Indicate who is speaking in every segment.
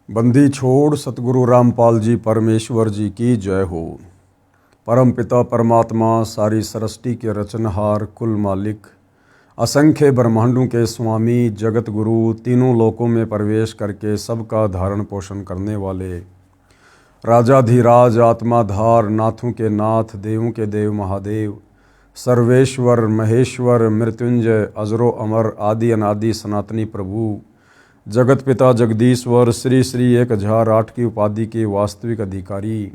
Speaker 1: बंदी छोड़ सतगुरु रामपाल जी परमेश्वर जी की जय हो। परम पिता परमात्मा सारी सृष्टि के रचनहार कुल मालिक असंख्य ब्रह्मांडों के स्वामी जगत गुरु तीनों लोकों में प्रवेश करके सबका धारण पोषण करने वाले राजाधिराज आत्माधार नाथों के नाथ देवों के देव महादेव सर्वेश्वर महेश्वर मृत्युंजय अजरो अमर आदि अनादि सनातनी प्रभु जगत पिता जगदीश्वर श्री श्री 1008 की उपाधि के वास्तविक अधिकारी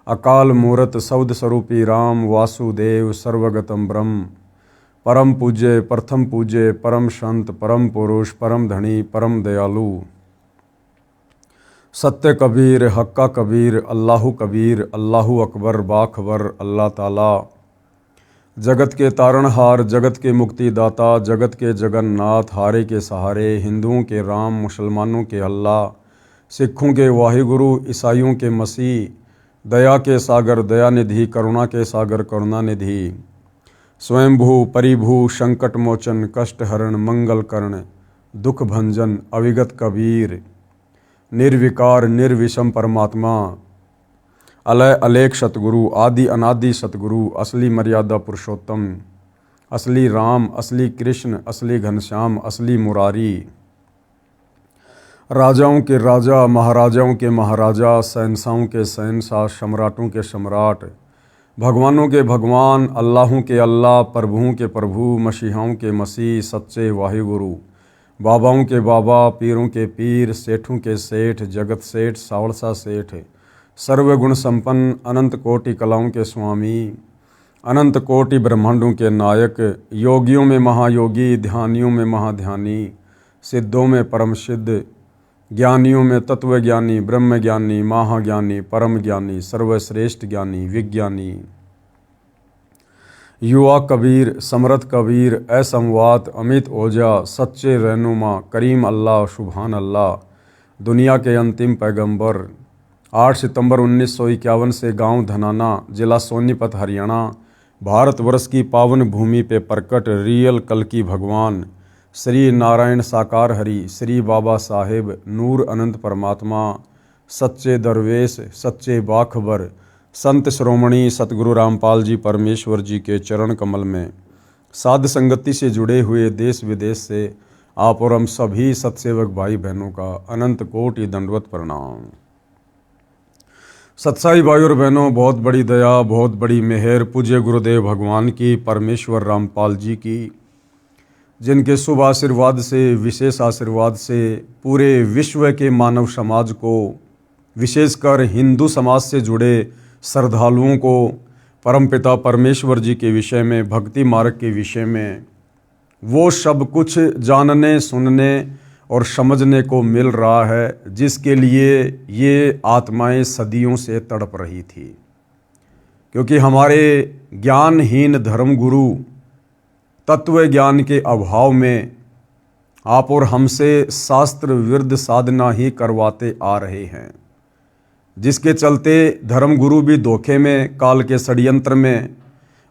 Speaker 1: अकाल मूर्त शब्द स्वरूपी राम वासुदेव सर्वगतम ब्रह्म परम पूज्य प्रथम पूज्य परम संत परम पुरुष परम धनी परम दयालु सत्य कबीर हक्का कबीर अल्लाहु अकबर बाखबर अल्लाह ताला जगत के तारणहार जगत के मुक्तिदाता जगत के जगन्नाथ हारे के सहारे हिंदुओं के राम मुसलमानों के अल्लाह सिखों के वाहिगुरु ईसाइयों के मसीह दया के सागर दयानिधि करुणा के सागर करुणानिधि स्वयंभू परिभू संकट मोचन कष्ट हरण मंगल कर्ण दुख भंजन अविगत कबीर निर्विकार निर्विषम परमात्मा अलय अलेख सतगुरु आदि अनादि सतगुरु असली मर्यादा पुरुषोत्तम असली राम असली कृष्ण असली घनश्याम असली मुरारी राजाओं के राजा महाराजाओं के महाराजा शहंशाहों के शहंशाह सम्राटों के सम्राट भगवानों के भगवान अल्लाहों के अल्लाह प्रभुओं के प्रभु मसीहाओं के मसीह सच्चे वाहिगुरु बाबाओं के बाबा पीरों के पीर सेठों के सेठ जगत सेठ सावड़सा सेठ सर्वगुण संपन्न अनंत कोटि कलाओं के स्वामी अनंत कोटि ब्रह्मांडों के नायक योगियों में महायोगी ध्यानियों में महाध्यानी सिद्धों में परम सिद्ध ज्ञानियों में तत्वज्ञानी ब्रह्म ज्ञानी महाज्ञानी परम ज्ञानी सर्वश्रेष्ठ ज्ञानी विज्ञानी युवा कबीर समर्थ कबीर असंवात अमित ओझा सच्चे रहनुमा करीम अल्लाह सुभान अल्लाह दुनिया के अंतिम पैगंबर 8 सितंबर 1951 से गांव धनाना जिला सोनीपत हरियाणा भारतवर्ष की पावन भूमि पे प्रकट रियल कल की भगवान श्री नारायण साकार हरि श्री बाबा साहेब नूर अनंत परमात्मा सच्चे दरवेश सच्चे बाखबर संत श्रोमणी सतगुरु रामपाल जी परमेश्वर जी के चरण कमल में साध संगति से जुड़े हुए देश विदेश से आप और हम सभी सत्सेवक भाई बहनों का अनंत कोटि दंडवत प्रणाम। सत्साई भाई और बहनों, बहुत बड़ी दया बहुत बड़ी मेहर पूज्य गुरुदेव भगवान की परमेश्वर रामपाल जी की, जिनके शुभ आशीर्वाद से विशेष आशीर्वाद से पूरे विश्व के मानव समाज को विशेषकर हिंदू समाज से जुड़े श्रद्धालुओं को परमपिता परमेश्वर जी के विषय में भक्ति मार्ग के विषय में वो सब कुछ जानने सुनने और समझने को मिल रहा है जिसके लिए ये आत्माएं सदियों से तड़प रही थी। क्योंकि हमारे ज्ञानहीन धर्मगुरु तत्व ज्ञान के अभाव में आप और हमसे शास्त्र विरुद्ध साधना ही करवाते आ रहे हैं, जिसके चलते धर्मगुरु भी धोखे में काल के षड्यंत्र में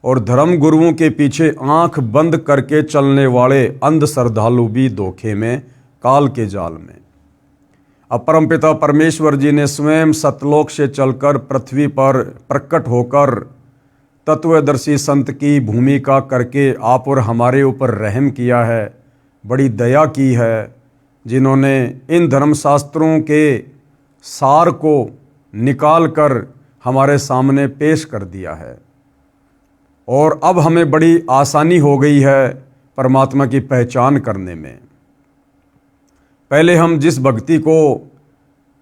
Speaker 1: और धर्मगुरुओं के पीछे आंख बंद करके चलने वाले अंध श्रद्धालु भी धोखे में काल के जाल में। अब परमपिता परमेश्वर जी ने स्वयं सतलोक से चलकर पृथ्वी पर प्रकट होकर तत्वदर्शी संत की भूमिका करके आप और हमारे ऊपर रहम किया है, बड़ी दया की है, जिन्होंने इन धर्मशास्त्रों के सार को निकाल कर हमारे सामने पेश कर दिया है। और अब हमें बड़ी आसानी हो गई है परमात्मा की पहचान करने में। पहले हम जिस भक्ति को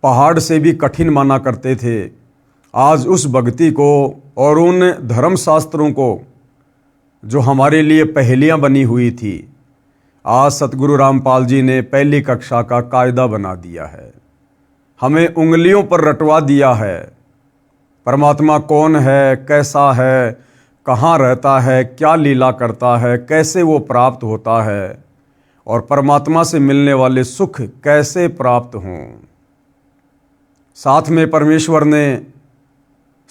Speaker 1: पहाड़ से भी कठिन माना करते थे, आज उस भक्ति को और उन धर्मशास्त्रों को जो हमारे लिए पहेलियां बनी हुई थी, आज सतगुरु रामपाल जी ने पहली कक्षा का कायदा बना दिया है, हमें उंगलियों पर रटवा दिया है। परमात्मा कौन है, कैसा है, कहाँ रहता है, क्या लीला करता है, कैसे वो प्राप्त होता है और परमात्मा से मिलने वाले सुख कैसे प्राप्त हों। साथ में परमेश्वर ने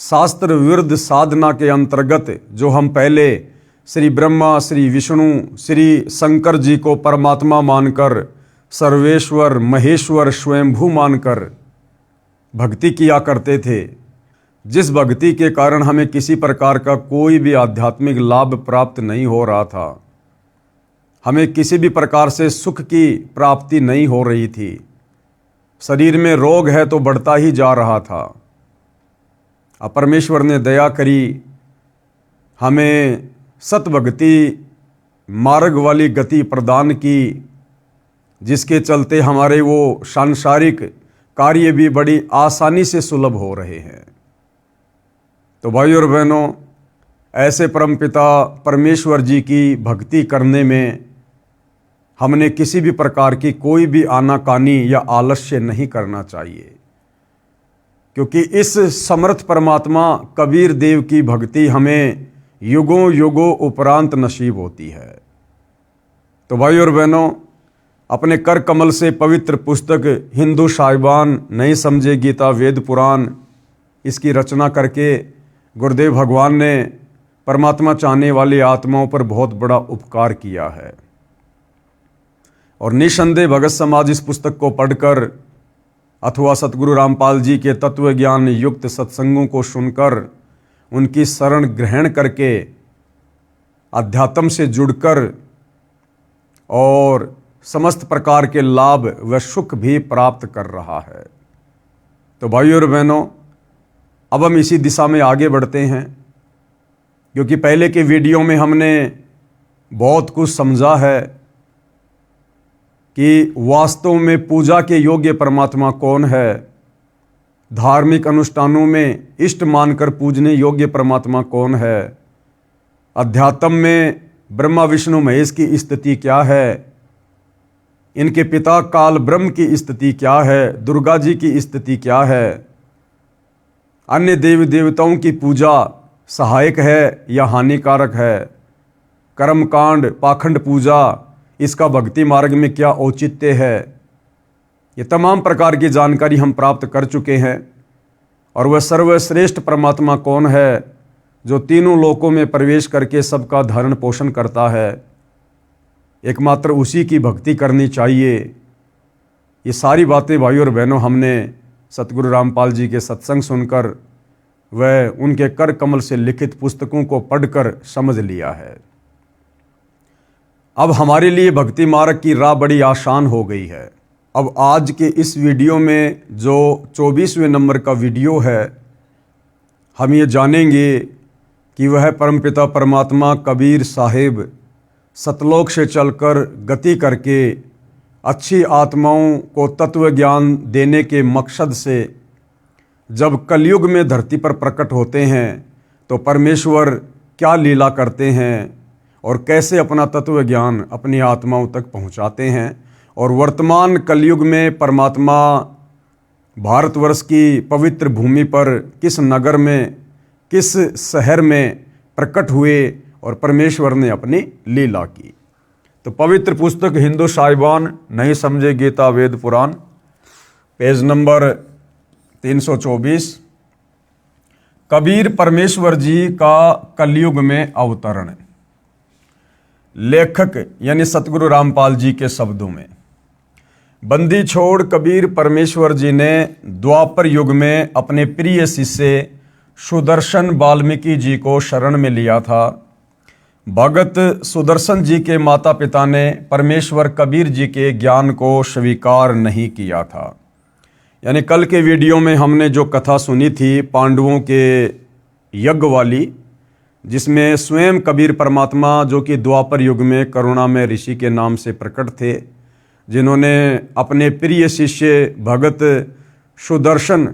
Speaker 1: शास्त्र विरुद्ध साधना के अंतर्गत जो हम पहले श्री ब्रह्मा श्री विष्णु श्री शंकर जी को परमात्मा मानकर सर्वेश्वर महेश्वर स्वयंभू मानकर भक्ति किया करते थे, जिस भक्ति के कारण हमें किसी प्रकार का कोई भी आध्यात्मिक लाभ प्राप्त नहीं हो रहा था, हमें किसी भी प्रकार से सुख की प्राप्ति नहीं हो रही थी, शरीर में रोग है तो बढ़ता ही जा रहा था। अब परमेश्वर ने दया करी, हमें सतभक्ति मार्ग वाली गति प्रदान की, जिसके चलते हमारे वो सांसारिक कार्य भी बड़ी आसानी से सुलभ हो रहे हैं। तो भाइयों और बहनों, ऐसे परमपिता परमेश्वर जी की भक्ति करने में हमने किसी भी प्रकार की कोई भी आनाकानी या आलस्य नहीं करना चाहिए, क्योंकि इस समर्थ परमात्मा कबीर देव की भक्ति हमें युगों युगों उपरांत नसीब होती है। तो भाइयों और बहनों, अपने कर कमल से पवित्र पुस्तक हिंदू साहिबान नहीं समझे गीता वेद पुराण, इसकी रचना करके गुरुदेव भगवान ने परमात्मा चाहने वाली आत्माओं पर बहुत बड़ा उपकार किया है। और निसंदेह भगत समाज इस पुस्तक को पढ़कर अथवा सतगुरु रामपाल जी के तत्व ज्ञान युक्त सत्संगों को सुनकर उनकी शरण ग्रहण करके अध्यात्म से जुड़कर और समस्त प्रकार के लाभ व सुख भी प्राप्त कर रहा है। तो भाइयों और बहनों, अब हम इसी दिशा में आगे बढ़ते हैं, क्योंकि पहले के वीडियो में हमने बहुत कुछ समझा है कि वास्तव में पूजा के योग्य परमात्मा कौन है, धार्मिक अनुष्ठानों में इष्ट मानकर पूजने योग्य परमात्मा कौन है, अध्यात्म में ब्रह्मा विष्णु महेश की स्थिति क्या है, इनके पिता काल ब्रह्म की स्थिति क्या है, दुर्गा जी की स्थिति क्या है, अन्य देवी देवताओं की पूजा सहायक है या हानिकारक है, कर्मकांड पाखंड पूजा इसका भक्ति मार्ग में क्या औचित्य है, ये तमाम प्रकार की जानकारी हम प्राप्त कर चुके हैं। और वह सर्वश्रेष्ठ परमात्मा कौन है जो तीनों लोकों में प्रवेश करके सबका धारण पोषण करता है, एकमात्र उसी की भक्ति करनी चाहिए। ये सारी बातें भाइयों और बहनों हमने सतगुरु रामपाल जी के सत्संग सुनकर व उनके कर कमल से लिखित पुस्तकों को पढ़कर समझ लिया है। अब हमारे लिए भक्ति मार्ग की राह बड़ी आसान हो गई है। अब आज के इस वीडियो में जो 24वें नंबर का वीडियो है, हम ये जानेंगे कि वह परमपिता परमात्मा कबीर साहिब सतलोक से चलकर गति करके अच्छी आत्माओं को तत्व ज्ञान देने के मकसद से जब कलयुग में धरती पर प्रकट होते हैं तो परमेश्वर क्या लीला करते हैं और कैसे अपना तत्व ज्ञान अपनी आत्माओं तक पहुंचाते हैं, और वर्तमान कलयुग में परमात्मा भारतवर्ष की पवित्र भूमि पर किस नगर में किस शहर में प्रकट हुए और परमेश्वर ने अपनी लीला की। तो पवित्र पुस्तक हिंदू साहिबान नहीं समझे गीता वेद पुराण, पेज नंबर 324, कबीर परमेश्वर जी का कलयुग में अवतरण। लेखक यानी सतगुरु रामपाल जी के शब्दों में, बंदी छोड़ कबीर परमेश्वर जी ने द्वापर युग में अपने प्रिय शिष्य सुदर्शन वाल्मीकि जी को शरण में लिया था। भगत सुदर्शन जी के माता पिता ने परमेश्वर कबीर जी के ज्ञान को स्वीकार नहीं किया था। यानी कल के वीडियो में हमने जो कथा सुनी थी पांडवों के यज्ञ वाली, जिसमें स्वयं कबीर परमात्मा जो कि द्वापर युग में करुणा में ऋषि के नाम से प्रकट थे, जिन्होंने अपने प्रिय शिष्य भगत सुदर्शन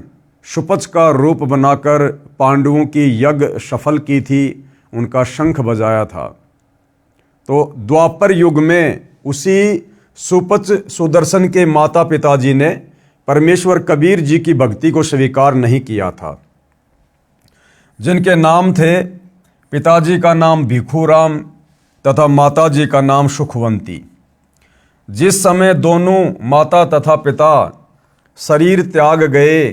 Speaker 1: सुपच का रूप बनाकर पांडवों की यज्ञ सफल की थी, उनका शंख बजाया था। तो द्वापर युग में उसी सुपच सुदर्शन के माता पिताजी ने परमेश्वर कबीर जी की भक्ति को स्वीकार नहीं किया था, जिनके नाम थे, पिताजी का नाम भिखुराम तथा माताजी का नाम सुखवंती। जिस समय दोनों माता तथा पिता शरीर त्याग गए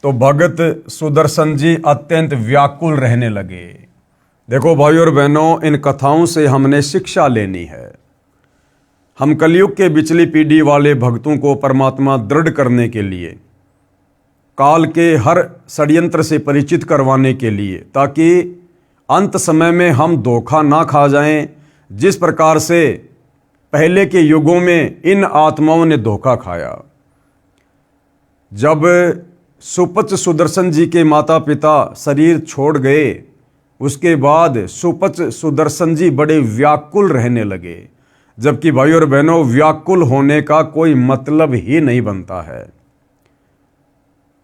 Speaker 1: तो भगत सुदर्शन जी अत्यंत व्याकुल रहने लगे। देखो भाइयों और बहनों, इन कथाओं से हमने शिक्षा लेनी है। हम कलयुग के बिचली पीढ़ी वाले भक्तों को परमात्मा दृढ़ करने के लिए, काल के हर षड्यंत्र से परिचित करवाने के लिए, ताकि अंत समय में हम धोखा ना खा जाएं, जिस प्रकार से पहले के युगों में इन आत्माओं ने धोखा खाया। जब सुपच सुदर्शन जी के माता पिता शरीर छोड़ गए, उसके बाद सुपच सुदर्शन जी बड़े व्याकुल रहने लगे, जबकि भाई और बहनों व्याकुल होने का कोई मतलब ही नहीं बनता है,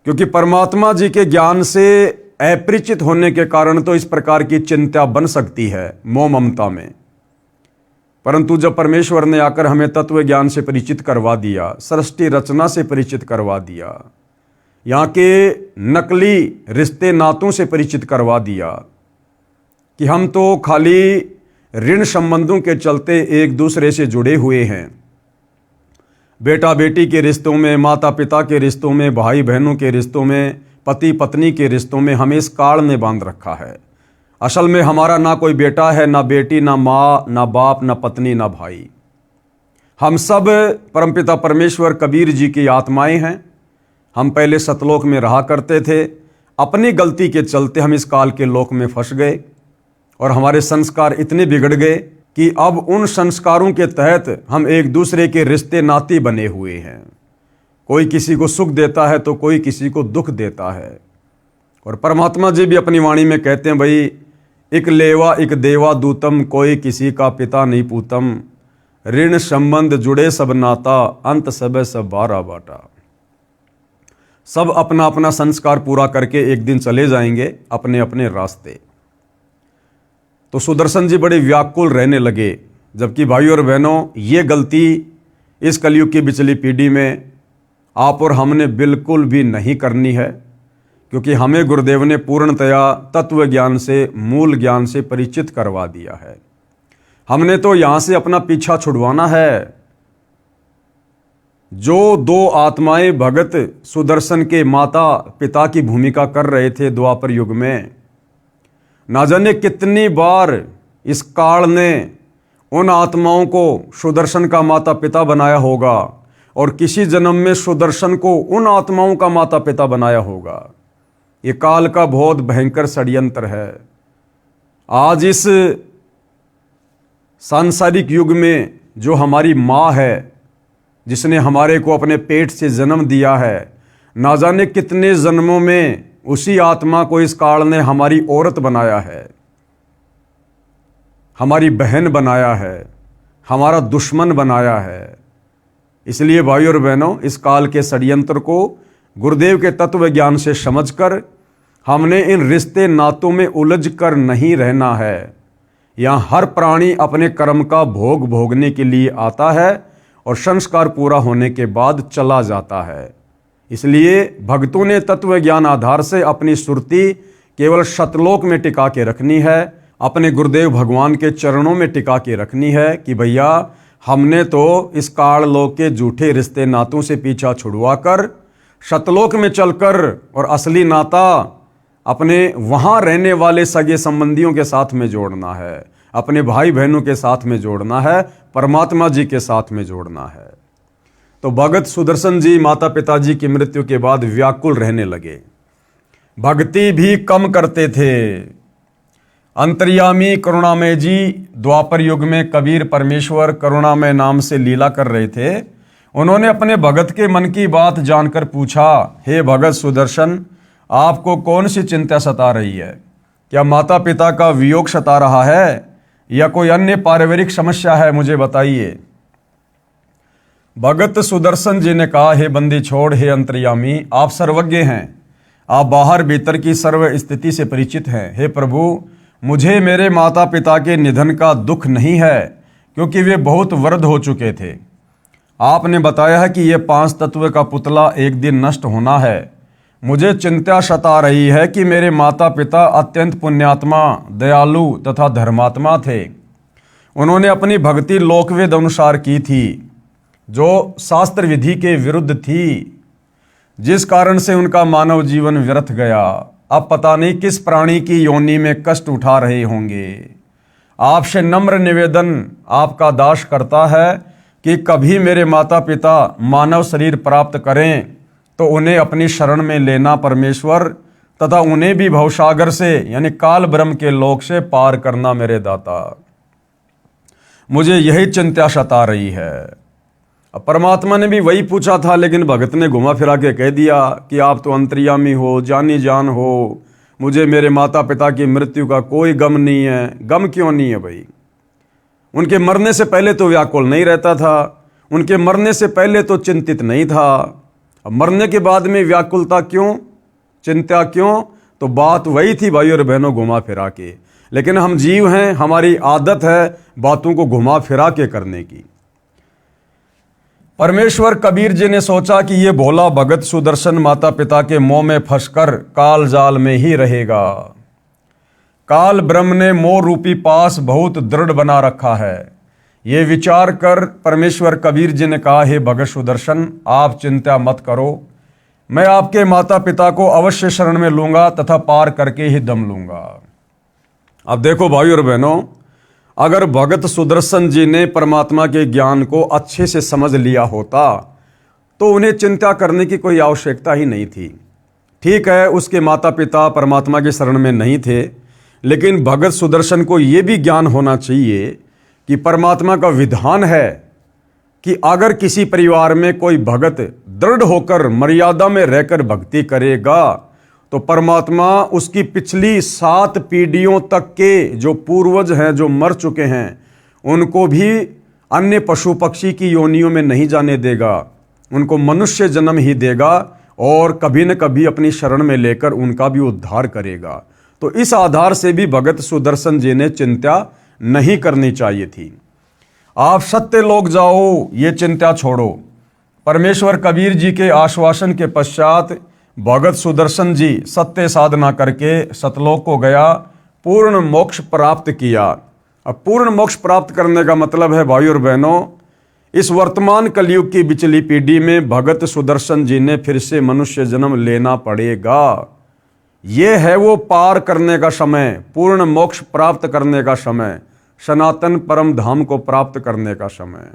Speaker 1: क्योंकि परमात्मा जी के ज्ञान से अपरिचित होने के कारण तो इस प्रकार की चिंता बन सकती है मोह ममता में। परंतु जब परमेश्वर ने आकर हमें तत्व ज्ञान से परिचित करवा दिया, सृष्टि रचना से परिचित करवा दिया, यहाँ के नकली रिश्ते नातों से परिचित करवा दिया कि हम तो खाली ऋण संबंधों के चलते एक दूसरे से जुड़े हुए हैं, बेटा बेटी के रिश्तों में, माता पिता के रिश्तों में, भाई बहनों के रिश्तों में, पति पत्नी के रिश्तों में हमें इस काल ने बांध रखा है। असल में हमारा ना कोई बेटा है, ना बेटी, ना माँ, ना बाप, ना पत्नी, ना भाई। हम सब परमपिता परमेश्वर कबीर जी की आत्माएं हैं। हम पहले सतलोक में रहा करते थे, अपनी गलती के चलते हम इस काल के लोक में फंस गए और हमारे संस्कार इतने बिगड़ गए कि अब उन संस्कारों के तहत हम एक दूसरे के रिश्ते नाते बने हुए हैं। कोई किसी को सुख देता है तो कोई किसी को दुख देता है। और परमात्मा जी भी अपनी वाणी में कहते हैं, भाई एक लेवा एक देवा दूतम, कोई किसी का पिता नहीं पूतम, ऋण संबंध जुड़े सब नाता, अंत सब सब बारा बाटा। सब अपना अपना संस्कार पूरा करके एक दिन चले जाएंगे अपने अपने रास्ते। तो सुदर्शन जी बड़े व्याकुल रहने लगे, जबकि भाई और बहनों ये गलती इस कलयुग की बिचली पीढ़ी में आप और हमने बिल्कुल भी नहीं करनी है, क्योंकि हमें गुरुदेव ने पूर्णतया तत्व ज्ञान से, मूल ज्ञान से परिचित करवा दिया है। हमने तो यहाँ से अपना पीछा छुड़वाना है। जो दो आत्माएं भगत सुदर्शन के माता पिता की भूमिका कर रहे थे द्वापर युग में, ना जाने कितनी बार इस काल ने उन आत्माओं को सुदर्शन का माता पिता बनाया होगा और किसी जन्म में सुदर्शन को उन आत्माओं का माता पिता बनाया होगा। ये काल का बहुत भयंकर षड्यंत्र है। आज इस सांसारिक युग में जो हमारी माँ है, जिसने हमारे को अपने पेट से जन्म दिया है, ना जाने कितने जन्मों में उसी आत्मा को इस काल ने हमारी औरत बनाया है, हमारी बहन बनाया है, हमारा दुश्मन बनाया है। इसलिए भाई और बहनों, इस काल के षड्यंत्र को गुरुदेव के तत्व ज्ञान से समझकर हमने इन रिश्ते नातों में उलझ कर नहीं रहना है। यहाँ हर प्राणी अपने कर्म का भोग भोगने के लिए आता है और संस्कार पूरा होने के बाद चला जाता है। इसलिए भक्तों ने तत्व ज्ञान आधार से अपनी सुरती केवल सतलोक में टिका के रखनी है, अपने गुरुदेव भगवान के चरणों में टिका के रखनी है कि भैया हमने तो इस काल लोक के झूठे रिश्ते नातों से पीछा छुड़वा कर सतलोक में चलकर और असली नाता अपने वहाँ रहने वाले सगे संबंधियों के साथ में जोड़ना है, अपने भाई बहनों के साथ में जोड़ना है, परमात्मा जी के साथ में जोड़ना है। तो भगत सुदर्शन जी माता पिता जी की मृत्यु के बाद व्याकुल रहने लगे, भक्ति भी कम करते थे। अंतर्यामी करुणामय जी द्वापर युग में कबीर परमेश्वर करुणामय नाम से लीला कर रहे थे। उन्होंने अपने भगत के मन की बात जानकर पूछा, हे भगत सुदर्शन, आपको कौन सी चिंता सता रही है? क्या माता पिता का वियोग सता रहा है या कोई अन्य पारिवारिक समस्या है? मुझे बताइए। भगत सुदर्शन जी ने कहा, हे बंदी छोड़, हे अंतर्यामी, आप सर्वज्ञ हैं, आप बाहर भीतर की सर्व स्थिति से परिचित हैं। हे प्रभु, मुझे मेरे माता पिता के निधन का दुख नहीं है, क्योंकि वे बहुत वृद्ध हो चुके थे। आपने बताया है कि ये 5 तत्व का पुतला एक दिन नष्ट होना है। मुझे चिंता सता रही है कि मेरे माता पिता अत्यंत पुण्यात्मा, दयालु तथा धर्मात्मा थे। उन्होंने अपनी भक्ति लोकवेद अनुसार की थी, जो शास्त्र विधि के विरुद्ध थी, जिस कारण से उनका मानव जीवन व्यर्थ गया। अब पता नहीं किस प्राणी की योनि में कष्ट उठा रहे होंगे। आपसे नम्र निवेदन आपका दास करता है कि कभी मेरे माता पिता मानव शरीर प्राप्त करें तो उन्हें अपनी शरण में लेना परमेश्वर, तथा उन्हें भी भवसागर से यानी काल ब्रह्म के लोक से पार करना मेरे दाता। मुझे यही चिंता सता रही है। अब परमात्मा ने भी वही पूछा था, लेकिन भगत ने घुमा फिरा के कह दिया कि आप तो अंतर्यामी हो, जानी जान हो, मुझे मेरे माता पिता की मृत्यु का कोई गम नहीं है। गम क्यों नहीं है भाई? उनके मरने से पहले तो व्याकुल नहीं रहता था, उनके मरने से पहले तो चिंतित नहीं था। अब मरने के बाद में व्याकुलता क्यों, चिंता क्यों? तो बात वही थी भाई और बहनों, घुमा फिरा के। लेकिन हम जीव हैं, हमारी आदत है बातों को घुमा फिरा के करने की। परमेश्वर कबीर जी ने सोचा कि ये भोला भगत सुदर्शन माता पिता के मोह में फंसकर काल जाल में ही रहेगा। काल ब्रह्म ने मोह रूपी पास बहुत दृढ़ बना रखा है। ये विचार कर परमेश्वर कबीर जी ने कहा, हे भगत सुदर्शन, आप चिंता मत करो, मैं आपके माता पिता को अवश्य शरण में लूंगा तथा पार करके ही दम लूंगा। अब देखो भाई और बहनों, अगर भगत सुदर्शन जी ने परमात्मा के ज्ञान को अच्छे से समझ लिया होता तो उन्हें चिंता करने की कोई आवश्यकता ही नहीं थी। ठीक है, उसके माता पिता परमात्मा के शरण में नहीं थे, लेकिन भगत सुदर्शन को यह भी ज्ञान होना चाहिए कि परमात्मा का विधान है कि अगर किसी परिवार में कोई भगत दृढ़ होकर मर्यादा में रहकर भक्ति करेगा तो परमात्मा उसकी पिछली 7 पीढ़ियों तक के जो पूर्वज हैं, जो मर चुके हैं, उनको भी अन्य पशु पक्षी की योनियों में नहीं जाने देगा, उनको मनुष्य जन्म ही देगा और कभी न कभी अपनी शरण में लेकर उनका भी उद्धार करेगा। तो इस आधार से भी भगत सुदर्शन जी ने चिंता नहीं करनी चाहिए थी। आप सत्य लोक जाओ, ये चिंता छोड़ो। परमेश्वर कबीर जी के आश्वासन के पश्चात भगत सुदर्शन जी सत्य साधना करके सतलोक को गया, पूर्ण मोक्ष प्राप्त किया। अब पूर्ण मोक्ष प्राप्त करने का मतलब है भाई और बहनों, इस वर्तमान कलयुग की बिचली पीढ़ी में भगत सुदर्शन जी ने फिर से मनुष्य जन्म लेना पड़ेगा। ये है वो पार करने का समय, पूर्ण मोक्ष प्राप्त करने का समय, सनातन परम धाम को प्राप्त करने का समय।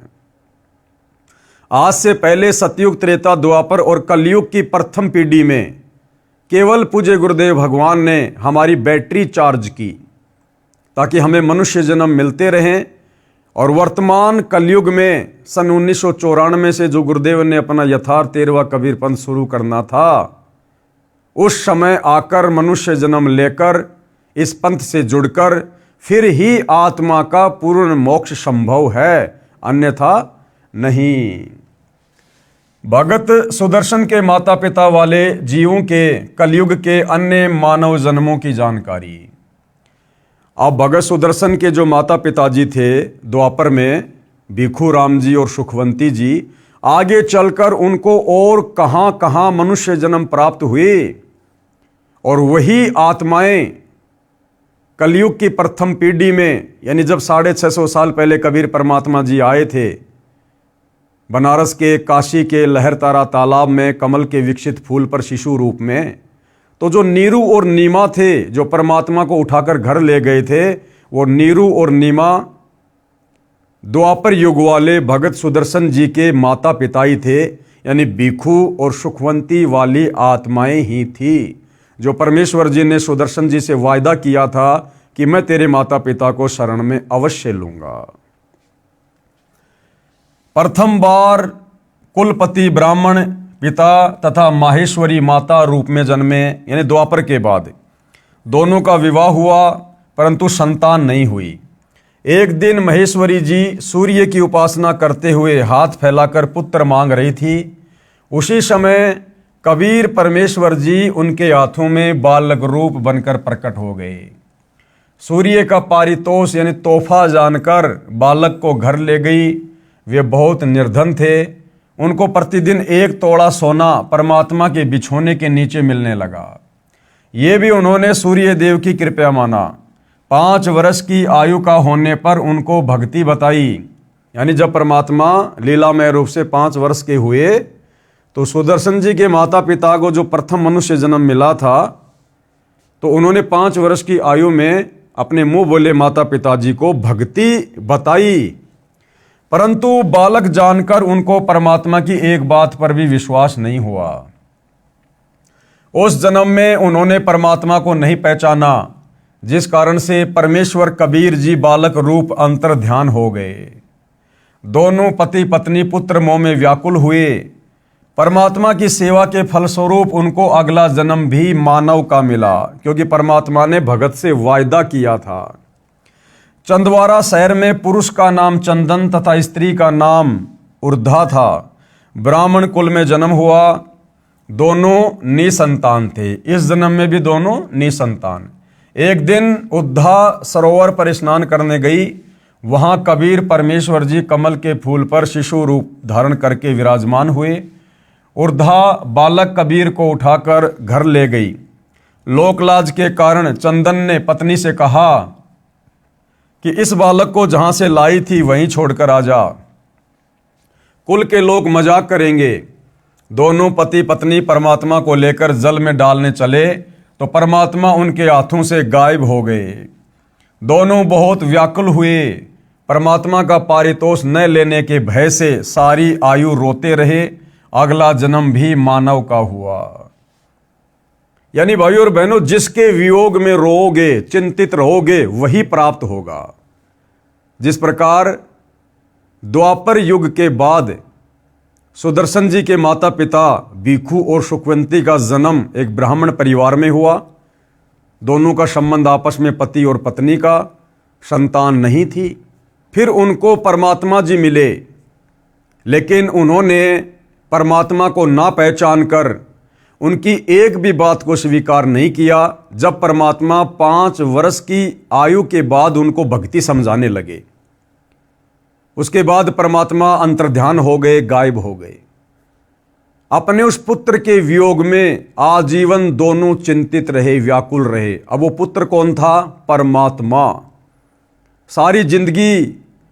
Speaker 1: आज से पहले सतयुग, त्रेता, द्वापर और कलयुग की प्रथम पीढ़ी में केवल पूज्य गुरुदेव भगवान ने हमारी बैटरी चार्ज की ताकि हमें मनुष्य जन्म मिलते रहें। और वर्तमान कलयुग में सन 1994 से जो गुरुदेव ने अपना यथार्थ 13वां कबीर पंथ शुरू करना था, उस समय आकर मनुष्य जन्म लेकर इस पंथ से जुड़कर फिर ही आत्मा का पूर्ण मोक्ष संभव है, अन्यथा नहीं। भगत सुदर्शन के माता पिता वाले जीवों के कलयुग के अन्य मानव जन्मों की जानकारी। अब भगत सुदर्शन के जो माता पिताजी थे द्वापर में, भिखू राम जी और सुखवंती जी, आगे चलकर उनको और कहां कहां मनुष्य जन्म प्राप्त हुए और वही आत्माएं कलयुग की प्रथम पीढ़ी में, यानी जब 650 साल पहले कबीर परमात्मा जी आए थे बनारस के, काशी के लहरतारा तालाब में कमल के विकसित फूल पर शिशु रूप में, तो जो नीरू और नीमा थे जो परमात्मा को उठाकर घर ले गए थे, वो नीरू और नीमा द्वापर युग वाले भगत सुदर्शन जी के माता पिता ही थे, यानी भिखू और सुखवंती वाली आत्माएं ही थी जो परमेश्वर जी ने सुदर्शन जी से वायदा किया था कि मैं तेरे माता पिता को शरण में अवश्य लूंगा। प्रथम बार कुलपति ब्राह्मण पिता तथा माहेश्वरी माता रूप में जन्मे, यानी द्वापर के बाद दोनों का विवाह हुआ परंतु संतान नहीं हुई। एक दिन महेश्वरी जी सूर्य की उपासना करते हुए हाथ फैलाकर पुत्र मांग रही थी। उसी समय कबीर परमेश्वर जी उनके हाथों में बालक रूप बनकर प्रकट हो गए। सूर्य का पारितोष यानी तोहफा जानकर बालक को घर ले गई। वे बहुत निर्धन थे, उनको प्रतिदिन 1 तोड़ा सोना परमात्मा के बिछोने के नीचे मिलने लगा। ये भी उन्होंने सूर्य देव की कृपा माना। 5 वर्ष की आयु का होने पर उनको भक्ति बताई, यानी जब परमात्मा लीलामय रूप से 5 वर्ष के हुए तो सुदर्शन जी के माता पिता को जो प्रथम मनुष्य जन्म मिला था, तो उन्होंने 5 वर्ष की आयु में अपने मुंह बोले माता पिताजी को भक्ति बताई। परंतु बालक जानकर उनको परमात्मा की एक बात पर भी विश्वास नहीं हुआ। उस जन्म में उन्होंने परमात्मा को नहीं पहचाना, जिस कारण से परमेश्वर कबीर जी बालक रूप अंतर ध्यान हो गए। दोनों पति पत्नी पुत्र मोह में व्याकुल हुए। परमात्मा की सेवा के फलस्वरूप उनको अगला जन्म भी मानव का मिला, क्योंकि परमात्मा ने भगत से वायदा किया था। चंदवारा शहर में पुरुष का नाम चंदन तथा स्त्री का नाम उर्धा था। ब्राह्मण कुल में जन्म हुआ। दोनों निसंतान थे। इस जन्म में भी दोनों निसंतान। एक दिन उर्धा सरोवर पर स्नान करने गई। वहां कबीर परमेश्वर जी कमल के फूल पर शिशु रूप धारण करके विराजमान हुए। उर्धा बालक कबीर को उठाकर घर ले गई। लोकलाज के कारण चंदन ने पत्नी से कहा कि इस बालक को जहां से लाई थी वहीं छोड़कर आ जा, कुल के लोग मजाक करेंगे। दोनों पति पत्नी परमात्मा को लेकर जल में डालने चले तो परमात्मा उनके हाथों से गायब हो गए। दोनों बहुत व्याकुल हुए। परमात्मा का पारितोष न लेने के भय से सारी आयु रोते रहे। अगला जन्म भी मानव का हुआ। यानी भाइयों और बहनों, जिसके वियोग में रोओगे, चिंतित रहोगे, वही प्राप्त होगा। जिस प्रकार द्वापर युग के बाद सुदर्शन जी के माता पिता भिक्षु और सुखवंती का जन्म एक ब्राह्मण परिवार में हुआ। दोनों का संबंध आपस में पति और पत्नी का, संतान नहीं थी। फिर उनको परमात्मा जी मिले, लेकिन उन्होंने परमात्मा को ना पहचान कर उनकी एक भी बात को स्वीकार नहीं किया। जब परमात्मा 5 वर्ष की आयु के बाद उनको भक्ति समझाने लगे, उसके बाद परमात्मा अंतर्ध्यान हो गए, गायब हो गए। अपने उस पुत्र के वियोग में आजीवन दोनों चिंतित रहे, व्याकुल रहे। अब वो पुत्र कौन था? परमात्मा। सारी जिंदगी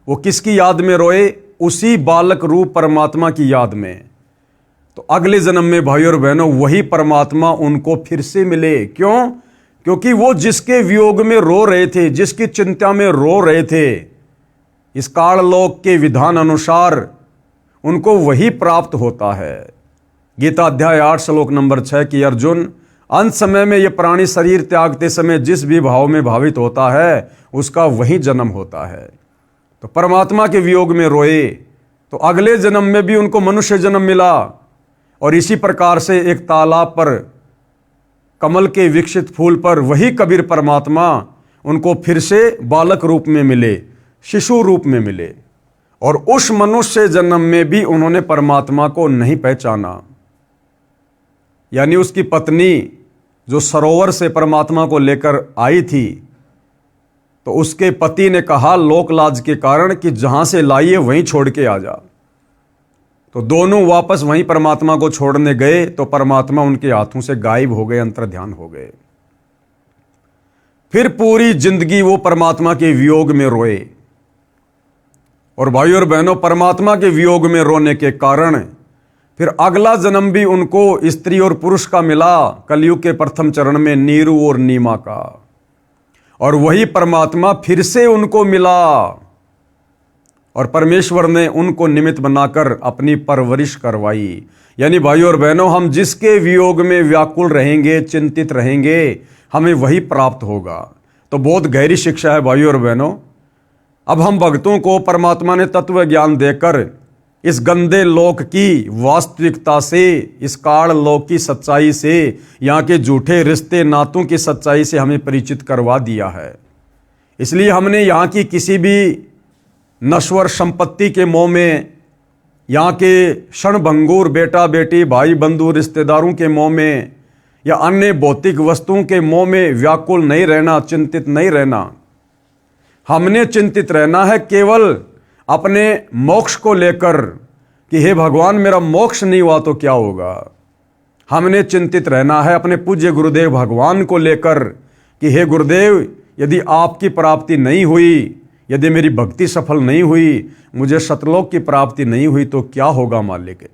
Speaker 1: वो किसकी याद में रोए? उसी बालक रूप परमात्मा की याद में। तो अगले जन्म में भाइयों और बहनों वही परमात्मा उनको फिर से मिले। क्यों? क्योंकि वो जिसके वियोग में रो रहे थे, जिसकी चिंता में रो रहे थे, इस काललोक के विधान अनुसार उनको वही प्राप्त होता है। गीता अध्याय 8 श्लोक नंबर 6 की अर्जुन, अंत समय में यह प्राणी शरीर त्यागते समय जिस भी भाव में भावित होता है उसका वही जन्म होता है। तो परमात्मा के वियोग में रोए तो अगले जन्म में भी उनको मनुष्य जन्म मिला। और इसी प्रकार से एक तालाब पर कमल के विकसित फूल पर वही कबीर परमात्मा उनको फिर से बालक रूप में मिले, शिशु रूप में मिले। और उस मनुष्य जन्म में भी उन्होंने परमात्मा को नहीं पहचाना। यानी उसकी पत्नी जो सरोवर से परमात्मा को लेकर आई थी, तो उसके पति ने कहा लोकलाज के कारण कि जहां से लाई है वहीं छोड़ के आ जा। तो दोनों वापस वहीं परमात्मा को छोड़ने गए तो परमात्मा उनके हाथों से गायब हो गए, अंतर्ध्यान हो गए। फिर पूरी जिंदगी वो परमात्मा के वियोग में रोए। और भाइयों और बहनों, परमात्मा के वियोग में रोने के कारण फिर अगला जन्म भी उनको स्त्री और पुरुष का मिला, कलयुग के प्रथम चरण में नीरू और नीमा का। और वही परमात्मा फिर से उनको मिला और परमेश्वर ने उनको निमित्त बनाकर अपनी परवरिश करवाई। यानी भाइयों और बहनों, हम जिसके वियोग में व्याकुल रहेंगे, चिंतित रहेंगे, हमें वही प्राप्त होगा। तो बहुत गहरी शिक्षा है भाइयों और बहनों। अब हम भक्तों को परमात्मा ने तत्व ज्ञान देकर इस गंदे लोक की वास्तविकता से, इस काल लोक की सच्चाई से, यहाँ के झूठे रिश्ते नातों की सच्चाई से हमें परिचित करवा दिया है। इसलिए हमने यहाँ की किसी भी नश्वर संपत्ति के मोह में, यहाँ के क्षणभंगुर बेटा बेटी भाई बंधु रिश्तेदारों के मोह में या अन्य भौतिक वस्तुओं के मोह में व्याकुल नहीं रहना, चिंतित नहीं रहना। हमने चिंतित रहना है केवल अपने मोक्ष को लेकर कि हे भगवान, मेरा मोक्ष नहीं हुआ तो क्या होगा। हमने चिंतित रहना है अपने पूज्य गुरुदेव भगवान को लेकर कि हे गुरुदेव, यदि आपकी प्राप्ति नहीं हुई, यदि मेरी भक्ति सफल नहीं हुई, मुझे सतलोक की प्राप्ति नहीं हुई तो क्या होगा मालिक।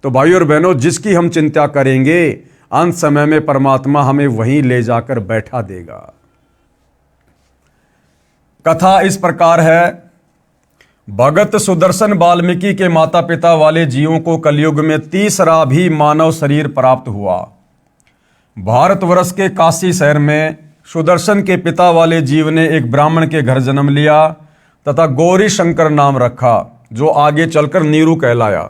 Speaker 1: तो भाइयों और बहनों, जिसकी हम चिंता करेंगे अंत समय में परमात्मा हमें वहीं ले जाकर बैठा देगा। कथा इस प्रकार है। भगत सुदर्शन वाल्मीकि के माता पिता वाले जीवों को कलयुग में तीसरा भी मानव शरीर प्राप्त हुआ। भारतवर्ष के काशी शहर में सुदर्शन के पिता वाले जीव ने एक ब्राह्मण के घर जन्म लिया तथा गौरी शंकर नाम रखा, जो आगे चलकर नीरू कहलाया।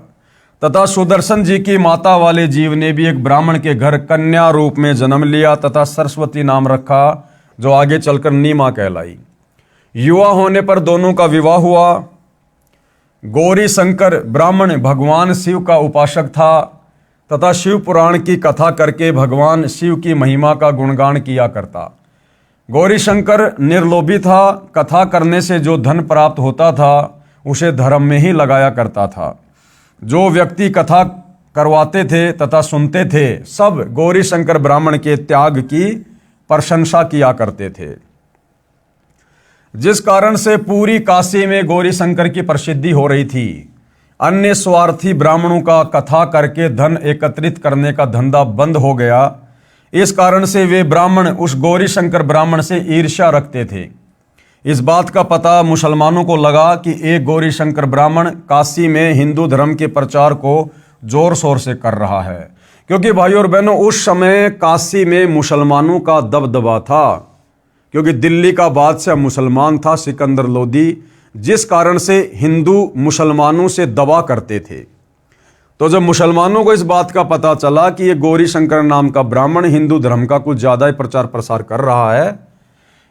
Speaker 1: तथा सुदर्शन जी की माता वाले जीव ने भी एक ब्राह्मण के घर कन्या रूप में जन्म लिया तथा सरस्वती नाम रखा, जो आगे चलकर नीमा कहलाई। युवा होने पर दोनों का विवाह हुआ। गौरी शंकर ब्राह्मण भगवान शिव का उपासक था तथा शिव पुराण की कथा करके भगवान शिव की महिमा का गुणगान किया करता। गौरी शंकर निर्लोभी था। कथा करने से जो धन प्राप्त होता था उसे धर्म में ही लगाया करता था। जो व्यक्ति कथा करवाते थे तथा सुनते थे, सब गौरी शंकर ब्राह्मण के त्याग की प्रशंसा किया करते थे, जिस कारण से पूरी काशी में गौरी शंकर की प्रसिद्धि हो रही थी। अन्य स्वार्थी ब्राह्मणों का कथा करके धन एकत्रित करने का धंधा बंद हो गया। इस कारण से वे ब्राह्मण उस गौरी शंकर ब्राह्मण से ईर्ष्या रखते थे। इस बात का पता मुसलमानों को लगा कि एक गौरी शंकर ब्राह्मण काशी में हिंदू धर्म के प्रचार को जोर शोर से कर रहा है, क्योंकि भाइयों और बहनों उस समय काशी में मुसलमानों का दबदबा था, क्योंकि दिल्ली का बादशाह मुसलमान था सिकंदर लोदी, जिस कारण से हिंदू मुसलमानों से दबा करते थे। तो जब मुसलमानों को इस बात का पता चला कि ये गौरी शंकर नाम का ब्राह्मण हिंदू धर्म का कुछ ज़्यादा ही प्रचार प्रसार कर रहा है,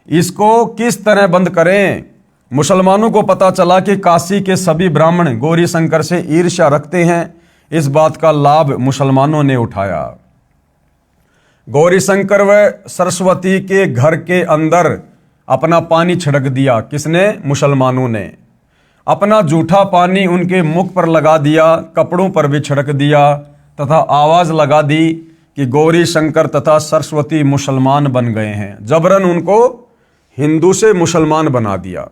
Speaker 1: इसको किस तरह बंद करें। मुसलमानों को पता चला कि काशी के सभी ब्राह्मण गौरी शंकर से ईर्ष्या रखते हैं। इस बात का लाभ मुसलमानों ने उठाया। गौरी शंकर व सरस्वती के घर के अंदर अपना पानी छिड़क दिया। किसने? मुसलमानों ने। अपना जूठा पानी उनके मुख पर लगा दिया, कपड़ों पर भी छिड़क दिया तथा आवाज़ लगा दी कि गौरी शंकर तथा सरस्वती मुसलमान बन गए हैं। जबरन उनको हिंदू से मुसलमान बना दिया।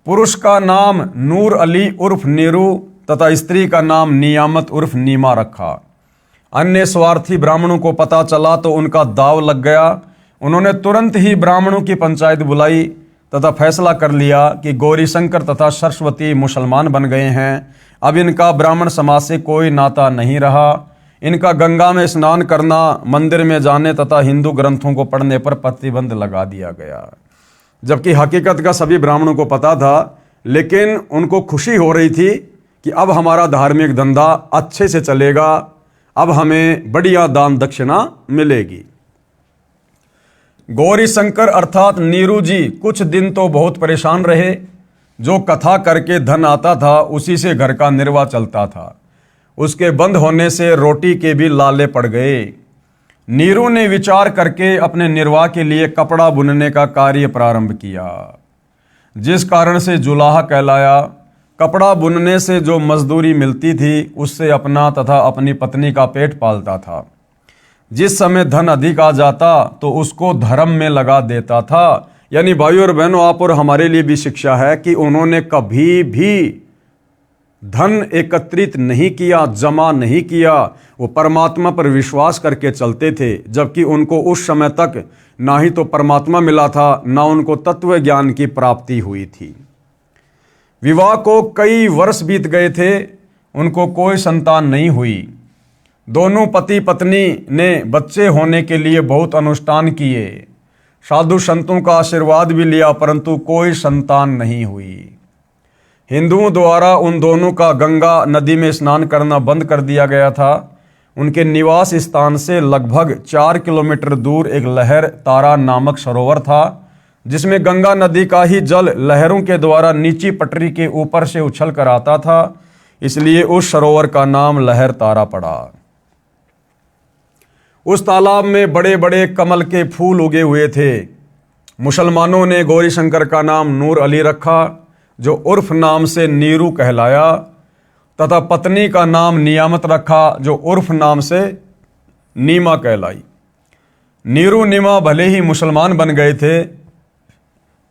Speaker 1: पुरुष का नाम नूर अली उर्फ नीरू तथा स्त्री का नाम नियामत उर्फ नीमा रखा। अन्य स्वार्थी ब्राह्मणों को पता चला तो उनका दाव लग गया। उन्होंने तुरंत ही ब्राह्मणों की पंचायत बुलाई तथा फैसला कर लिया कि गौरी शंकर तथा सरस्वती मुसलमान बन गए हैं। अब इनका ब्राह्मण समाज से कोई नाता नहीं रहा। इनका गंगा में स्नान करना, मंदिर में जाने तथा हिंदू ग्रंथों को पढ़ने पर प्रतिबंध लगा दिया गया। जबकि हकीकत का सभी ब्राह्मणों को पता था, लेकिन उनको खुशी हो रही थी कि अब हमारा धार्मिक धंधा अच्छे से चलेगा, अब हमें बढ़िया दान दक्षिणा मिलेगी। गौरी शंकर अर्थात नीरू जी कुछ दिन तो बहुत परेशान रहे। जो कथा करके धन आता था उसी से घर का निर्वाह चलता था। उसके बंद होने से रोटी के भी लाले पड़ गए। नीरू ने विचार करके अपने निर्वाह के लिए कपड़ा बुनने का कार्य प्रारंभ किया, जिस कारण से जुलाहा कहलाया। कपड़ा बुनने से जो मजदूरी मिलती थी उससे अपना तथा अपनी पत्नी का पेट पालता था। जिस समय धन अधिक आ जाता तो उसको धर्म में लगा देता था। यानी भाइयों और बहनों, आप और हमारे लिए भी शिक्षा है कि उन्होंने कभी भी धन एकत्रित नहीं किया, जमा नहीं किया। वो परमात्मा पर विश्वास करके चलते थे, जबकि उनको उस समय तक ना ही तो परमात्मा मिला था, ना उनको तत्व ज्ञान की प्राप्ति हुई थी। विवाह को कई वर्ष बीत गए थे, उनको कोई संतान नहीं हुई। दोनों पति पत्नी ने बच्चे होने के लिए बहुत अनुष्ठान किए, साधु संतों का आशीर्वाद भी लिया, परंतु कोई संतान नहीं हुई। हिंदुओं द्वारा उन दोनों का गंगा नदी में स्नान करना बंद कर दिया गया था। उनके निवास स्थान से लगभग 4 किलोमीटर दूर एक लहर तारा नामक सरोवर था, जिसमें गंगा नदी का ही जल लहरों के द्वारा नीची पटरी के ऊपर से उछल कर आता था, इसलिए उस सरोवर का नाम लहर तारा पड़ा। उस तालाब में बड़े बड़े कमल के फूल उगे हुए थे। मुसलमानों ने गौरी शंकर का नाम नूर अली रखा, जो उर्फ नाम से नीरू कहलाया, तथा पत्नी का नाम नियामत रखा, जो उर्फ नाम से नीमा कहलाई। नीरू नीमा भले ही मुसलमान बन गए थे,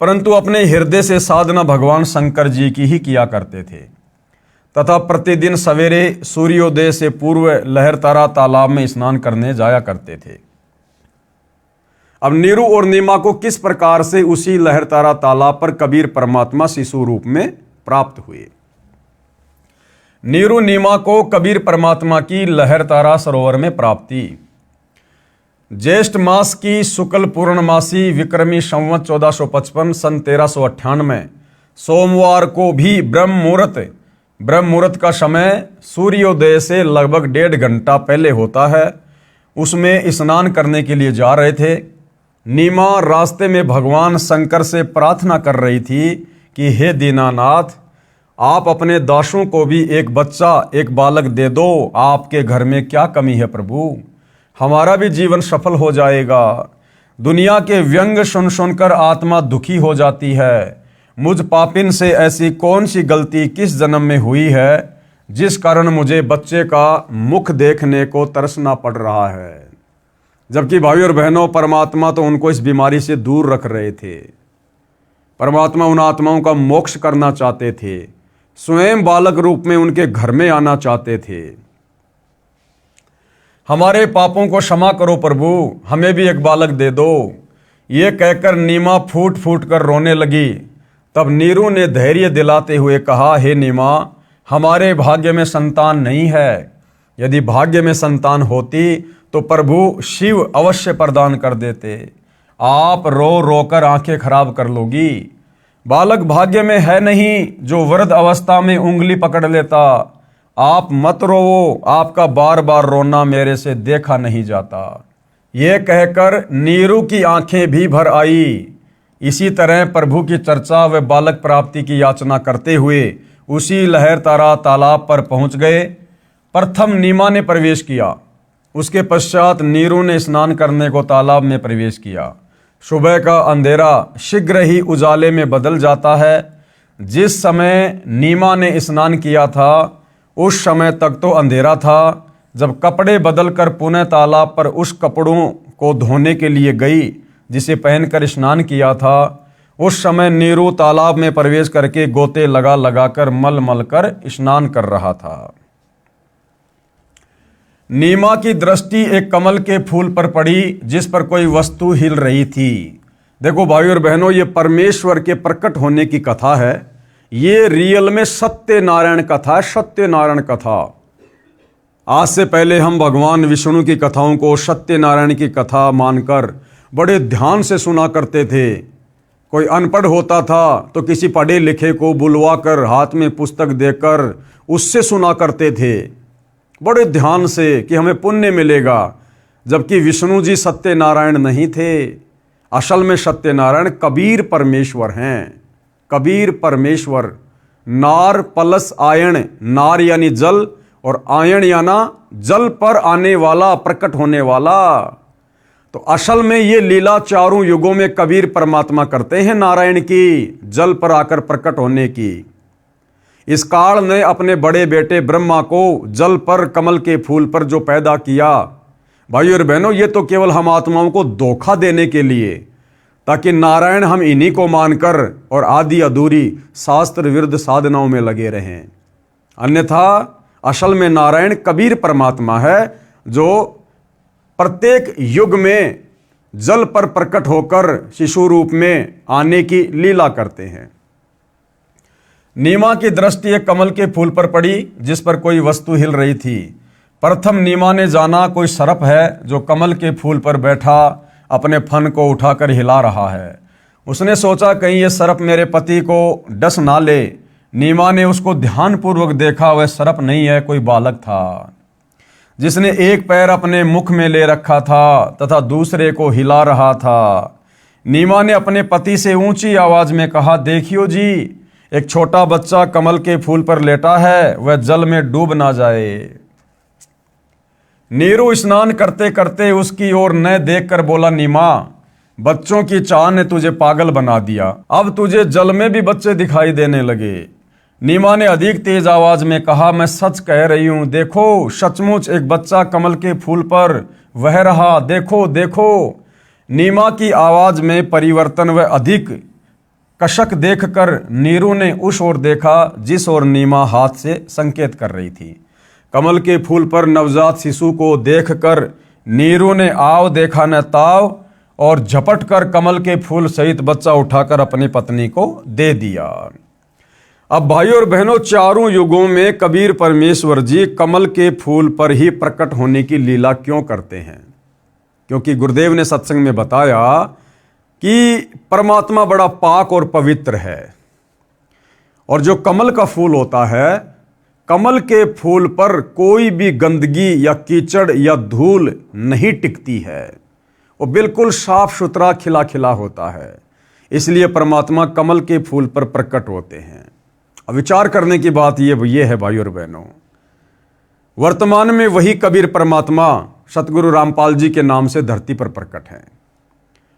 Speaker 1: परंतु अपने हृदय से साधना भगवान शंकर जी की ही किया करते थे तथा प्रतिदिन सवेरे सूर्योदय से पूर्व लहरतारा तालाब में स्नान करने जाया करते थे। अब नीरू और नीमा को किस प्रकार से उसी लहरतारा तालाब पर कबीर परमात्मा शिशु रूप में प्राप्त हुए। नीरू नीमा को कबीर परमात्मा की लहरतारा सरोवर में प्राप्ति। ज्येष्ठ मास की शुक्ल पूर्णमासी विक्रमी संवत 1455 सन 1398 सोमवार को भी ब्रह्म मुहूर्त का समय सूर्योदय से लगभग 1.5 घंटा पहले होता है, उसमें स्नान करने के लिए जा रहे थे। नीमा रास्ते में भगवान शंकर से प्रार्थना कर रही थी कि हे दीनानाथ, आप अपने दासों को भी एक बच्चा, एक बालक दे दो। आपके घर में क्या कमी है प्रभु, हमारा भी जीवन सफल हो जाएगा। दुनिया के व्यंग सुन सुनकर आत्मा दुखी हो जाती है। मुझ पापिन से ऐसी कौन सी गलती किस जन्म में हुई है जिस कारण मुझे बच्चे का मुख देखने को तरसना पड़ रहा है। जबकि भाई और बहनों, परमात्मा तो उनको इस बीमारी से दूर रख रहे थे। परमात्मा उन आत्माओं का मोक्ष करना चाहते थे, स्वयं बालक रूप में उनके घर में आना चाहते थे। हमारे पापों को क्षमा करो प्रभु, हमें भी एक बालक दे दो। ये कहकर नीमा फूट फूट कर रोने लगी। तब नीरू ने धैर्य दिलाते हुए कहा, हे नीमा, हमारे भाग्य में संतान नहीं है। यदि भाग्य में संतान होती तो प्रभु शिव अवश्य प्रदान कर देते। आप रो रो कर आंखें खराब कर लोगी। बालक भाग्य में है नहीं जो वृद्ध अवस्था में उंगली पकड़ लेता। आप मत रोवो, आपका बार बार रोना मेरे से देखा नहीं जाता। ये कहकर नीरू की आंखें भी भर आई। इसी तरह प्रभु की चर्चा व बालक प्राप्ति की याचना करते हुए उसी लहरतारा तालाब पर पहुंच गए। प्रथम नीमा ने प्रवेश किया, उसके पश्चात नीरू ने स्नान करने को तालाब में प्रवेश किया। सुबह का अंधेरा शीघ्र ही उजाले में बदल जाता है। जिस समय नीमा ने स्नान किया था उस समय तक तो अंधेरा था। जब कपड़े बदलकर पुनः तालाब पर उस कपड़ों को धोने के लिए गई जिसे पहनकर स्नान किया था, उस समय नीरू तालाब में प्रवेश करके गोते लगा लगाकर मल मल कर स्नान कर रहा था। नीमा की दृष्टि एक कमल के फूल पर पड़ी जिस पर कोई वस्तु हिल रही थी। देखो भाई और बहनों, ये परमेश्वर के प्रकट होने की कथा है। ये रियल में सत्यनारायण कथा है, सत्यनारायण कथा। आज से पहले हम भगवान विष्णु की कथाओं को सत्यनारायण की कथा मानकर बड़े ध्यान से सुना करते थे। कोई अनपढ़ होता था तो किसी पढ़े लिखे को बुलवाकर हाथ में पुस्तक देकर उससे सुना करते थे बड़े ध्यान से कि हमें पुण्य मिलेगा। जबकि विष्णु जी सत्यनारायण नहीं थे। असल में सत्यनारायण कबीर परमेश्वर हैं। कबीर परमेश्वर, नार प्लस आयण, नार यानी जल और आयण याना जल पर आने वाला, प्रकट होने वाला। तो असल में ये लीला चारों युगों में कबीर परमात्मा करते हैं नारायण की, जल पर आकर प्रकट होने की। इस काल ने अपने बड़े बेटे ब्रह्मा को जल पर, कमल के फूल पर जो पैदा किया, भाई और बहनों, ये तो केवल हम आत्माओं को धोखा देने के लिए, ताकि नारायण हम इन्हीं को मानकर और आदि अधूरी शास्त्र विरुद्ध साधनाओं में लगे रहें। अन्यथा असल में नारायण कबीर परमात्मा है जो प्रत्येक युग में जल पर प्रकट होकर शिशु रूप में आने की लीला करते हैं। नीमा की दृष्टि एक कमल के फूल पर पड़ी जिस पर कोई वस्तु हिल रही थी। प्रथम नीमा ने जाना कोई सर्प है जो कमल के फूल पर बैठा अपने फन को उठाकर हिला रहा है। उसने सोचा कहीं ये सर्प मेरे पति को डस ना ले। नीमा ने उसको ध्यानपूर्वक देखा, वह सर्प नहीं है, कोई बालक था जिसने एक पैर अपने मुख में ले रखा था तथा दूसरे को हिला रहा था। नीमा ने अपने पति से ऊंची आवाज में कहा, देखियो जी, एक छोटा बच्चा कमल के फूल पर लेटा है, वह जल में डूब ना जाए। नीरू स्नान करते करते उसकी ओर न देखकर बोला, नीमा, बच्चों की चाह ने तुझे पागल बना दिया, अब तुझे जल में भी बच्चे दिखाई देने लगे। नीमा ने अधिक तेज आवाज में कहा, मैं सच कह रही हूं, देखो सचमुच एक बच्चा कमल के फूल पर वह रहा, देखो देखो। नीमा की आवाज में परिवर्तन व अधिक कशक देखकर नीरू ने उस ओर देखा जिस ओर नीमा हाथ से संकेत कर रही थी। कमल के फूल पर नवजात शिशु को देखकर नीरू ने आव देखा न ताव और झपट कर कमल के फूल सहित बच्चा उठाकर अपनी पत्नी को दे दिया। अब भाइयों और बहनों, चारों युगों में कबीर परमेश्वर जी कमल के फूल पर ही प्रकट होने की लीला क्यों करते हैं? क्योंकि गुरुदेव ने सत्संग में बताया कि परमात्मा बड़ा पाक और पवित्र है, और जो कमल का फूल होता है, कमल के फूल पर कोई भी गंदगी या कीचड़ या धूल नहीं टिकती है। वो बिल्कुल साफ सुथरा खिला खिला होता है। इसलिए परमात्मा कमल के फूल पर प्रकट होते हैं। अब विचार करने की बात ये है भाइयों और बहनों, वर्तमान में वही कबीर परमात्मा सतगुरु रामपाल जी के नाम से धरती पर प्रकट हैं।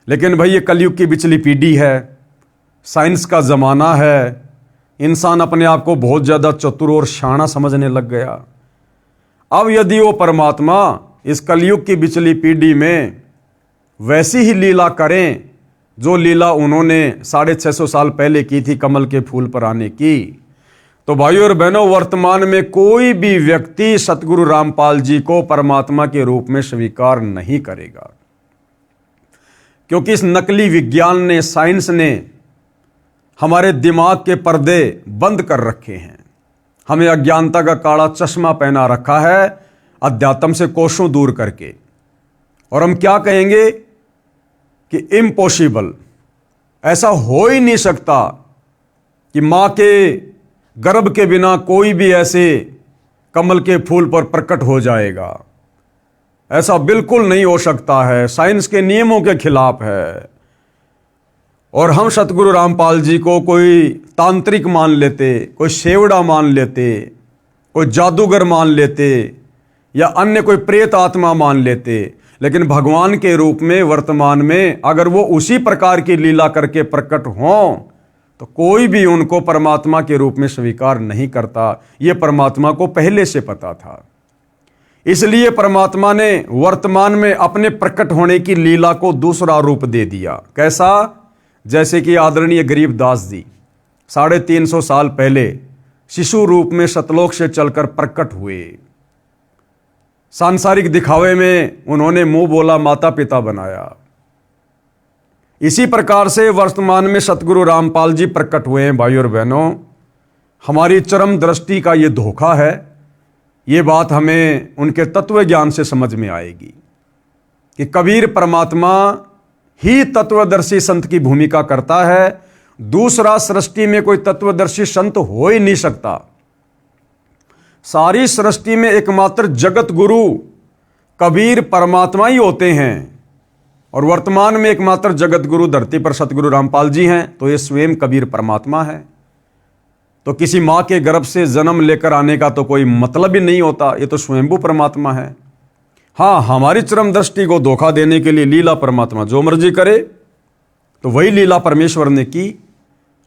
Speaker 1: लेकिन भाई, ये कलयुग की बिचली पीढ़ी है, साइंस का ज़माना है, इंसान अपने आप को बहुत ज़्यादा चतुर और शाना समझने लग गया। अब यदि वो परमात्मा इस कलयुग की बिचली पीढ़ी में वैसी ही लीला करें जो लीला उन्होंने 650 साल पहले की थी कमल के फूल पर आने की, तो भाइयों और बहनों, वर्तमान में कोई भी व्यक्ति सतगुरु रामपाल जी को परमात्मा के रूप में स्वीकार नहीं करेगा। क्योंकि इस नकली विज्ञान ने, साइंस ने हमारे दिमाग के पर्दे बंद कर रखे हैं। हमें अज्ञानता का काला चश्मा पहना रखा है, अध्यात्म से कोसों दूर करके। और हम क्या कहेंगे कि इम्पॉसिबल, ऐसा हो ही नहीं सकता कि मां के गर्भ के बिना कोई भी ऐसे कमल के फूल पर प्रकट हो जाएगा। ऐसा बिल्कुल नहीं हो सकता है, साइंस के नियमों के खिलाफ है। और हम सतगुरु रामपाल जी को कोई तांत्रिक मान लेते, कोई सेवड़ा मान लेते, कोई जादूगर मान लेते, या अन्य कोई प्रेत आत्मा मान लेते। लेकिन भगवान के रूप में वर्तमान में अगर वो उसी प्रकार की लीला करके प्रकट हों, तो कोई भी उनको परमात्मा के रूप में स्वीकार नहीं करता। ये परमात्मा को पहले से पता था। इसलिए परमात्मा ने वर्तमान में अपने प्रकट होने की लीला को दूसरा रूप दे दिया। कैसा? जैसे कि आदरणीय गरीबदास जी 350 साल पहले शिशु रूप में सतलोक से चलकर प्रकट हुए। सांसारिक दिखावे में उन्होंने मुंह बोला माता पिता बनाया। इसी प्रकार से वर्तमान में सतगुरु रामपाल जी प्रकट हुए हैं। भाइयों और बहनों, हमारी चरम दृष्टि का ये धोखा है। ये बात हमें उनके तत्व ज्ञान से समझ में आएगी कि कबीर परमात्मा ही तत्वदर्शी संत की भूमिका करता है। दूसरा सृष्टि में कोई तत्वदर्शी संत हो ही नहीं सकता। सारी सृष्टि में एकमात्र जगत गुरु कबीर परमात्मा ही होते हैं, और वर्तमान में एकमात्र जगत गुरु धरती पर सतगुरु रामपाल जी हैं, तो ये स्वयं कबीर परमात्मा है। तो किसी मां के गर्भ से जन्म लेकर आने का तो कोई मतलब ही नहीं होता, ये तो स्वयंभू परमात्मा है। हाँ, हमारी चरम दृष्टि को धोखा देने के लिए लीला परमात्मा जो मर्जी करे, तो वही लीला परमेश्वर ने की।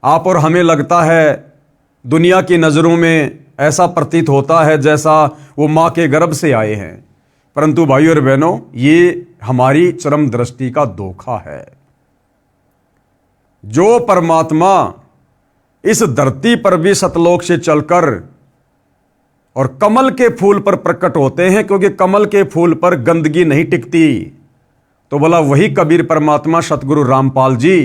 Speaker 1: आप और हमें लगता है, दुनिया की नज़रों में ऐसा प्रतीत होता है जैसा वो माँ के गर्भ से आए हैं, परंतु भाइयों और बहनों, ये हमारी चरम दृष्टि का धोखा है। जो परमात्मा इस धरती पर भी सतलोक से चलकर और कमल के फूल पर प्रकट होते हैं, क्योंकि कमल के फूल पर गंदगी नहीं टिकती, तो बोला वही कबीर परमात्मा सतगुरु रामपाल जी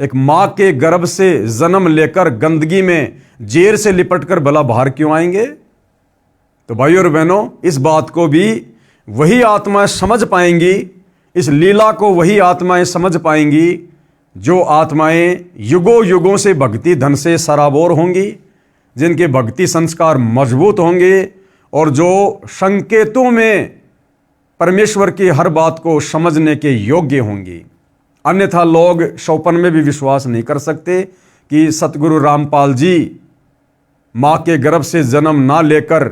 Speaker 1: एक मां के गर्भ से जन्म लेकर गंदगी में जेर से लिपटकर भला बाहर क्यों आएंगे? तो भाइयों और बहनों, इस बात को भी वही आत्माएं समझ पाएंगी, इस लीला को वही आत्माएं समझ पाएंगी जो आत्माएं युगों युगों से भक्ति धन से सराबोर होंगी, जिनके भक्ति संस्कार मजबूत होंगे, और जो संकेतों में परमेश्वर की हर बात को समझने के योग्य होंगी। अन्यथा लोग शौपन में भी विश्वास नहीं कर सकते कि सतगुरु रामपाल जी माँ के गर्भ से जन्म ना लेकर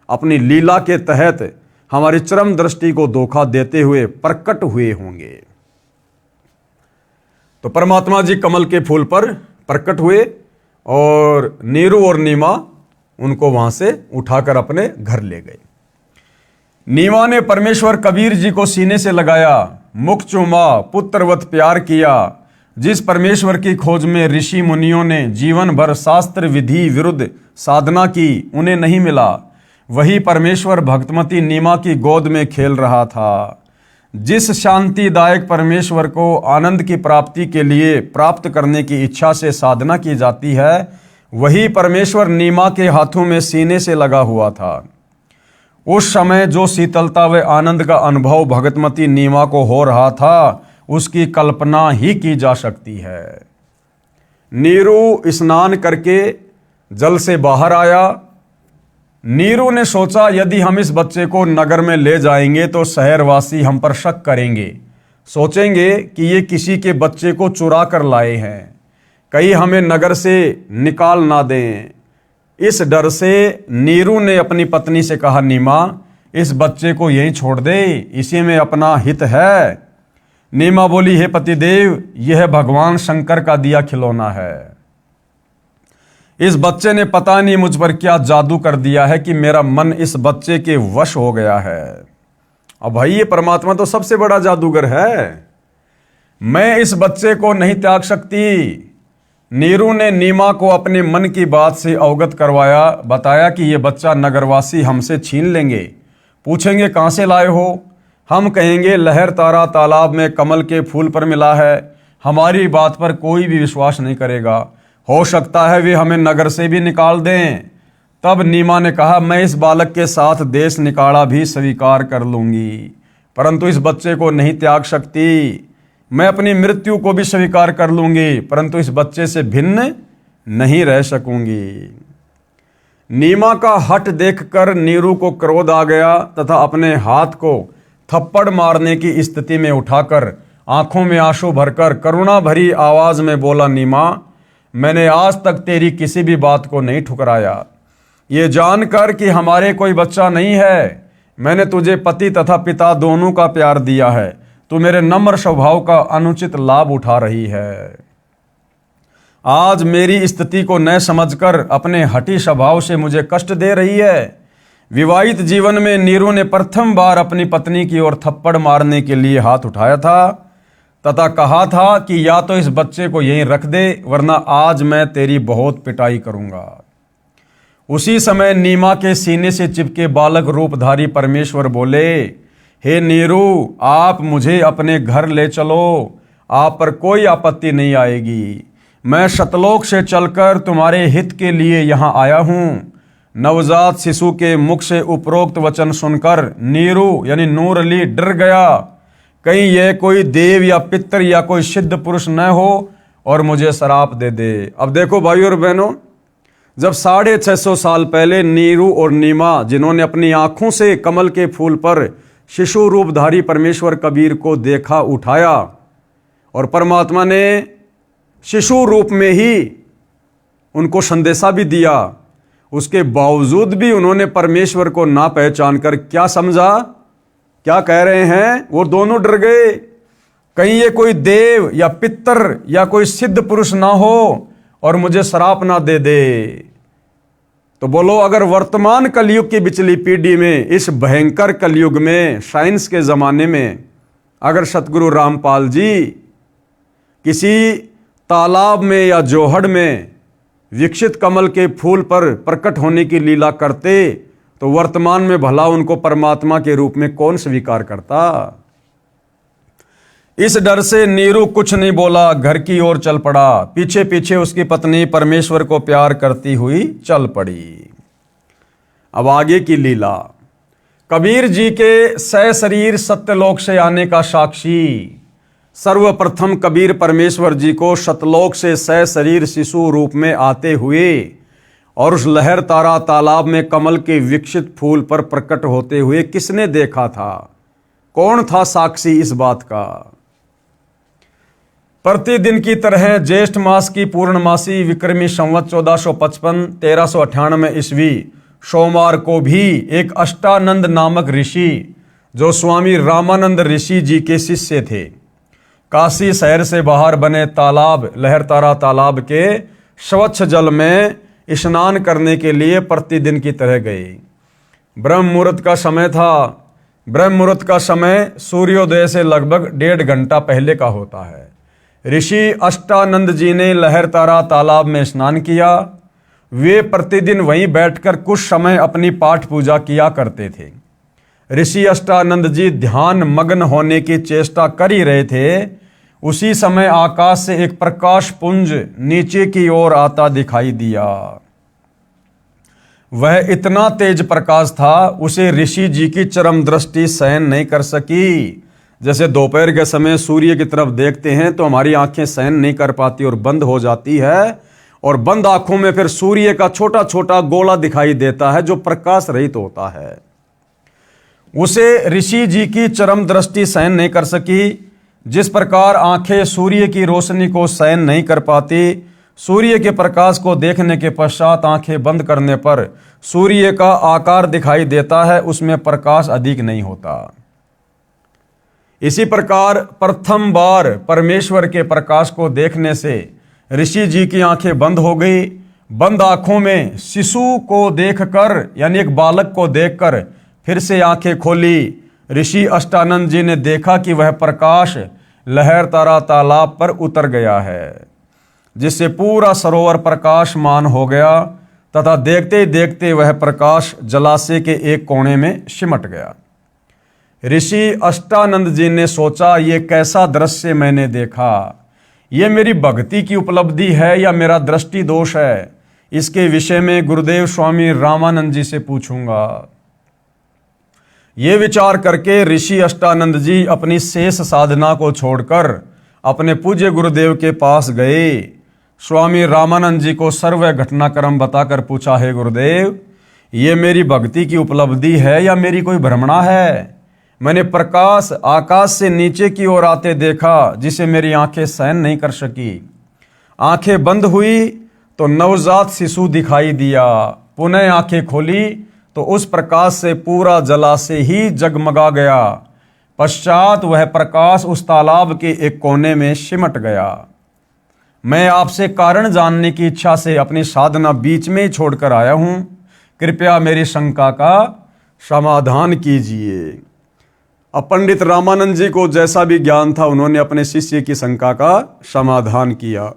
Speaker 1: अपनी लीला के तहत हमारी चरम दृष्टि को धोखा देते हुए प्रकट हुए होंगे। तो परमात्मा जी कमल के फूल पर प्रकट हुए, और नीरू और नीमा उनको वहां से उठाकर अपने घर ले गए। नीमा ने परमेश्वर कबीर जी को सीने से लगाया, मुख चूमा, पुत्रवत प्यार किया। जिस परमेश्वर की खोज में ऋषि मुनियों ने जीवन भर शास्त्र विधि विरुद्ध साधना की, उन्हें नहीं मिला, वही परमेश्वर भक्तमती नीमा की गोद में खेल रहा था। जिस शांतिदायक परमेश्वर को आनंद की प्राप्ति के लिए प्राप्त करने की इच्छा से साधना की जाती है, वही परमेश्वर नीमा के हाथों में सीने से लगा हुआ था। उस समय जो शीतलता व आनंद का अनुभव भगतमती नीमा को हो रहा था, उसकी कल्पना ही की जा सकती है। नीरू स्नान करके जल से बाहर आया। नीरू ने सोचा, यदि हम इस बच्चे को नगर में ले जाएंगे तो शहरवासी हम पर शक करेंगे, सोचेंगे कि ये किसी के बच्चे को चुरा कर लाए हैं, कहीं हमें नगर से निकाल ना दें। इस डर से नीरू ने अपनी पत्नी से कहा, नीमा, इस बच्चे को यहीं छोड़ दे, इसी में अपना हित है। नीमा बोली, हे पतिदेव, यह भगवान शंकर का दिया खिलौना है। इस बच्चे ने पता नहीं मुझ पर क्या जादू कर दिया है कि मेरा मन इस बच्चे के वश हो गया है। अब भाई, ये परमात्मा तो सबसे बड़ा जादूगर है, मैं इस बच्चे को नहीं त्याग सकती। नीरू ने नीमा को अपने मन की बात से अवगत करवाया, बताया कि ये बच्चा नगरवासी हमसे छीन लेंगे, पूछेंगे कहाँ से लाए हो, हम कहेंगे लहर तारा तालाब में कमल के फूल पर मिला है, हमारी बात पर कोई भी विश्वास नहीं करेगा, हो सकता है वे हमें नगर से भी निकाल दें। तब नीमा ने कहा, मैं इस बालक के साथ देश निकाला भी स्वीकार कर लूंगी, परंतु इस बच्चे को नहीं त्याग सकती। मैं अपनी मृत्यु को भी स्वीकार कर लूंगी, परंतु इस बच्चे से भिन्न नहीं रह सकूंगी। नीमा का हठ देखकर नीरू को क्रोध आ गया तथा अपने हाथ को थप्पड़ मारने की स्थिति में उठाकर आंखों में आंसू भरकर करुणा भरी आवाज में बोला, नीमा, मैंने आज तक तेरी किसी भी बात को नहीं ठुकराया। ये जानकर कि हमारे कोई बच्चा नहीं है, मैंने तुझे पति तथा पिता दोनों का प्यार दिया है, तू मेरे नम्र स्वभाव का अनुचित लाभ उठा रही है। आज मेरी स्थिति को न समझकर अपने हठी स्वभाव से मुझे कष्ट दे रही है। विवाहित जीवन में नीरू ने प्रथम बार अपनी पत्नी की ओर थप्पड़ मारने के लिए हाथ उठाया था तथा कहा था कि या तो इस बच्चे को यहीं रख दे, वरना आज मैं तेरी बहुत पिटाई करूंगा। उसी समय नीमा के सीने से चिपके बालक रूपधारी परमेश्वर बोले, हे नीरू, आप मुझे अपने घर ले चलो, आप पर कोई आपत्ति नहीं आएगी। मैं शतलोक से चलकर तुम्हारे हित के लिए यहाँ आया हूँ। नवजात शिशु के मुख से उपरोक्त वचन सुनकर नीरू यानी नूर अली डर गया, कहीं यह कोई देव या पितर या कोई सिद्ध पुरुष न हो और मुझे श्राप दे दे। अब देखो भाइयों और बहनों, जब 650 साल पहले नीरू और नीमा, जिन्होंने अपनी आंखों से कमल के फूल पर शिशु रूपधारी परमेश्वर कबीर को देखा, उठाया, और परमात्मा ने शिशु रूप में ही उनको संदेशा भी दिया, उसके बावजूद भी उन्होंने परमेश्वर को ना पहचान कर क्या समझा, क्या कह रहे हैं, वो दोनों डर गए, कहीं ये कोई देव या पितर या कोई सिद्ध पुरुष ना हो और मुझे श्राप ना दे दे। तो बोलो, अगर वर्तमान कलयुग की बिचली पीढ़ी में, इस भयंकर कलयुग में, साइंस के ज़माने में, अगर सतगुरु रामपाल जी किसी तालाब में या जोहड़ में विकसित कमल के फूल पर प्रकट होने की लीला करते, तो वर्तमान में भला उनको परमात्मा के रूप में कौन स्वीकार करता। इस डर से नीरू कुछ नहीं बोला, घर की ओर चल पड़ा। पीछे पीछे उसकी पत्नी परमेश्वर को प्यार करती हुई चल पड़ी। अब आगे की लीला। कबीर जी के सशरीर सत्यलोक से आने का साक्षी, सर्वप्रथम कबीर परमेश्वर जी को सतलोक से सशरीर शिशु रूप में आते हुए और उस लहर तारा तालाब में कमल के विकसित फूल पर प्रकट होते हुए किसने देखा था? कौन था साक्षी इस बात का? प्रतिदिन की तरह ज्येष्ठ मास की पूर्णमासी विक्रमी संवत 1455 1398 ईस्वी सोमवार को भी एक अष्टानंद नामक ऋषि, जो स्वामी रामानंद ऋषि जी के शिष्य थे, काशी शहर से बाहर बने तालाब लहर तारा तालाब के स्वच्छ जल में स्नान करने के लिए प्रतिदिन की तरह गए। ब्रह्म मुहूर्त का समय था। ब्रह्म मुहूर्त का समय सूर्योदय से लगभग 1.5 घंटा पहले का होता है। ऋषि अष्टानंद जी ने लहर तारा तालाब में स्नान किया। वे प्रतिदिन वहीं बैठकर कुछ समय अपनी पाठ पूजा किया करते थे। ऋषि अष्टानंद जी ध्यान मग्न होने की चेष्टा कर ही रहे थे, उसी समय आकाश से एक प्रकाश पुंज नीचे की ओर आता दिखाई दिया। वह इतना तेज प्रकाश था, उसे ऋषि जी की चरम दृष्टि सहन नहीं कर सकी। जैसे दोपहर के समय सूर्य की तरफ देखते हैं तो हमारी आंखें सहन नहीं कर पाती और बंद हो जाती है, और बंद आंखों में फिर सूर्य का छोटा छोटा गोला दिखाई देता है जो प्रकाश रहित होता है। उसे ऋषि जी की चरम दृष्टि सहन नहीं कर सकी। जिस प्रकार आंखें सूर्य की रोशनी को सहन नहीं कर पाती, सूर्य के प्रकाश को देखने के पश्चात आंखें बंद करने पर सूर्य का आकार दिखाई देता है, उसमें प्रकाश अधिक नहीं होता। इसी प्रकार प्रथम बार परमेश्वर के प्रकाश को देखने से ऋषि जी की आंखें बंद हो गई। बंद आंखों में शिशु को देखकर, यानी एक बालक को देखकर फिर से आंखें खोली। ऋषि अष्टानंद जी ने देखा कि वह प्रकाश लहरतारा तालाब पर उतर गया है, जिससे पूरा सरोवर प्रकाशमान हो गया तथा देखते ही देखते वह प्रकाश जलाशय के एक कोने में सिमट गया। ऋषि अष्टानंद जी ने सोचा, ये कैसा दृश्य मैंने देखा, ये मेरी भक्ति की उपलब्धि है या मेरा दृष्टि दोष है। इसके विषय में गुरुदेव स्वामी रामानंद जी से पूछूंगा। ये विचार करके ऋषि अष्टानंद जी अपनी शेष साधना को छोड़कर अपने पूज्य गुरुदेव के पास गए। स्वामी रामानंद जी को सर्व घटनाक्रम बताकर पूछा, हे गुरुदेव, ये मेरी भक्ति की उपलब्धि है या मेरी कोई भ्रमणा है? मैंने प्रकाश आकाश से नीचे की ओर आते देखा, जिसे मेरी आंखें सहन नहीं कर सकी। आंखें बंद हुई तो नवजात शिशु दिखाई दिया। पुनः आंखें खोली तो उस प्रकाश से पूरा जलाशय ही जगमगा गया। पश्चात वह प्रकाश उस तालाब के एक कोने में सिमट गया। मैं आपसे कारण जानने की इच्छा से अपनी साधना बीच में ही छोड़कर आया हूं। कृपया मेरी शंका का समाधान कीजिए। अब पंडित रामानंद जी को जैसा भी ज्ञान था, उन्होंने अपने शिष्य की शंका का समाधान किया।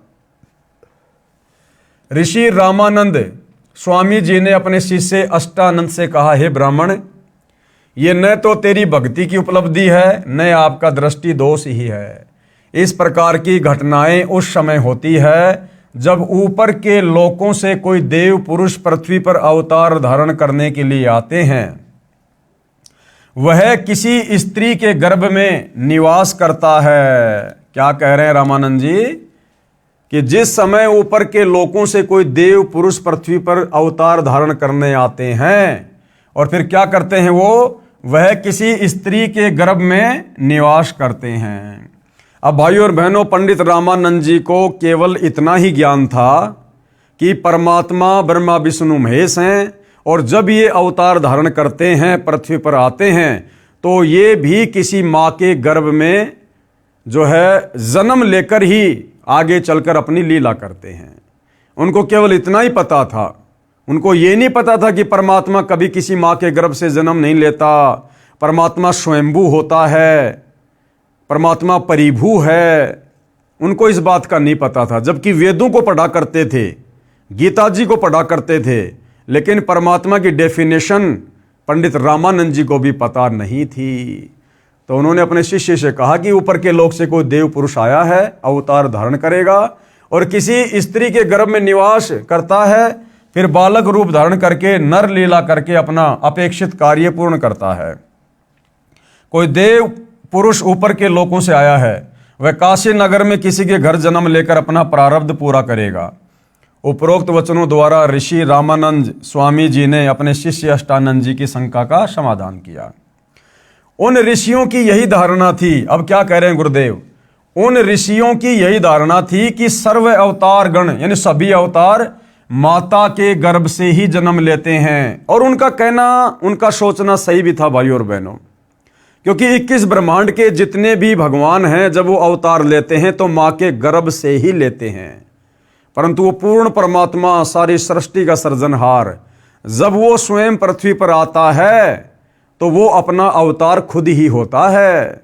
Speaker 1: ऋषि रामानंद स्वामी जी ने अपने शिष्य अष्टानंद से कहा, हे ब्राह्मण, ये न तो तेरी भक्ति की उपलब्धि है, न आपका दृष्टि दोष ही है। इस प्रकार की घटनाएं उस समय होती है जब ऊपर के लोकों से कोई देव पुरुष पृथ्वी पर अवतार धारण करने के लिए आते हैं। वह किसी स्त्री के गर्भ में निवास करता है। क्या कह रहे हैं रामानंद जी? कि जिस समय ऊपर के लोकों से कोई देव पुरुष पृथ्वी पर अवतार धारण करने आते हैं और फिर क्या करते हैं, वह किसी स्त्री के गर्भ में निवास करते हैं। अब भाइयों और बहनों, पंडित रामानंद जी को केवल इतना ही ज्ञान था कि परमात्मा ब्रह्मा विष्णु महेश हैं, और जब ये अवतार धारण करते हैं, पृथ्वी पर आते हैं, तो ये भी किसी माँ के गर्भ में जो है जन्म लेकर ही आगे चलकर अपनी लीला करते हैं। उनको केवल इतना ही पता था। उनको ये नहीं पता था कि परमात्मा कभी किसी माँ के गर्भ से जन्म नहीं लेता, परमात्मा स्वयंभू होता है, परमात्मा परिभू है। उनको इस बात का नहीं पता था, जबकि वेदों को पढ़ा करते थे, गीता जी को पढ़ा करते थे, लेकिन परमात्मा की डेफिनेशन पंडित रामानंद जी को भी पता नहीं थी। तो उन्होंने अपने शिष्य से कहा कि ऊपर के लोक से कोई देव पुरुष आया है, अवतार धारण करेगा और किसी स्त्री के गर्भ में निवास करता है, फिर बालक रूप धारण करके नर लीला करके अपना अपेक्षित कार्य पूर्ण करता है। कोई देव पुरुष ऊपर के लोकों से आया है, वह काशी नगर में किसी के घर जन्म लेकर अपना प्रारब्ध पूरा करेगा। उपरोक्त वचनों द्वारा ऋषि रामानंद स्वामी जी ने अपने शिष्य अष्टानंद जी की शंका का समाधान किया। उन ऋषियों की यही धारणा थी, अब क्या कह रहे हैं गुरुदेव, उन ऋषियों की यही धारणा थी कि सर्व अवतार गण यानी सभी अवतार माता के गर्भ से ही जन्म लेते हैं। और उनका कहना, उनका सोचना सही भी था भाइयों और बहनों, क्योंकि 21 ब्रह्मांड के जितने भी भगवान हैं, जब वो अवतार लेते हैं तो माँ के गर्भ से ही लेते हैं। परंतु वो पूर्ण परमात्मा, सारी सृष्टि का सृजनहार, जब वो स्वयं पृथ्वी पर आता है तो वो अपना अवतार खुद ही होता है।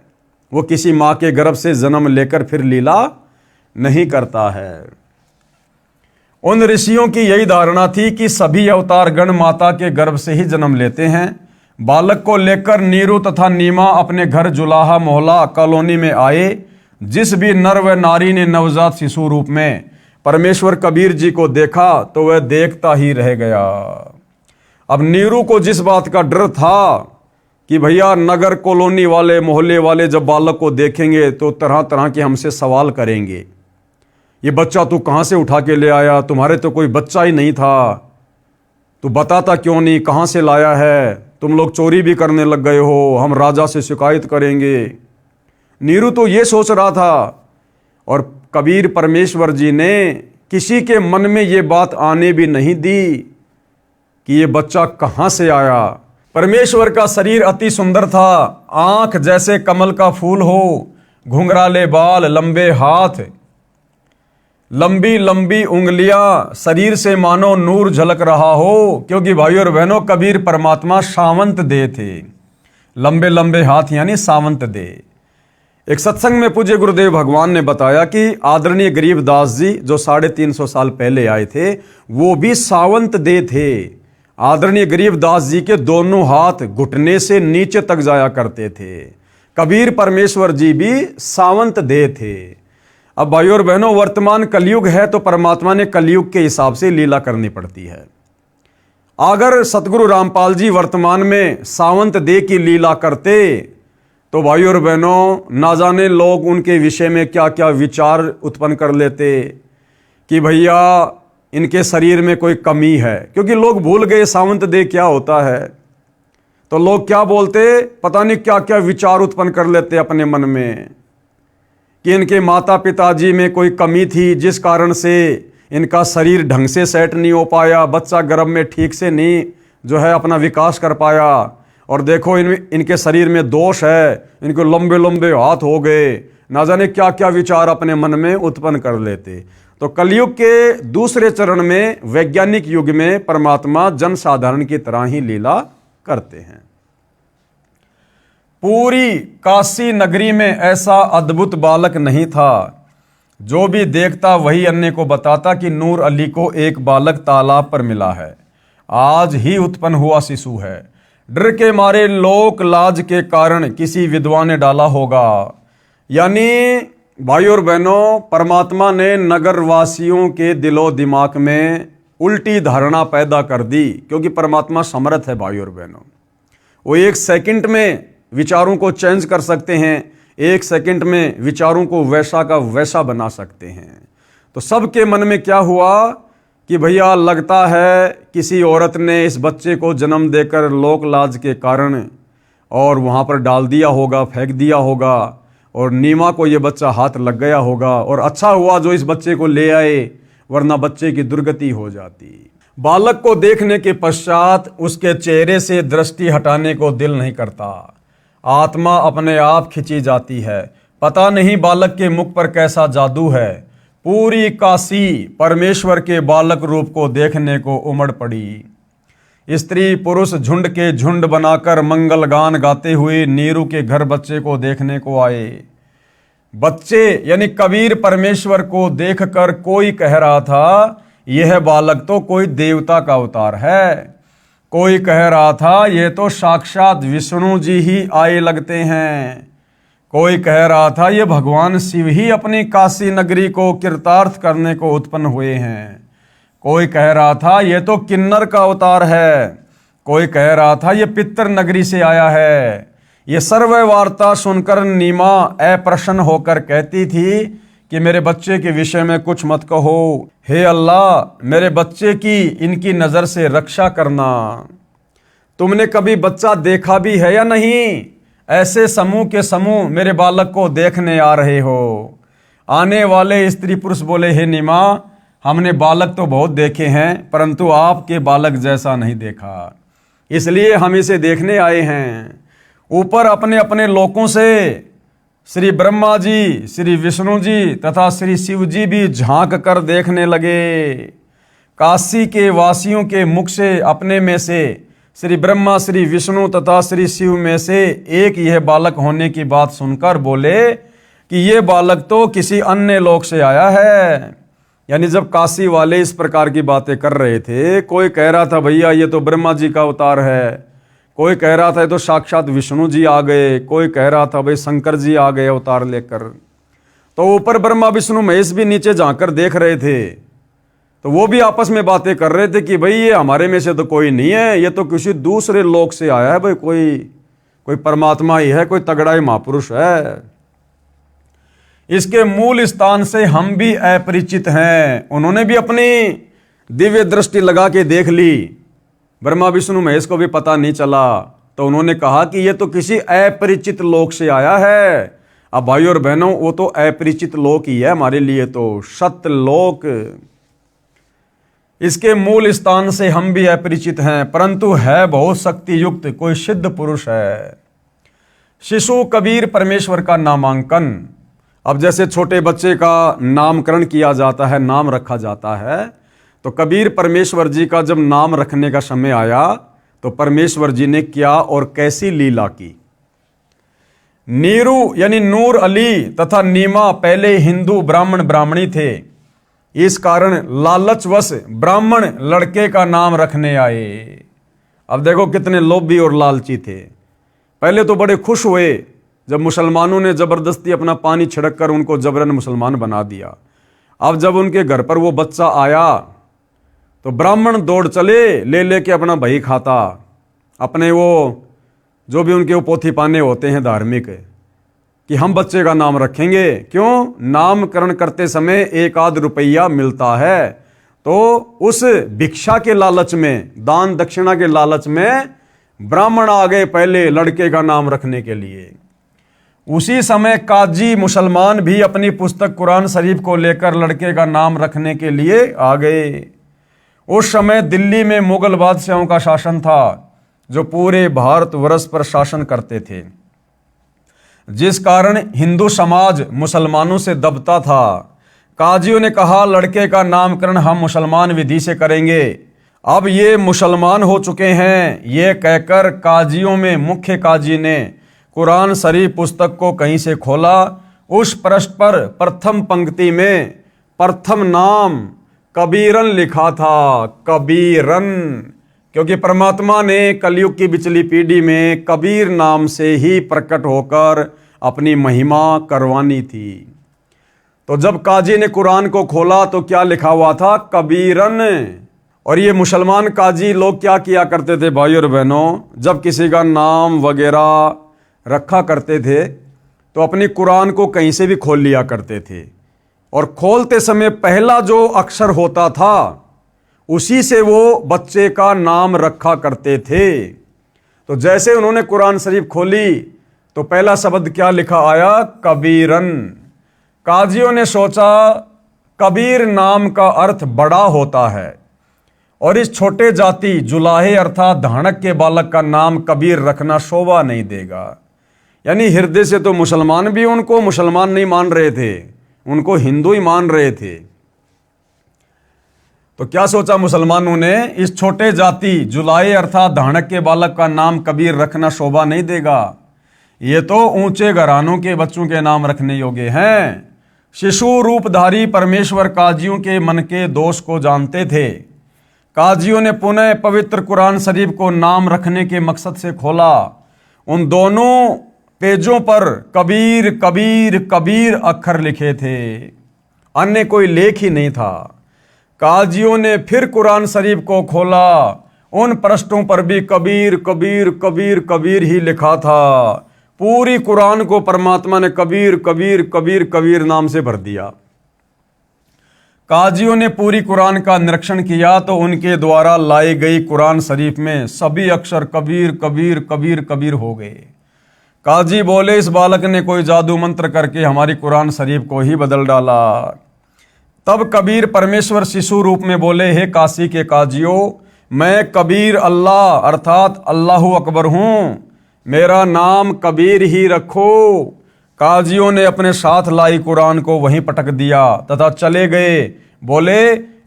Speaker 1: वो किसी माँ के गर्भ से जन्म लेकर फिर लीला नहीं करता है। उन ऋषियों की यही धारणा थी कि सभी अवतार गण माता के गर्भ से ही जन्म लेते हैं। बालक को लेकर नीरू तथा नीमा अपने घर जुलाहा मोहल्ला कॉलोनी में आए। जिस भी नर व नारी ने नवजात शिशु रूप में परमेश्वर कबीर जी को देखा तो वह देखता ही रह गया। अब नीरू को जिस बात का डर था कि भैया नगर कॉलोनी वाले मोहल्ले वाले जब बालक को देखेंगे तो तरह तरह के हमसे सवाल करेंगे, ये बच्चा तू कहाँ से उठा के ले आया, तुम्हारे तो कोई बच्चा ही नहीं था, तू बताता क्यों नहीं, कहाँ से लाया है, तुम लोग चोरी भी करने लग गए हो, हम राजा से शिकायत करेंगे। नीरू तो ये सोच रहा था और कबीर परमेश्वर जी ने किसी के मन में ये बात आने भी नहीं दी कि ये बच्चा कहाँ से आया। परमेश्वर का शरीर अति सुंदर था, आंख जैसे कमल का फूल हो, घुंघराले बाल, लंबे हाथ, लंबी लंबी उंगलियां, शरीर से मानो नूर झलक रहा हो, क्योंकि भाइयों और बहनों कबीर परमात्मा सावंत दे थे। लंबे लंबे हाथ यानी सावंत दे। एक सत्संग में पूज्य गुरुदेव भगवान ने बताया कि आदरणीय गरीबदास जी जो 350 साल पहले आए थे वो भी सावंत दे थे। आदरणीय गरीबदास जी के दोनों हाथ घुटने से नीचे तक जाया करते थे। कबीर परमेश्वर जी भी सावंत दे थे। अब भाइयों और बहनों वर्तमान कलयुग है तो परमात्मा ने कलयुग के हिसाब से लीला करनी पड़ती है। अगर सतगुरु रामपाल जी वर्तमान में सावंत दे की लीला करते तो भाइयों और बहनों ना जाने लोग उनके विषय में क्या क्या विचार उत्पन्न कर लेते कि भैया इनके शरीर में कोई कमी है, क्योंकि लोग भूल गए सावंत दे क्या होता है। तो लोग क्या बोलते, पता नहीं क्या क्या विचार उत्पन्न कर लेते अपने मन में कि इनके माता पिताजी में कोई कमी थी जिस कारण से इनका शरीर ढंग से सेट नहीं हो पाया, बच्चा गर्भ में ठीक से नहीं जो है अपना विकास कर पाया, और देखो इनके शरीर में दोष है, इनको लंबे लंबे हाथ हो गए, ना जाने क्या क्या विचार अपने मन में उत्पन्न कर लेते। तो कलयुग के दूसरे चरण में वैज्ञानिक युग में परमात्मा जन साधारण की तरह ही लीला करते हैं। पूरी काशी नगरी में ऐसा अद्भुत बालक नहीं था, जो भी देखता वही अन्य को बताता कि नूर अली को एक बालक तालाब पर मिला है, आज ही उत्पन्न हुआ शिशु है। डर के मारे लोक लाज के कारण किसी विधवा ने डाला होगा। यानी भाइयों और बहनों परमात्मा ने नगर वासियों के दिलो दिमाग में उल्टी धारणा पैदा कर दी, क्योंकि परमात्मा समर्थ है भाइयों और बहनों। वो एक सेकंड में विचारों को चेंज कर सकते हैं, एक सेकंड में विचारों को वैसा का वैसा बना सकते हैं। तो सबके मन में क्या हुआ कि भैया लगता है किसी औरत ने इस बच्चे को जन्म देकर लोक लाज के कारण और वहाँ पर डाल दिया होगा, फेंक दिया होगा, और नीमा को ये बच्चा हाथ लग गया होगा, और अच्छा हुआ जो इस बच्चे को ले आए, वरना बच्चे की दुर्गति हो जाती। बालक को देखने के पश्चात उसके चेहरे से दृष्टि हटाने को दिल नहीं करता, आत्मा अपने आप खिंची जाती है। पता नहीं बालक के मुख पर कैसा जादू है, पूरी काशी परमेश्वर के बालक रूप को देखने को उमड़ पड़ी। स्त्री पुरुष झुंड के झुंड बनाकर मंगल गान गाते हुए नीरू के घर बच्चे को देखने को आए। बच्चे यानी कबीर परमेश्वर को देखकर कोई कह रहा था यह बालक तो कोई देवता का अवतार है, कोई कह रहा था ये तो साक्षात विष्णु जी ही आए लगते हैं, कोई कह रहा था ये भगवान शिव ही अपनी काशी नगरी को कृतार्थ करने को उत्पन्न हुए हैं, कोई कह रहा था ये तो किन्नर का अवतार है, कोई कह रहा था ये पितर नगरी से आया है। ये सर्व वार्ता सुनकर नीमा अप्रसन्न होकर कहती थी कि मेरे बच्चे के विषय में कुछ मत कहो, हे अल्लाह मेरे बच्चे की इनकी नज़र से रक्षा करना। तुमने कभी बच्चा देखा भी है या नहीं? ऐसे समूह के समूह मेरे बालक को देखने आ रहे हो। आने वाले स्त्री पुरुष बोले, हे नीमा हमने बालक तो बहुत देखे हैं परंतु आपके बालक जैसा नहीं देखा, इसलिए हम इसे देखने आए हैं। ऊपर अपने अपने लोकों से श्री ब्रह्मा जी, श्री विष्णु जी तथा श्री शिव जी भी झांक कर देखने लगे। काशी के वासियों के मुख से अपने में से श्री ब्रह्मा, श्री विष्णु तथा श्री शिव में से एक यह बालक होने की बात सुनकर बोले कि यह बालक तो किसी अन्य लोक से आया है। यानी जब काशी वाले इस प्रकार की बातें कर रहे थे, कोई कह रहा था भैया ये तो ब्रह्मा जी का अवतार है, कोई कह रहा था ये तो साक्षात विष्णु जी आ गए, कोई कह रहा था भाई शंकर जी आ गए अवतार लेकर। तो ऊपर ब्रह्मा विष्णु महेश भी नीचे झांक कर देख रहे थे। तो वो भी आपस में बातें कर रहे थे कि भाई ये हमारे में से तो कोई नहीं है, ये तो किसी दूसरे लोक से आया है, भाई कोई परमात्मा ही है, कोई तगड़ा ही महापुरुष है। इसके मूल स्थान से हम भी अपरिचित हैं। उन्होंने भी अपनी दिव्य दृष्टि लगा के देख ली, ब्रह्मा विष्णु महेश को भी पता नहीं चला। तो उन्होंने कहा कि ये तो किसी अपरिचित लोक से आया है। अब भाई और बहनों, वो तो अपरिचित लोक ही है हमारे लिए, तो सत्यलोक। इसके मूल स्थान से हम भी अपरिचित हैं, परंतु है बहुत शक्ति युक्त, कोई सिद्ध पुरुष है। शिशु कबीर परमेश्वर का नामांकन। अब जैसे छोटे बच्चे का नामकरण किया जाता है, नाम रखा जाता है, तो कबीर परमेश्वर जी का जब नाम रखने का समय आया तो परमेश्वर जी ने क्या और कैसी लीला की। नीरू यानी नूर अली तथा नीमा पहले हिंदू ब्राह्मण ब्राह्मणी थे। इस कारण लालचवश ब्राह्मण लड़के का नाम रखने आए। अब देखो कितने लोभी और लालची थे। पहले तो बड़े खुश हुए जब मुसलमानों ने जबरदस्ती अपना पानी छिड़क कर उनको जबरन मुसलमान बना दिया। अब जब उनके घर पर वो बच्चा आया तो ब्राह्मण दौड़ चले, ले लेके अपना बही खाता, अपने वो जो भी उनके वो पोथी पाने होते हैं धार्मिक, कि हम बच्चे का नाम रखेंगे। क्यों? नामकरण करते समय 1 आध रुपया मिलता है। तो उस भिक्षा के लालच में, दान दक्षिणा के लालच में ब्राह्मण आ गए पहले लड़के का नाम रखने के लिए। उसी समय काजी मुसलमान भी अपनी पुस्तक कुरान शरीफ को लेकर लड़के का नाम रखने के लिए आ गए। उस समय दिल्ली में मुगल बादशाहों का शासन था, जो पूरे भारतवर्ष पर शासन करते थे, जिस कारण हिंदू समाज मुसलमानों से दबता था। काजियों ने कहा लड़के का नामकरण हम मुसलमान विधि से करेंगे। अब ये मुसलमान हो चुके हैं, ये कहकर काजियों में मुख्य काजी ने कुरान शरीफ पुस्तक को कहीं से खोला। उस पृष्ठ पर प्रथम पंक्ति में प्रथम नाम कबीरन लिखा था। कबीरन, क्योंकि परमात्मा ने कलयुग की पिछली पीढ़ी में कबीर नाम से ही प्रकट होकर अपनी महिमा करवानी थी। तो जब काजी ने कुरान को खोला तो क्या लिखा हुआ था? कबीरन। और ये मुसलमान काजी लोग क्या किया करते थे भाई और बहनों, जब किसी का नाम वगैरह रखा करते थे तो अपनी कुरान को कहीं से भी खोल लिया करते थे, और खोलते समय पहला जो अक्षर होता था उसी से वो बच्चे का नाम रखा करते थे। तो जैसे उन्होंने कुरान शरीफ खोली तो पहला शब्द क्या लिखा आया? कबीरन। काजियों ने सोचा कबीर नाम का अर्थ बड़ा होता है, और इस छोटे जाति जुलाहे अर्थात धानक के बालक का नाम कबीर रखना शोभा नहीं देगा। यानी हृदय से तो मुसलमान भी उनको मुसलमान नहीं मान रहे थे, उनको हिंदू ही मान रहे थे। तो क्या सोचा मुसलमानों ने? इस छोटे जाति जुलाहे अर्थात धानक के बालक का नाम कबीर रखना शोभा नहीं देगा, ये तो ऊंचे घरानों के बच्चों के नाम रखने योग्य हैं। शिशु रूपधारी परमेश्वर काजियों के मन के दोष को जानते थे। काजियों ने पुनः पवित्र कुरान शरीफ को नाम रखने के मकसद से खोला। उन दोनों पेजों पर कबीर कबीर कबीर अक्षर लिखे थे, अन्य कोई लेख ही नहीं था। काजियों ने फिर कुरान शरीफ को खोला, उन पृष्ठों पर भी कबीर कबीर कबीर कबीर ही लिखा था। पूरी कुरान को परमात्मा ने कबीर कबीर कबीर कबीर नाम से भर दिया। काजियों ने पूरी कुरान का निरीक्षण किया तो उनके द्वारा लाई गई कुरान शरीफ में सभी अक्षर कबीर कबीर कबीर कबीर हो गए। काजी बोले इस बालक ने कोई जादू मंत्र करके हमारी कुरान शरीफ को ही बदल डाला। तब कबीर परमेश्वर शिशु रूप में बोले, हे काशी के काजियों, मैं कबीर अल्लाह अर्थात अल्लाहु अकबर हूँ, मेरा नाम कबीर ही रखो। काजियों ने अपने साथ लाई कुरान को वहीं पटक दिया तथा चले गए। बोले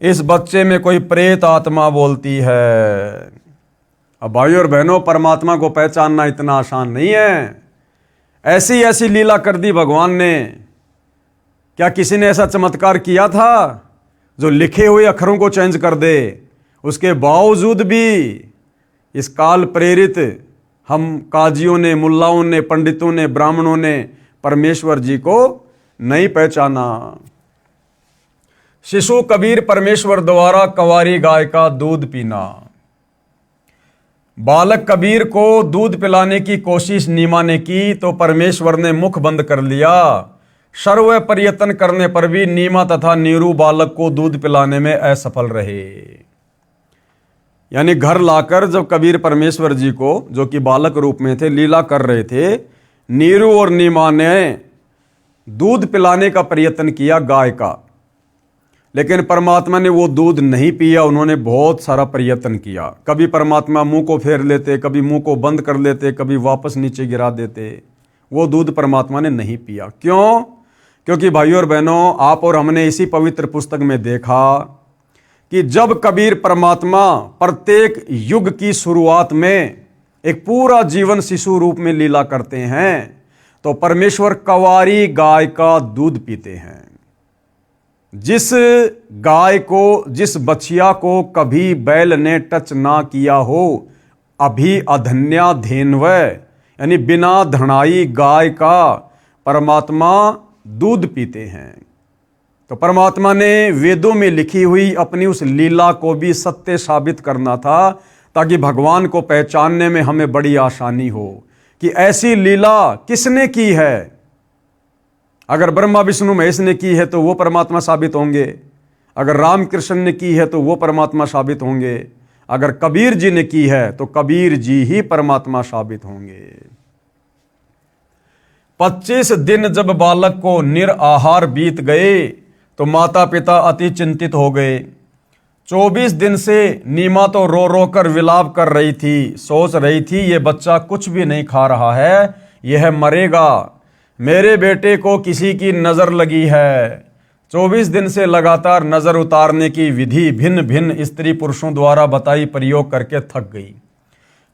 Speaker 1: इस बच्चे में कोई प्रेत आत्मा बोलती है। अब भाइयों और बहनों, परमात्मा को पहचानना इतना आसान नहीं है। ऐसी ऐसी लीला कर दी भगवान ने। क्या किसी ने ऐसा चमत्कार किया था जो लिखे हुए अक्षरों को चेंज कर दे? उसके बावजूद भी इस काल प्रेरित हम काजियों ने, मुल्लाओं ने, पंडितों ने, ब्राह्मणों ने परमेश्वर जी को नहीं पहचाना। शिशु कबीर परमेश्वर द्वारा कंवारी गाय का दूध पीना। बालक कबीर को दूध पिलाने की कोशिश नीमा ने की तो परमेश्वर ने मुख बंद कर लिया। सर्व प्रयत्न करने पर भी नीमा तथा नीरू बालक को दूध पिलाने में असफल रहे। यानी घर लाकर जब कबीर परमेश्वर जी को, जो कि बालक रूप में थे, लीला कर रहे थे, नीरू और नीमा ने दूध पिलाने का प्रयत्न किया गाय का, लेकिन परमात्मा ने वो दूध नहीं पिया। उन्होंने बहुत सारा प्रयत्न किया। कभी परमात्मा मुंह को फेर लेते, कभी मुंह को बंद कर लेते, कभी वापस नीचे गिरा देते। वो दूध परमात्मा ने नहीं पिया। क्यों? क्योंकि भाइयों और बहनों, आप और हमने इसी पवित्र पुस्तक में देखा कि जब कबीर परमात्मा प्रत्येक युग की शुरुआत में एक पूरा जीवन शिशु रूप में लीला करते हैं तो परमेश्वर कंवारी गाय का दूध पीते हैं। जिस गाय को, जिस बछिया को कभी बैल ने टच ना किया हो, अभी अधन्या धेनव, यानी बिना धनाई गाय का परमात्मा दूध पीते हैं। तो परमात्मा ने वेदों में लिखी हुई अपनी उस लीला को भी सत्य साबित करना था, ताकि भगवान को पहचानने में हमें बड़ी आसानी हो कि ऐसी लीला किसने की है। अगर ब्रह्मा विष्णु महेश ने की है तो वो परमात्मा साबित होंगे, अगर रामकृष्ण ने की है तो वो परमात्मा साबित होंगे, अगर कबीर जी ने की है तो कबीर जी ही परमात्मा साबित होंगे। 25 दिन जब बालक को निराहार बीत गए तो माता पिता अति चिंतित हो गए। 24 दिन से नीमा तो रो रो कर विलाप कर रही थी, सोच रही थी ये बच्चा कुछ भी नहीं खा रहा है, यह मरेगा, मेरे बेटे को किसी की नजर लगी है। 24 दिन से लगातार नजर उतारने की विधि भिन्न भिन्न स्त्री पुरुषों द्वारा बताई प्रयोग करके थक गई।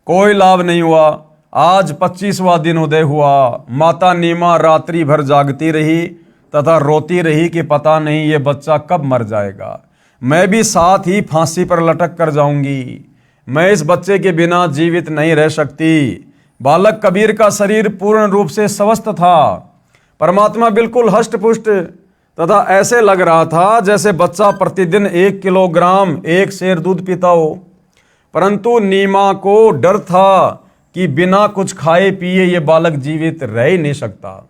Speaker 1: कोई लाभ नहीं हुआ। आज 25वां दिन उदय हुआ। माता नीमा रात्रि भर जागती रही तथा रोती रही कि पता नहीं ये बच्चा कब मर जाएगा, मैं भी साथ ही फांसी पर लटक कर जाऊंगी, मैं इस बच्चे के बिना जीवित नहीं रह सकती। बालक कबीर का शरीर पूर्ण रूप से स्वस्थ था। परमात्मा बिल्कुल हष्ट पुष्ट तथा ऐसे लग रहा था जैसे बच्चा प्रतिदिन 1 किलोग्राम 1 सेर दूध पीता हो। परंतु नीमा को डर था कि बिना कुछ खाए पिए ये बालक जीवित रह ही नहीं सकता,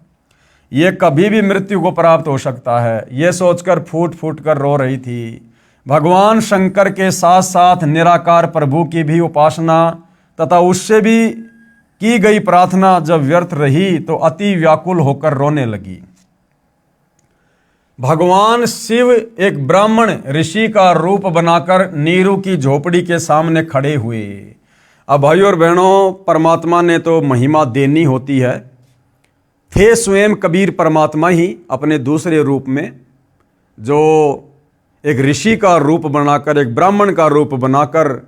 Speaker 1: ये कभी भी मृत्यु को प्राप्त हो सकता है। ये सोचकर फूट फूट कर रो रही थी। भगवान शंकर के साथ साथ निराकार प्रभु की भी उपासना तथा उससे भी की गई प्रार्थना जब व्यर्थ रही तो अति व्याकुल होकर रोने लगी। भगवान शिव एक ब्राह्मण ऋषि का रूप बनाकर नीरू की झोपड़ी के सामने खड़े हुए। अब भाइयों और बहनों, परमात्मा ने तो महिमा देनी होती है। थे स्वयं कबीर परमात्मा ही अपने दूसरे रूप में, जो एक ऋषि का रूप बनाकर, एक ब्राह्मण का रूप बनाकर,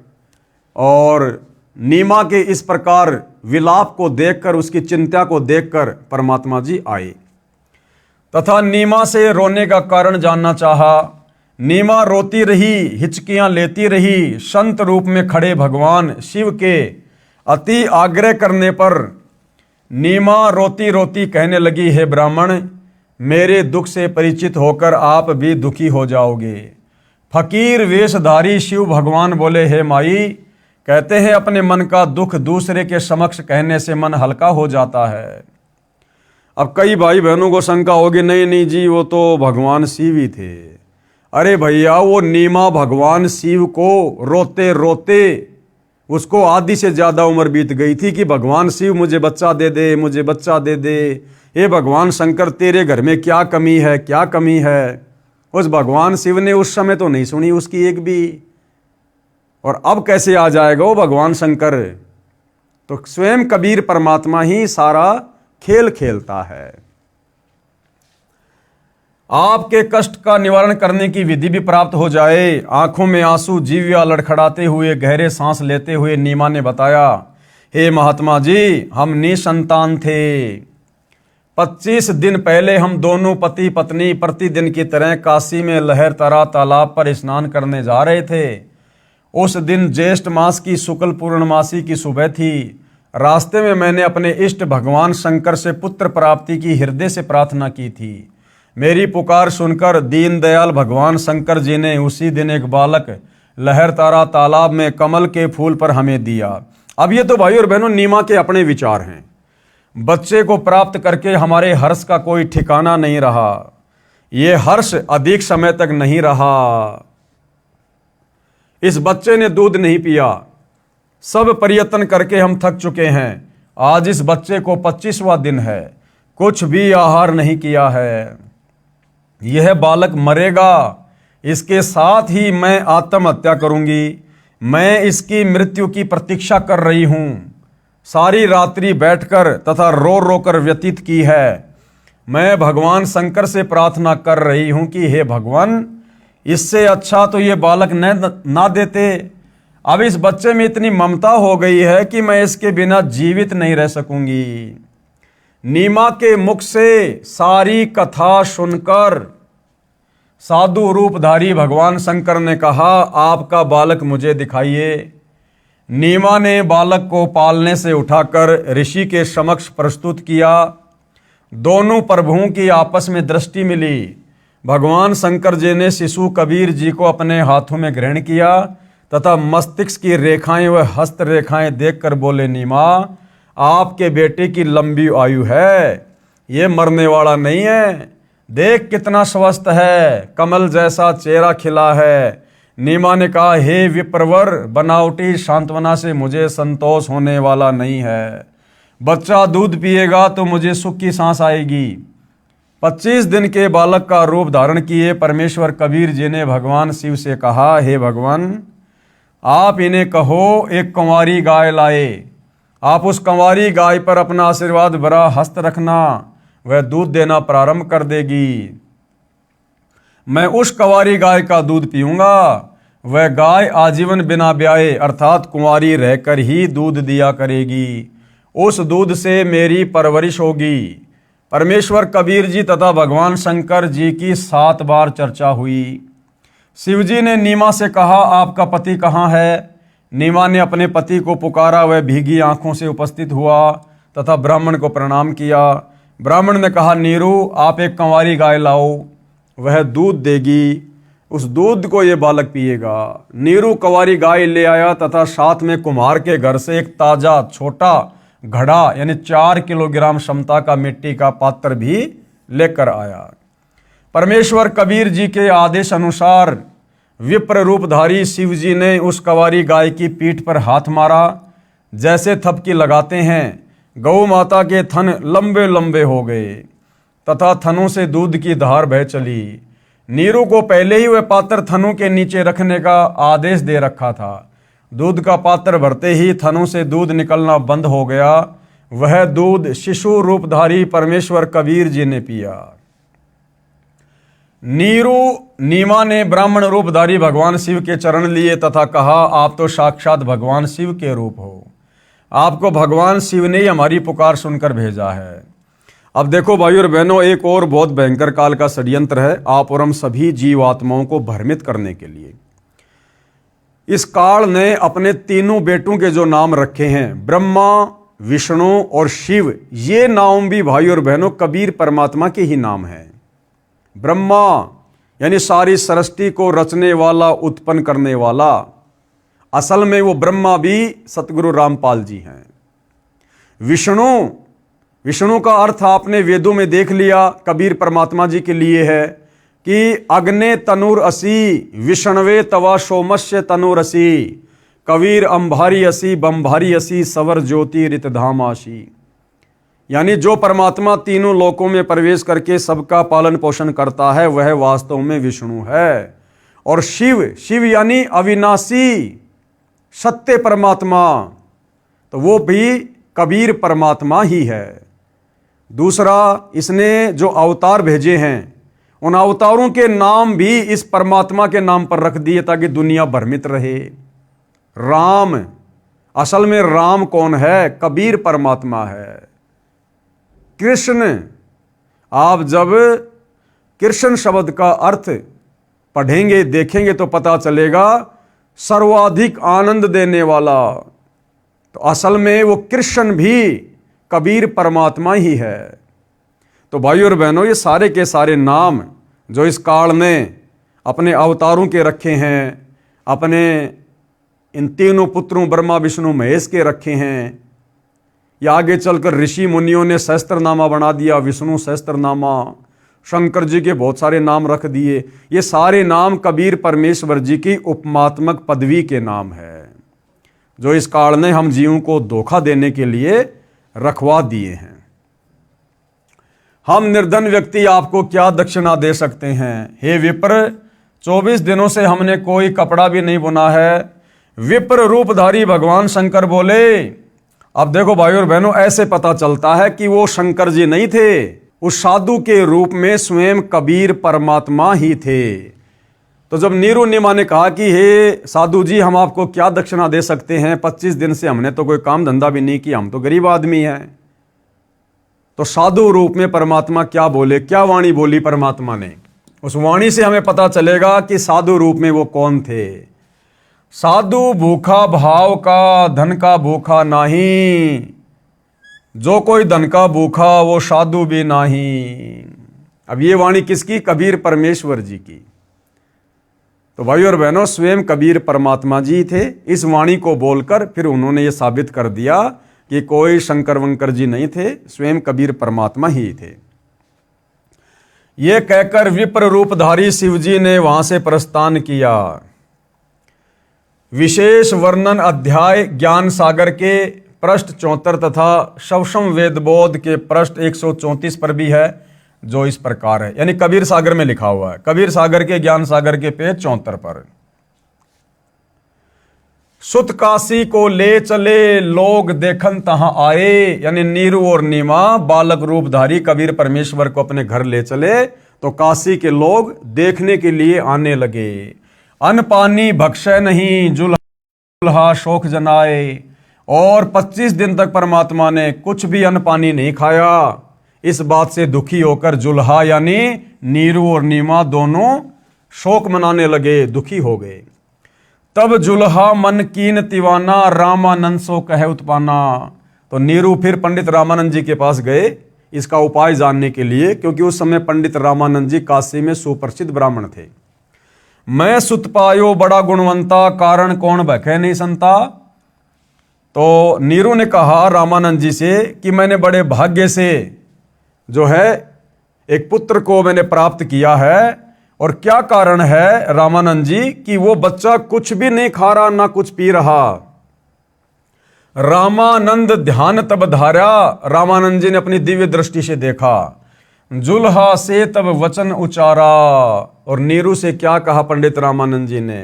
Speaker 1: और नीमा के इस प्रकार विलाप को देखकर, उसकी चिंता को देखकर परमात्मा जी आए तथा नीमा से रोने का कारण जानना चाहा। नीमा रोती रही, हिचकियां लेती रही। संत रूप में खड़े भगवान शिव के अति आग्रह करने पर नीमा रोती रोती कहने लगी, हे ब्राह्मण, मेरे दुख से परिचित होकर आप भी दुखी हो जाओगे। फकीर वेशधारी शिव भगवान बोले, हे माई, कहते हैं अपने मन का दुख दूसरे के समक्ष कहने से मन हल्का हो जाता है। अब कई भाई बहनों को शंका होगी, नहीं नहीं जी, वो तो भगवान शिव ही थे। अरे भैया, वो नीमा भगवान शिव को रोते रोते उसको आधी से ज्यादा उम्र बीत गई थी कि भगवान शिव मुझे बच्चा दे दे, मुझे बच्चा दे दे। हे भगवान शंकर, तेरे घर में क्या कमी है, क्या कमी है। उस भगवान शिव ने उस समय तो नहीं सुनी उसकी एक भी, और अब कैसे आ जाएगा वो भगवान शंकर। तो स्वयं कबीर परमात्मा ही सारा खेल खेलता है। आपके कष्ट का निवारण करने की विधि भी प्राप्त हो जाए। आंखों में आंसू, जीव्या लड़खड़ाते हुए गहरे सांस लेते हुए नीमा ने बताया, हे महात्मा जी, हम निसंतान थे। 25 दिन पहले हम दोनों पति पत्नी प्रतिदिन की तरह काशी में लहरतरा तालाब पर स्नान करने जा रहे थे। उस दिन ज्येष्ठ मास की शुक्ल पूर्णमासी की सुबह थी। रास्ते में मैंने अपने इष्ट भगवान शंकर से पुत्र प्राप्ति की हृदय से प्रार्थना की थी। मेरी पुकार सुनकर दीनदयाल भगवान शंकर जी ने उसी दिन एक बालक लहर तारा तालाब में कमल के फूल पर हमें दिया। अब ये तो भाई और बहनों नीमा के अपने विचार हैं। बच्चे को प्राप्त करके हमारे हर्ष का कोई ठिकाना नहीं रहा। ये हर्ष अधिक समय तक नहीं रहा। इस बच्चे ने दूध नहीं पिया। सब प्रयत्न करके हम थक चुके हैं। आज इस बच्चे को 25वां दिन है, कुछ भी आहार नहीं किया है। यह बालक मरेगा, इसके साथ ही मैं आत्महत्या करूंगी। मैं इसकी मृत्यु की प्रतीक्षा कर रही हूं। सारी रात्रि बैठकर तथा रो रो कर व्यतीत की है। मैं भगवान शंकर से प्रार्थना कर रही हूं कि हे भगवान, इससे अच्छा तो ये बालक ना देते। अब इस बच्चे में इतनी ममता हो गई है कि मैं इसके बिना जीवित नहीं रह सकूंगी। नीमा के मुख से सारी कथा सुनकर साधु रूपधारी भगवान शंकर ने कहा, आपका बालक मुझे दिखाइए। नीमा ने बालक को पालने से उठाकर ऋषि के समक्ष प्रस्तुत किया। दोनों प्रभुओं की आपस में दृष्टि मिली। भगवान शंकर जी ने शिशु कबीर जी को अपने हाथों में ग्रहण किया तथा मस्तिष्क की रेखाएं व हस्त रेखाएं देखकर बोले, नीमा, आपके बेटे की लंबी आयु है, ये मरने वाला नहीं है। देख कितना स्वस्थ है, कमल जैसा चेहरा खिला है। नीमा ने कहा, हे विप्रवर, बनावटी सांत्वना से मुझे संतोष होने वाला नहीं है। बच्चा दूध पिएगा तो मुझे सुख की सांस आएगी। 25 दिन के बालक का रूप धारण किए परमेश्वर कबीर जी ने भगवान शिव से कहा, हे भगवान, आप इन्हें कहो एक कंवारी गाय लाए। आप उस कंवारी गाय पर अपना आशीर्वाद भरा हस्त रखना, वह दूध देना प्रारंभ कर देगी। मैं उस कंवारी गाय का दूध पीऊंगा। वह गाय आजीवन बिना ब्याए अर्थात कुंवारी रहकर ही दूध दिया करेगी। उस दूध से मेरी परवरिश होगी। परमेश्वर कबीर जी तथा भगवान शंकर जी की 7 बार चर्चा हुई। शिवजी ने नीमा से कहा, आपका पति कहाँ है? नीमा ने अपने पति को पुकारा। वह भीगी आंखों से उपस्थित हुआ तथा ब्राह्मण को प्रणाम किया। ब्राह्मण ने कहा, नीरू, आप एक कंवारी गाय लाओ, वह दूध देगी। उस दूध को ये बालक पिएगा। नीरू कंवारी गाय ले आया तथा साथ में कुम्हार के घर से एक ताजा छोटा घड़ा यानी 4 किलोग्राम क्षमता का मिट्टी का पात्र भी लेकर आया। परमेश्वर कबीर जी के आदेश अनुसार विप्र रूपधारी शिव जी ने उस कंवारी गाय की पीठ पर हाथ मारा। जैसे थपकी लगाते हैं, गौ माता के थन लंबे लंबे हो गए तथा थनों से दूध की धार बह चली। नीरू को पहले ही वह पात्र थनों के नीचे रखने का आदेश दे रखा था। दूध का पात्र भरते ही थनों से दूध निकलना बंद हो गया। वह दूध शिशु रूपधारी परमेश्वर कबीर जी ने पिया। नीमा ने ब्राह्मण रूपधारी भगवान शिव के चरण लिए तथा कहा, आप तो साक्षात भगवान शिव के रूप हो। आपको भगवान शिव ने ही हमारी पुकार सुनकर भेजा है। अब देखो भाई और बहनों, एक और बहुत भयंकर काल का षड्यंत्र है आप और हम सभी जीवात्माओं को भ्रमित करने के लिए। इस काल ने अपने तीनों बेटों के जो नाम रखे हैं, ब्रह्मा, विष्णु और शिव, ये नाम भी भाई और बहनों कबीर परमात्मा के ही नाम हैं। ब्रह्मा यानी सारी सृष्टि को रचने वाला, उत्पन्न करने वाला, असल में वो ब्रह्मा भी सतगुरु रामपाल जी हैं। विष्णु का अर्थ आपने वेदों में देख लिया, कबीर परमात्मा जी के लिए है कि अग्ने तनुर असी विष्णवे तवा सोमस्य तनुर असी कबीर अंभारी असी बंभारी असी सवर ज्योति रितधाम आशी। यानी जो परमात्मा तीनों लोकों में प्रवेश करके सबका पालन पोषण करता है वह वास्तव में विष्णु है। और शिव यानी अविनाशी सत्य परमात्मा, तो वो भी कबीर परमात्मा ही है। दूसरा, इसने जो अवतार भेजे हैं उन अवतारों के नाम भी इस परमात्मा के नाम पर रख दिए ताकि दुनिया भ्रमित रहे। राम, असल में राम कौन है? कबीर परमात्मा है। कृष्ण, आप जब कृष्ण शब्द का अर्थ पढ़ेंगे देखेंगे तो पता चलेगा सर्वाधिक आनंद देने वाला। तो असल में वो कृष्ण भी कबीर परमात्मा ही है। तो भाई और बहनों, ये सारे के सारे नाम जो इस काल ने अपने अवतारों के रखे हैं, अपने इन तीनों पुत्रों ब्रह्मा विष्णु महेश के रखे हैं, या आगे चलकर ऋषि मुनियों ने सहस्त्रनामा बना दिया, विष्णु सहस्त्रनामा, शंकर जी के बहुत सारे नाम रख दिए। ये सारे नाम कबीर परमेश्वर जी की उपमात्मक पदवी के नाम है, जो इस काल ने हम जीवों को धोखा देने के लिए रखवा दिए हैं। हम निर्धन व्यक्ति आपको क्या दक्षिणा दे सकते हैं? हे विप्र, 24 दिनों से हमने कोई कपड़ा भी नहीं बुना है। विप्र रूपधारी भगवान शंकर बोले। अब देखो भाई और बहनों, ऐसे पता चलता है कि वो शंकर जी नहीं थे, उस साधु के रूप में स्वयं कबीर परमात्मा ही थे। तो जब नीरू नीमा ने कहा कि हे साधु जी, हम आपको क्या दक्षिणा दे सकते हैं, 25 दिन से हमने तो कोई काम धंधा भी नहीं किया, हम तो गरीब आदमी हैं। तो साधु रूप में परमात्मा क्या बोले, क्या वाणी बोली परमात्मा ने? उस वाणी से हमें पता चलेगा कि साधु रूप में वो कौन थे। साधु भूखा भाव का, धन का भूखा नहीं, जो कोई धन का भूखा वो साधु भी नहीं। अब ये वाणी किसकी? कबीर परमेश्वर जी की। तो भाई और बहनों, स्वयं कबीर परमात्मा जी थे। इस वाणी को बोलकर फिर उन्होंने ये साबित कर दिया कि कोई शंकर वंकर जी नहीं थे, स्वयं कबीर परमात्मा ही थे। ये कहकर विप्र रूपधारी शिव जी ने वहां से प्रस्थान किया। विशेष वर्णन अध्याय ज्ञान सागर के पृष्ठ 74 तथा शवसम वेदबोध के पृष्ठ 134 पर भी है, जो इस प्रकार है, यानी कबीर सागर में लिखा हुआ है, कबीर सागर के ज्ञान सागर के पेज 74 पर। सुत काशी को ले चले लोग देखन तहां आए, यानी नीरू और नीमा बालक रूपधारी कबीर परमेश्वर को अपने घर ले चले तो काशी के लोग देखने के लिए आने लगे। अन्न पानी भक्षय नहीं, जुल्हा शोक जनाए। और 25 दिन तक परमात्मा ने कुछ भी अन्न पानी नहीं खाया। इस बात से दुखी होकर जुल्हा यानी नीरू और नीमा दोनों शोक मनाने लगे, दुखी हो गए। तब जुल्हा मन कीन तिवाना, रामानंद सो कहे उत्पाना। तो नीरू फिर पंडित रामानंद जी के पास गए इसका उपाय जानने के लिए, क्योंकि उस समय पंडित रामानंद जी काशी में सुप्रसिद्ध ब्राह्मण थे। मैं सुत पायो बड़ा गुणवंता, कारण कौन भखे नहीं संता। तो नीरू ने कहा रामानंद जी से कि मैंने बड़े भाग्य से जो है एक पुत्र को मैंने प्राप्त किया है। और क्या कारण है रामानंद जी कि वो बच्चा कुछ भी नहीं खा रहा, ना कुछ पी रहा। रामानंद ध्यान तब धारा, रामानंद जी ने अपनी दिव्य दृष्टि से देखा। जुल्हा से तब वचन उचारा। और नीरू से क्या कहा पंडित रामानंद जी ने?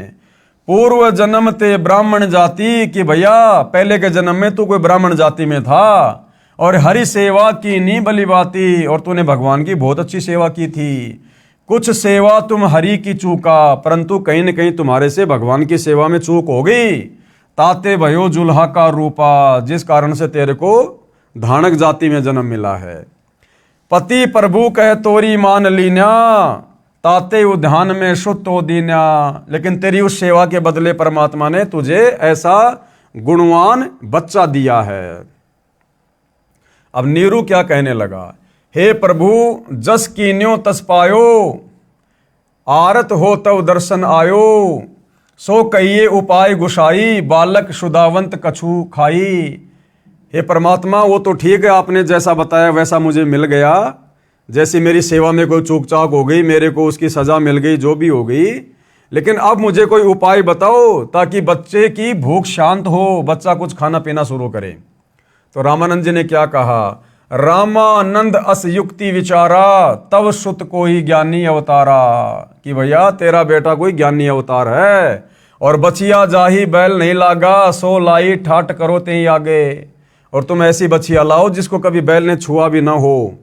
Speaker 1: पूर्व जन्म ते ब्राह्मण जाति, कि भैया पहले के जन्म में तू कोई ब्राह्मण जाति में था और हरि सेवा की नी बली बाती, और तूने भगवान की बहुत अच्छी सेवा की थी। कुछ सेवा तुम हरि की चूका, परंतु कहीं न कहीं तुम्हारे से भगवान की सेवा में चूक हो गई। ताते भयो जुल्हा का रूपा, जिस कारण से तेरे को धानक जाति में जन्म मिला है। पति प्रभु कह तोरी मान लीन्या, ताते उद्यान में शुद्ध हो दीन्या। लेकिन तेरी उस सेवा के बदले परमात्मा ने तुझे ऐसा गुणवान बच्चा दिया है। अब नीरू क्या कहने लगा? हे प्रभु, जस कीन्यो तस पायो, आरत हो तव दर्शन आयो। सो कहिए उपाय गुसाई, बालक शुदावंत कछु खाई। हे परमात्मा, वो तो ठीक है, आपने जैसा बताया वैसा मुझे मिल गया। जैसी मेरी सेवा में कोई चूक चाक हो गई, मेरे को उसकी सजा मिल गई, जो भी हो गई, लेकिन अब मुझे कोई उपाय बताओ ताकि बच्चे की भूख शांत हो, बच्चा कुछ खाना पीना शुरू करे। तो रामानंद जी ने क्या कहा? रामानंद अस युक्ति विचारा, तव सुत को ही ज्ञानी अवतारा। कि भैया तेरा बेटा कोई ज्ञानी अवतार है। और बचिया जाही बैल नहीं लागा, सो लाई ठाट करो ते ही आगे। और तुम ऐसी बचिया लाओ जिसको कभी बैल ने छुआ भी ना हो।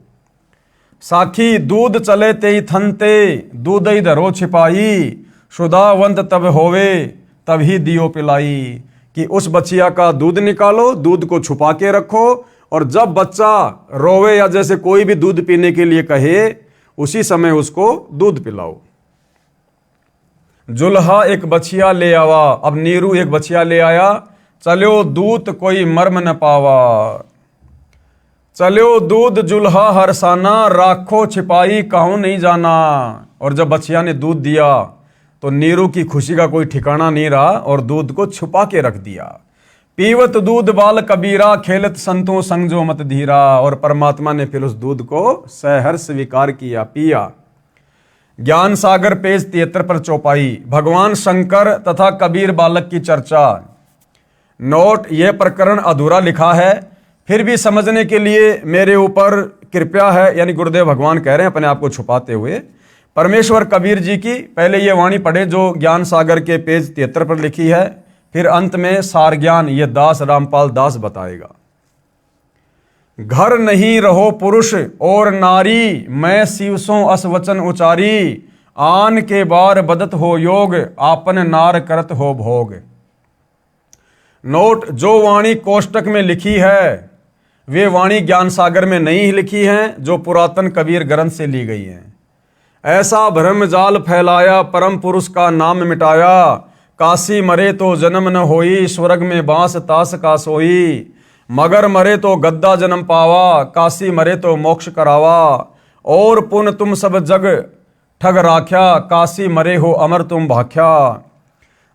Speaker 1: साखी दूध चले ते ही थनते, दूध ही धरो छिपाई। शुदावंत तब होवे, तब ही दियो पिलाई। कि उस बचिया का दूध निकालो, दूध को छुपा के रखो, और जब बच्चा रोवे या जैसे कोई भी दूध पीने के लिए कहे, उसी समय उसको दूध पिलाओ। जुल्हा एक बछिया ले आवा। अब नीरू एक बछिया ले आया। चलो दूत कोई मर्म न पावा। चलो दूध जुल्हा हरसाना, राखो छिपाई कहूं नहीं जाना। और जब बछिया ने दूध दिया तो नीरू की खुशी का कोई ठिकाना नहीं रहा और दूध को छुपा के रख दिया। पीवत दूध बाल कबीरा, खेलत संतों संग जो मत धीरा। और परमात्मा ने फिर उस दूध को सहर्ष स्वीकार किया, पिया। ज्ञान सागर पेज 73 पर चौपाई। भगवान शंकर तथा कबीर बालक की चर्चा। नोट, यह प्रकरण अधूरा लिखा है, फिर भी समझने के लिए मेरे ऊपर कृपया है, यानी गुरुदेव भगवान कह रहे हैं अपने आप को छुपाते हुए। परमेश्वर कबीर जी की पहले ये वाणी पढ़े जो ज्ञान सागर के पेज 73 पर लिखी है, फिर अंत में सार ज्ञान ये दास रामपाल दास बताएगा। घर नहीं रहो पुरुष और नारी, मैं शिवसों अस वचन उचारी। आन के बार बदत हो योग, आपन नार करत हो भोग। नोट, जो वाणी कोष्टक में लिखी है वे वाणी ज्ञान सागर में नहीं लिखी हैं, जो पुरातन कबीर ग्रंथ से ली गई हैं। ऐसा भ्रम जाल फैलाया, परम पुरुष का नाम मिटाया। काशी मरे तो जन्म न होई, स्वर्ग में बांस तास का सोई। मगर मरे तो गद्दा जन्म पावा, काशी मरे तो मोक्ष करावा। और पुन तुम सब जग ठग राख्या, काशी मरे हो अमर तुम भाख्या।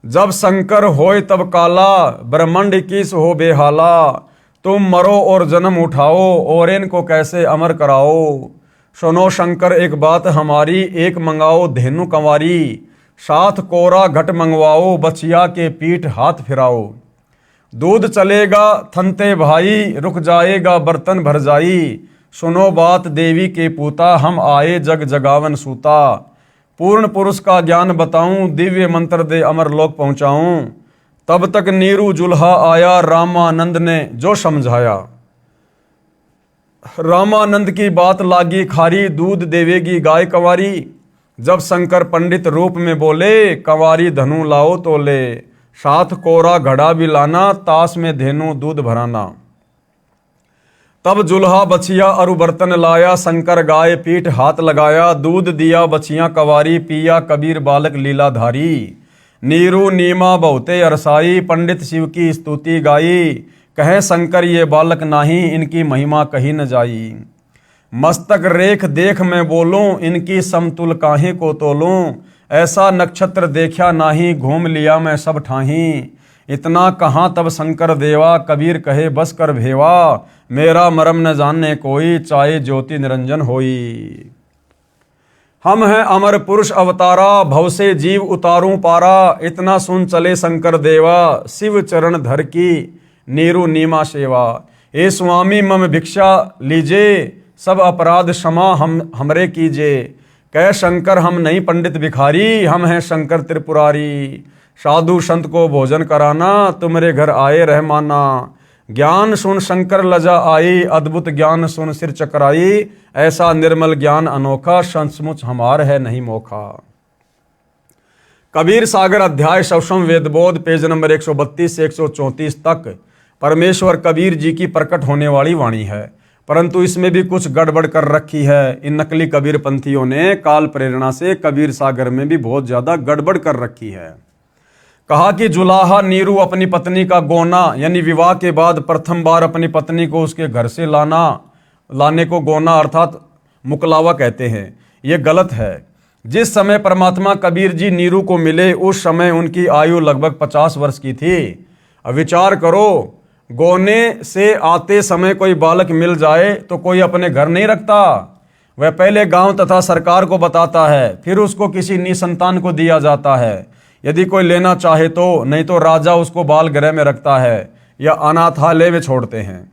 Speaker 1: जब शंकर होय तब काला, ब्रह्मंड किस हो बेहाला। तुम मरो और जन्म उठाओ, और इनको कैसे अमर कराओ। सुनो शंकर एक बात हमारी, एक मंगाओ धेनु कंवारी। साथ कोरा घट मंगवाओ, बछिया के पीठ हाथ फिराओ। दूध चलेगा थनते भाई, रुक जाएगा बर्तन भर जाई। सुनो बात देवी के पूता, हम आए जग जगावन सूता। पूर्ण पुरुष का ज्ञान बताऊं, दिव्य मंत्र दे अमर लोक पहुंचाऊं। तब तक नीरू जुल्हा आया, रामानंद ने जो समझाया। रामानंद की बात लागी खारी, दूध देवेगी गाय कंवारी। जब शंकर पंडित रूप में बोले, कंवारी धनु लाओ तो ले। साथ कोरा घड़ा भी लाना, तास में धेनु दूध भराना। तब जुल्हा बछिया अरु बर्तन लाया, शंकर गाय पीठ हाथ लगाया। दूध दिया बछिया कंवारी, पिया कबीर बालक लीलाधारी। नीरू नीमा बहुते अरसाई, पंडित शिव की स्तुति गाई। कहे शंकर ये बालक नाही, इनकी महिमा कही न जाई। मस्तक रेख देख मैं बोलूं, इनकी समतुल काहे को तोलूं। ऐसा नक्षत्र देखा नाही, घूम लिया मैं सब ठाही। इतना कहाँ तब शंकर देवा, कबीर कहे बस कर भेवा। मेरा मरम न जानने कोई, चाहे ज्योति निरंजन होई। हम हैं अमर पुरुष अवतारा, भव से जीव उतारूं पारा। इतना सुन चले शंकर देवा, शिव चरण धर की नीरू नीमा सेवा। ए स्वामी मम भिक्षा लीजे, सब अपराध क्षमा हमरे कीजे। कह शंकर हम नहीं पंडित भिखारी, हम हैं शंकर त्रिपुरारी। साधु संत को भोजन कराना, तुम्हारे घर आए रहमाना। ज्ञान सुन शंकर लजा आई, अद्भुत ज्ञान सुन सिर चकराई। ऐसा निर्मल ज्ञान अनोखा, सचमुच हमार है नहीं मोखा। कबीर सागर अध्याय सवसम वेदबोध पेज नंबर 132 से 134 तक परमेश्वर कबीर जी की प्रकट होने वाली वाणी है, परंतु इसमें भी कुछ गड़बड़ कर रखी है। इन नकली कबीर पंथियों ने काल प्रेरणा से कबीर सागर में भी बहुत ज्यादा गड़बड़ कर रखी है। कहा कि जुलाहा नीरू अपनी पत्नी का गोना, यानी विवाह के बाद प्रथम बार अपनी पत्नी को उसके घर से लाने को गोना अर्थात मुकलावा कहते हैं। ये गलत है। जिस समय परमात्मा कबीर जी नीरू को मिले उस समय उनकी आयु लगभग 50 वर्ष की थी। अब विचार करो, गोने से आते समय कोई बालक मिल जाए तो कोई अपने घर नहीं रखता। वह पहले गांव तथा सरकार को बताता है, फिर उसको किसी निसंतान को दिया जाता है यदि कोई लेना चाहे तो, नहीं तो राजा उसको बाल गृह में रखता है या अनाथालय में छोड़ते हैं।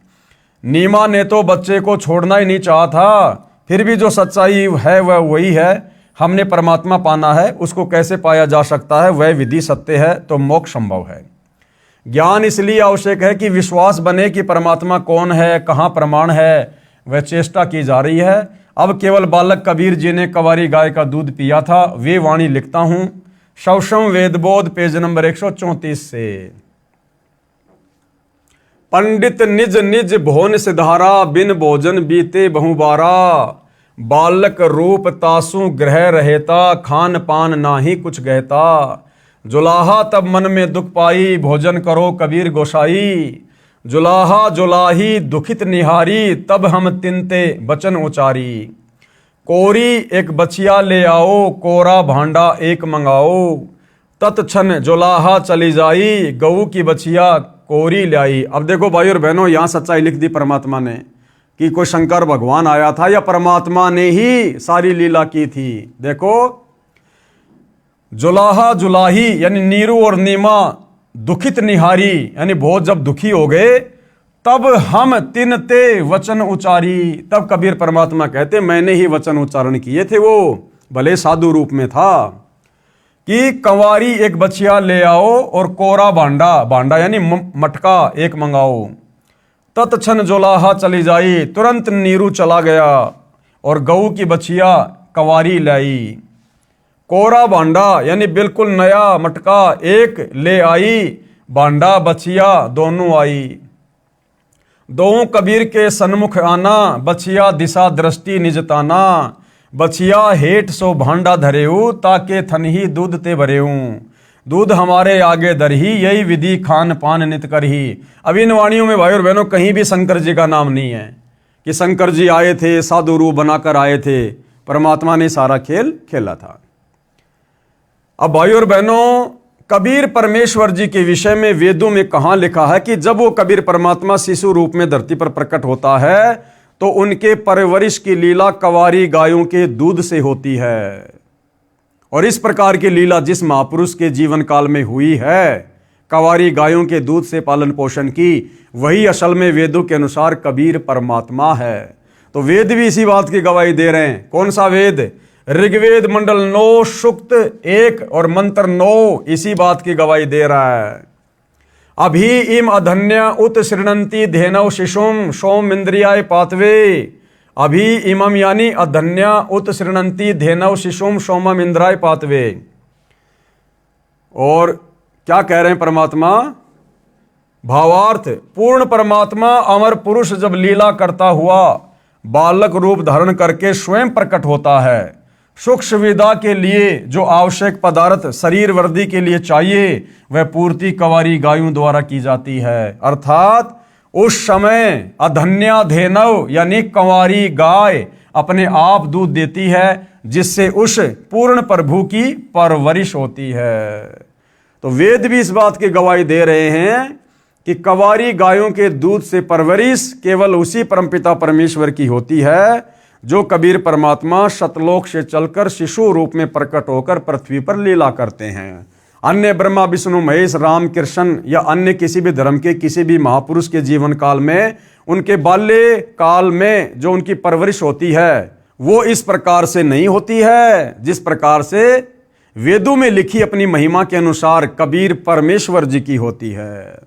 Speaker 1: नीमा ने तो बच्चे को छोड़ना ही नहीं चाहा था, फिर भी जो सच्चाई है वह वही है। हमने परमात्मा पाना है, उसको कैसे पाया जा सकता है वह विधि सत्य है, तो मोक्ष संभव है। ज्ञान इसलिए आवश्यक है कि विश्वास बने कि परमात्मा कौन है, कहाँ प्रमाण है, वह चेष्टा की जा रही है। अब केवल बालक कबीर जी ने कंवारी गाय का दूध पिया था, वे वाणी लिखता हूं सवसम वेदबोध पेज नंबर 134 से। पंडित निज निज भोन सिधारा, बिन भोजन बीते बहुबारा। बालक रूप तासु ग्रह रहेता, खान पान नाही कुछ गहता। जुलाहा तब मन में दुख पाई, भोजन करो कबीर गोसाई। जुलाहा जुलाही दुखित निहारी, तब हम तिनते बचन उचारी। कोरी एक बछिया ले आओ, कोरा भांडा एक मंगाओ। तत्क्षण जुलाहा चली जाई, गऊ की बछिया कोरी लाई। अब देखो भाई और बहनों, यहां सच्चाई लिख दी परमात्मा ने कि कोई शंकर भगवान आया था या परमात्मा ने ही सारी लीला की थी। देखो, जुलाहा जुलाही यानी नीरू और नीमा, दुखित निहारी यानी बहुत जब दुखी हो गए, तब हम तिनते वचन उचारी। तब कबीर परमात्मा कहते मैंने ही वचन उच्चारण किए थे, वो भले साधु रूप में था, कि कंवारी एक बछिया ले आओ और कोरा भांडा, भांडा यानी मटका एक मंगाओ। तत्क्षण जुलाहा चली जाई, तुरंत नीरू चला गया और गऊ की बछिया कंवारी लाई। कोरा भांडा यानी बिल्कुल नया मटका एक ले आई, भांडा बछिया दोनों आई। दोनों कबीर के सन्मुख आना, बछिया दिशा दृष्टि निजताना। बछिया हेठ सो भांडा धरेऊ, ताके थनही दूध ते भरेऊ। दूध हमारे आगे दरही, यही विधि खान पान नित करही। अब इन वाणियों में भाई और बहनों कहीं भी शंकर जी का नाम नहीं है कि शंकर जी आए थे, साधु रूप बनाकर आए थे। परमात्मा ने सारा खेल खेला था। अब भाई और बहनों, कबीर परमेश्वर जी के विषय में वेदों में कहां लिखा है कि जब वो कबीर परमात्मा शिशु रूप में धरती पर प्रकट होता है तो उनके परवरिश की लीला कंवारी गायों के दूध से होती है। और इस प्रकार की लीला जिस महापुरुष के जीवन काल में हुई है, कंवारी गायों के दूध से पालन पोषण की, वही असल में वेदों के अनुसार कबीर परमात्मा है। तो वेद भी इसी बात की गवाही दे रहे हैं। कौन सा वेद? ऋग्वेद मंडल 9 सूक्त 1 और मंत्र 9 इसी बात की गवाही दे रहा है। अभी इम अधन्य उत श्रृणंती धेनव शिशुम सोम इंद्रियाय पातवे। अभी इमम यानी अधन्य उत श्रृणंती धेनव शिशुम सोमम इंद्राय पातवे। और क्या कह रहे हैं परमात्मा? भावार्थ, पूर्ण परमात्मा अमर पुरुष जब लीला करता हुआ बालक रूप धारण करके स्वयं प्रकट होता है, सुख सुविधा के लिए जो आवश्यक पदार्थ शरीर वृद्धि के लिए चाहिए वह पूर्ति कंवारी गायों द्वारा की जाती है। अर्थात उस समय अधन्या धेनव यानी कंवारी गाय अपने आप दूध देती है, जिससे उस पूर्ण प्रभु की परवरिश होती है। तो वेद भी इस बात की गवाही दे रहे हैं कि कंवारी गायों के दूध से परवरिश केवल उसी परमपिता परमेश्वर की होती है जो कबीर परमात्मा सतलोक से चलकर शिशु रूप में प्रकट होकर पृथ्वी पर लीला करते हैं। अन्य ब्रह्मा विष्णु महेश राम कृष्ण या अन्य किसी भी धर्म के किसी भी महापुरुष के जीवन काल में उनके बाल्य काल में जो उनकी परवरिश होती है वो इस प्रकार से नहीं होती है जिस प्रकार से वेदों में लिखी अपनी महिमा के अनुसार कबीर परमेश्वर जी की होती है।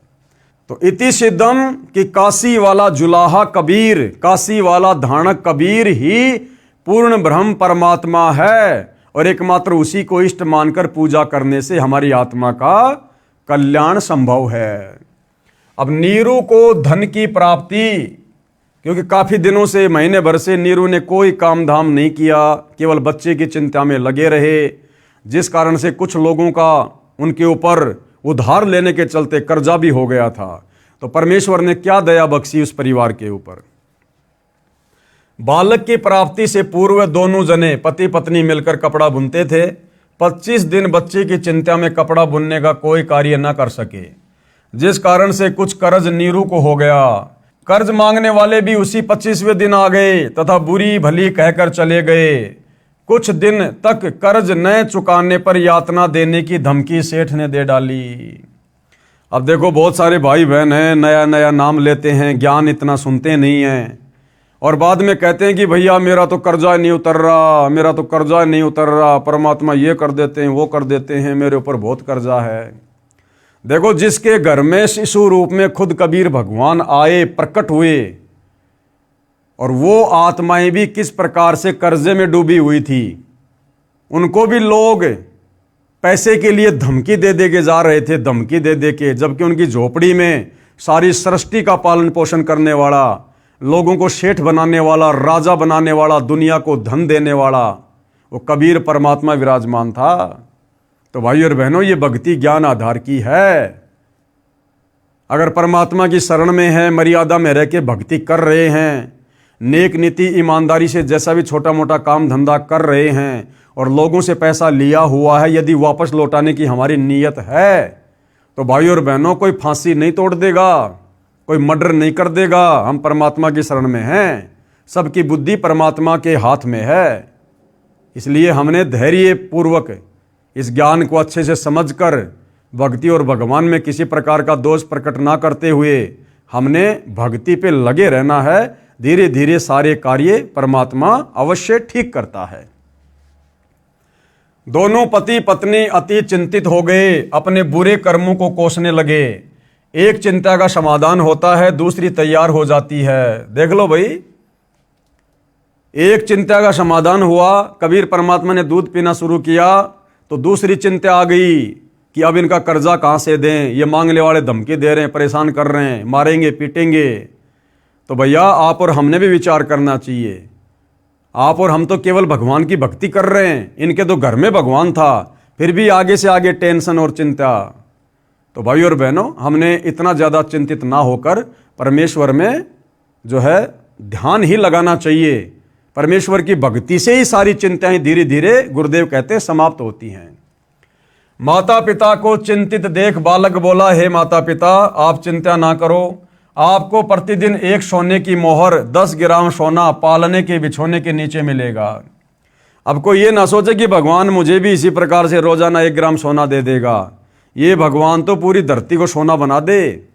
Speaker 1: तो इति सिद्धम कि काशी वाला जुलाहा कबीर, काशी वाला धाणक कबीर ही पूर्ण ब्रह्म परमात्मा है और एकमात्र उसी को इष्ट मानकर पूजा करने से हमारी आत्मा का कल्याण संभव है। अब नीरू को धन की प्राप्ति, क्योंकि काफी दिनों से महीने भर से नीरू ने कोई काम धाम नहीं किया, केवल बच्चे की चिंता में लगे रहे, जिस कारण से कुछ लोगों का उनके ऊपर उधार लेने के चलते कर्जा भी हो गया था। तो परमेश्वर ने क्या दया बख्शी उस परिवार के ऊपर। बालक की प्राप्ति से पूर्व दोनों जने पति पत्नी मिलकर कपड़ा बुनते थे। 25 दिन बच्चे की चिंता में कपड़ा बुनने का कोई कार्य न कर सके, जिस कारण से कुछ कर्ज नीरू को हो गया। कर्ज मांगने वाले भी उसी 25वें दिन आ गए तथा बुरी भली कहकर चले गए। कुछ दिन तक कर्ज न चुकाने पर यातना देने की धमकी सेठ ने दे डाली। अब देखो, बहुत सारे भाई बहन हैं, नया नया नाम लेते हैं, ज्ञान इतना सुनते नहीं हैं और बाद में कहते हैं कि भैया मेरा तो कर्जा नहीं उतर रहा, मेरा तो कर्जा नहीं उतर रहा, परमात्मा ये कर देते हैं वो कर देते हैं, मेरे ऊपर बहुत कर्जा है। देखो, जिसके घर में शिशु रूप में खुद कबीर भगवान आए, प्रकट हुए, और वो आत्माएं भी किस प्रकार से कर्जे में डूबी हुई थी, उनको भी लोग पैसे के लिए धमकी दे दे के जा रहे थे, धमकी दे दे के, जबकि उनकी झोपड़ी में सारी सृष्टि का पालन पोषण करने वाला, लोगों को सेठ बनाने वाला, राजा बनाने वाला, दुनिया को धन देने वाला वो कबीर परमात्मा विराजमान था। तो भाई और बहनों, ये भक्ति ज्ञान आधार की है। अगर परमात्मा की शरण में है, मर्यादा में रह के भक्ति कर रहे हैं, नेक नीति ईमानदारी से जैसा भी छोटा मोटा काम धंधा कर रहे हैं और लोगों से पैसा लिया हुआ है, यदि वापस लौटाने की हमारी नीयत है तो भाई और बहनों, कोई फांसी नहीं तोड़ देगा, कोई मर्डर नहीं कर देगा। हम परमात्मा की शरण में हैं, सबकी बुद्धि परमात्मा के हाथ में है। इसलिए हमने धैर्य पूर्वक इस ज्ञान को अच्छे से समझकर भक्ति और भगवान में किसी प्रकार का दोष प्रकट ना करते हुए हमने भक्ति पे लगे रहना है। धीरे धीरे सारे कार्य परमात्मा अवश्य ठीक करता है। दोनों पति पत्नी अति चिंतित हो गए, अपने बुरे कर्मों को कोसने लगे। एक चिंता का समाधान होता है, दूसरी तैयार हो जाती है। देख लो भाई, एक चिंता का समाधान हुआ, कबीर परमात्मा ने दूध पीना शुरू किया तो दूसरी चिंता आ गई कि अब इनका कर्जा कहाँ से दें, ये मांगने वाले धमकी दे रहे हैं, परेशान कर रहे हैं, मारेंगे पीटेंगे। तो भैया आप और हमने भी विचार करना चाहिए। आप और हम तो केवल भगवान की भक्ति कर रहे हैं, इनके तो घर में भगवान था, फिर भी आगे से आगे टेंशन और चिंता। तो भाई और बहनों, हमने इतना ज़्यादा चिंतित ना होकर परमेश्वर में जो है ध्यान ही लगाना चाहिए। परमेश्वर की भक्ति से ही सारी चिंताएं धीरे धीरे, गुरुदेव कहते हैं, समाप्त होती हैं। माता पिता को चिंतित देख बालक बोला, हे माता पिता आप चिंता ना करो, आपको प्रतिदिन एक सोने की मोहर 10 ग्राम सोना पालने के बिछोने के नीचे मिलेगा। अब कोई ये ना सोचे कि भगवान मुझे भी इसी प्रकार से रोजाना 1 ग्राम सोना दे देगा। ये भगवान तो पूरी धरती को सोना बना दे,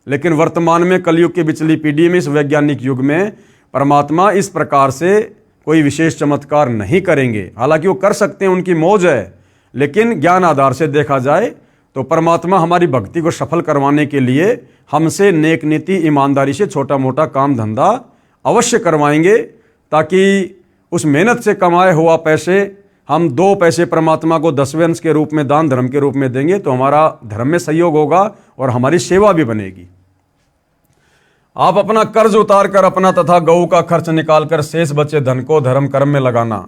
Speaker 1: लेकिन वर्तमान में कलयुग की बिचली पीढ़ी में, इस वैज्ञानिक युग में परमात्मा इस प्रकार से कोई विशेष चमत्कार नहीं करेंगे। हालांकि वो कर सकते हैं, उनकी मौज है, लेकिन ज्ञान आधार से देखा जाए तो परमात्मा हमारी भक्ति को सफल करवाने के लिए हमसे नेक नीति ईमानदारी से छोटा मोटा काम धंधा अवश्य करवाएंगे, ताकि उस मेहनत से कमाए हुआ पैसे हम 2 पैसे परमात्मा को 10वें अंश के रूप में, दान धर्म के रूप में देंगे तो हमारा धर्म में सहयोग होगा और हमारी सेवा भी बनेगी। आप अपना कर्ज उतार कर अपना तथा गऊ का खर्च निकालकर शेष बचे धन को धर्म कर्म में लगाना।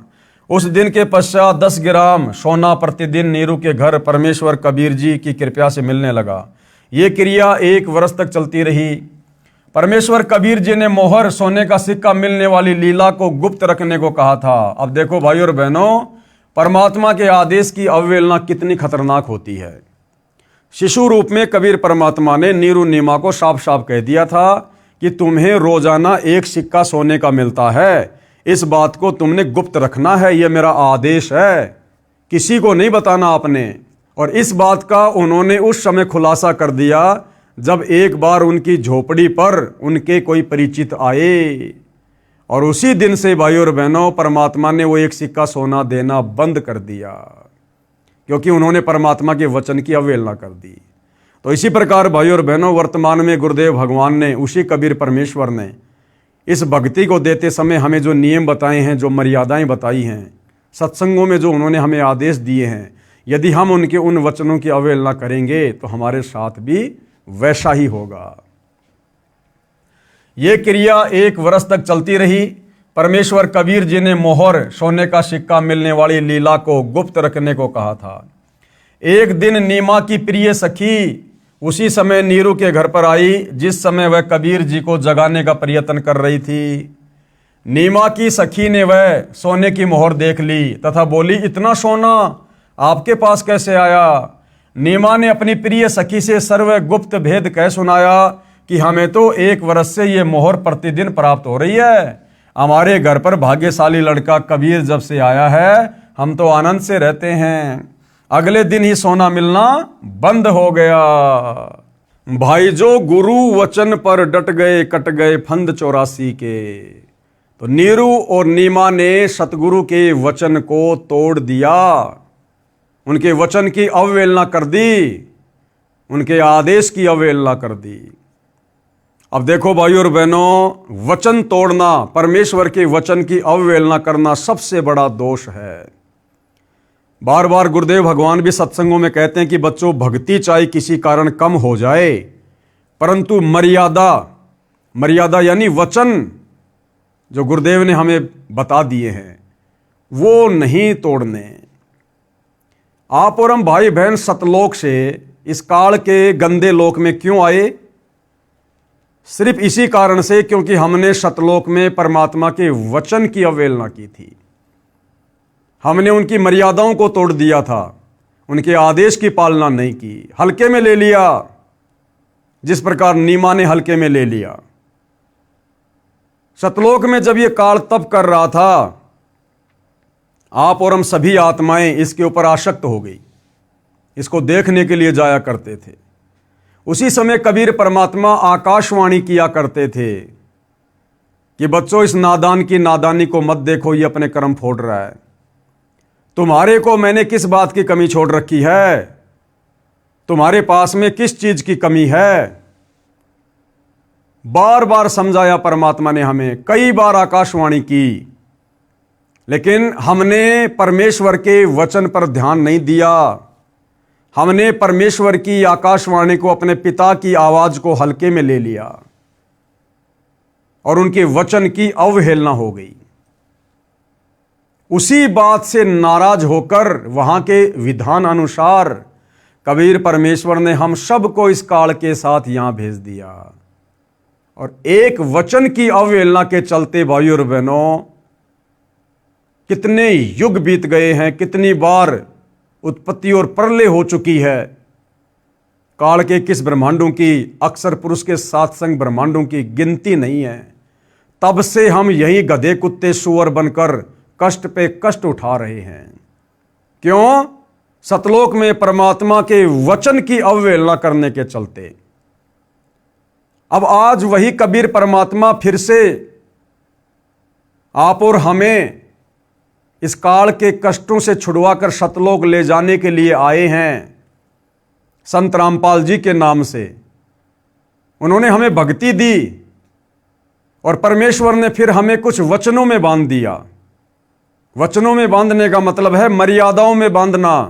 Speaker 1: उस दिन के पश्चात 10 ग्राम सोना प्रतिदिन नीरू के घर परमेश्वर कबीर जी की कृपा से मिलने लगा। ये क्रिया 1 वर्ष तक चलती रही। परमेश्वर कबीर जी ने मोहर सोने का सिक्का मिलने वाली लीला को गुप्त रखने को कहा था। अब देखो भाई और बहनों, परमात्मा के आदेश की अवहेलना कितनी खतरनाक होती है। शिशु रूप में कबीर परमात्मा ने नीरू नीमा को साफ साफ कह दिया था कि तुम्हें रोजाना 1 सिक्का सोने का मिलता है, इस बात को तुमने गुप्त रखना है, यह मेरा आदेश है, किसी को नहीं बताना आपने। और इस बात का उन्होंने उस समय खुलासा कर दिया जब एक बार उनकी झोपड़ी पर उनके कोई परिचित आए, और उसी दिन से भाई और बहनों परमात्मा ने वो 1 सिक्का सोना देना बंद कर दिया, क्योंकि उन्होंने परमात्मा के वचन की अवहेलना कर दी। तो इसी प्रकार भाई और बहनों, वर्तमान में गुरुदेव भगवान ने, उसी कबीर परमेश्वर ने इस भक्ति को देते समय हमें जो नियम बताए हैं, जो मर्यादाएं बताई हैं, सत्संगों में जो उन्होंने हमें आदेश दिए हैं, यदि हम उनके उन वचनों की अवहेलना करेंगे तो हमारे साथ भी वैसा ही होगा। ये क्रिया 1 वर्ष तक चलती रही। परमेश्वर कबीर जी ने मोहर सोने का सिक्का मिलने वाली लीला को गुप्त रखने को कहा था। एक दिन नीमा की प्रिय सखी उसी समय नीरू के घर पर आई जिस समय वह कबीर जी को जगाने का प्रयत्न कर रही थी। नीमा की सखी ने वह सोने की मोहर देख ली तथा बोली, इतना सोना आपके पास कैसे आया? नीमा ने अपनी प्रिय सखी से सर्व गुप्त भेद कह सुनाया कि हमें तो 1 वर्ष से ये मोहर प्रतिदिन प्राप्त हो रही है। हमारे घर पर भाग्यशाली लड़का कबीर जब से आया है, हम तो आनंद से रहते हैं। अगले दिन ही सोना मिलना बंद हो गया। भाई जो गुरु वचन पर डट गए, कट गए फंद 84 के। तो नीरू और नीमा ने सतगुरु के वचन को तोड़ दिया, उनके वचन की अवहेलना कर दी, उनके आदेश की अवहेलना कर दी। अब देखो भाई और बहनों, वचन तोड़ना, परमेश्वर के वचन की अवहेलना करना सबसे बड़ा दोष है। बार बार गुरुदेव भगवान भी सत्संगों में कहते हैं कि बच्चों, भक्ति चाहे किसी कारण कम हो जाए, परंतु मर्यादा यानी वचन जो गुरुदेव ने हमें बता दिए हैं वो नहीं तोड़ने। आप और हम भाई बहन सतलोक से इस काल के गंदे लोक में क्यों आए? सिर्फ इसी कारण से क्योंकि हमने सतलोक में परमात्मा के वचन की अवहेलना की थी। हमने उनकी मर्यादाओं को तोड़ दिया था, उनके आदेश की पालना नहीं की, हल्के में ले लिया, जिस प्रकार नीमा ने हल्के में ले लिया। सतलोक में जब यह काल तप कर रहा था, आप और हम सभी आत्माएं इसके ऊपर आसक्त हो गई, इसको देखने के लिए जाया करते थे। उसी समय कबीर परमात्मा आकाशवाणी किया करते थे कि बच्चों, इस नादान की नादानी को मत देखो, ये अपने कर्म फोड़ रहा है। तुम्हारे को मैंने किस बात की कमी छोड़ रखी है? तुम्हारे पास में किस चीज की कमी है? बार बार समझाया परमात्मा ने हमें, कई बार आकाशवाणी की, लेकिन हमने परमेश्वर के वचन पर ध्यान नहीं दिया। हमने परमेश्वर की आकाशवाणी को, अपने पिता की आवाज को हल्के में ले लिया और उनके वचन की अवहेलना हो गई। उसी बात से नाराज होकर वहां के विधान अनुसार कबीर परमेश्वर ने हम सबको इस काल के साथ यहां भेज दिया। और एक वचन की अवहेलना के चलते भाइयों और बहनों, कितने युग बीत गए हैं, कितनी बार उत्पत्ति और प्रलय हो चुकी है। काल के किस ब्रह्मांडों की, अक्सर पुरुष के साथ संग ब्रह्मांडों की गिनती नहीं है। तब से हम यही गधे कुत्ते सुअर बनकर कष्ट पे कष्ट उठा रहे हैं। क्यों? सतलोक में परमात्मा के वचन की अवहेलना करने के चलते। अब आज वही कबीर परमात्मा फिर से आप और हमें इस काल के कष्टों से छुड़वाकर सतलोक ले जाने के लिए आए हैं। संत रामपाल जी के नाम से उन्होंने हमें भक्ति दी और परमेश्वर ने फिर हमें कुछ वचनों में बांध दिया। वचनों में बांधने का मतलब है मर्यादाओं में बांधना।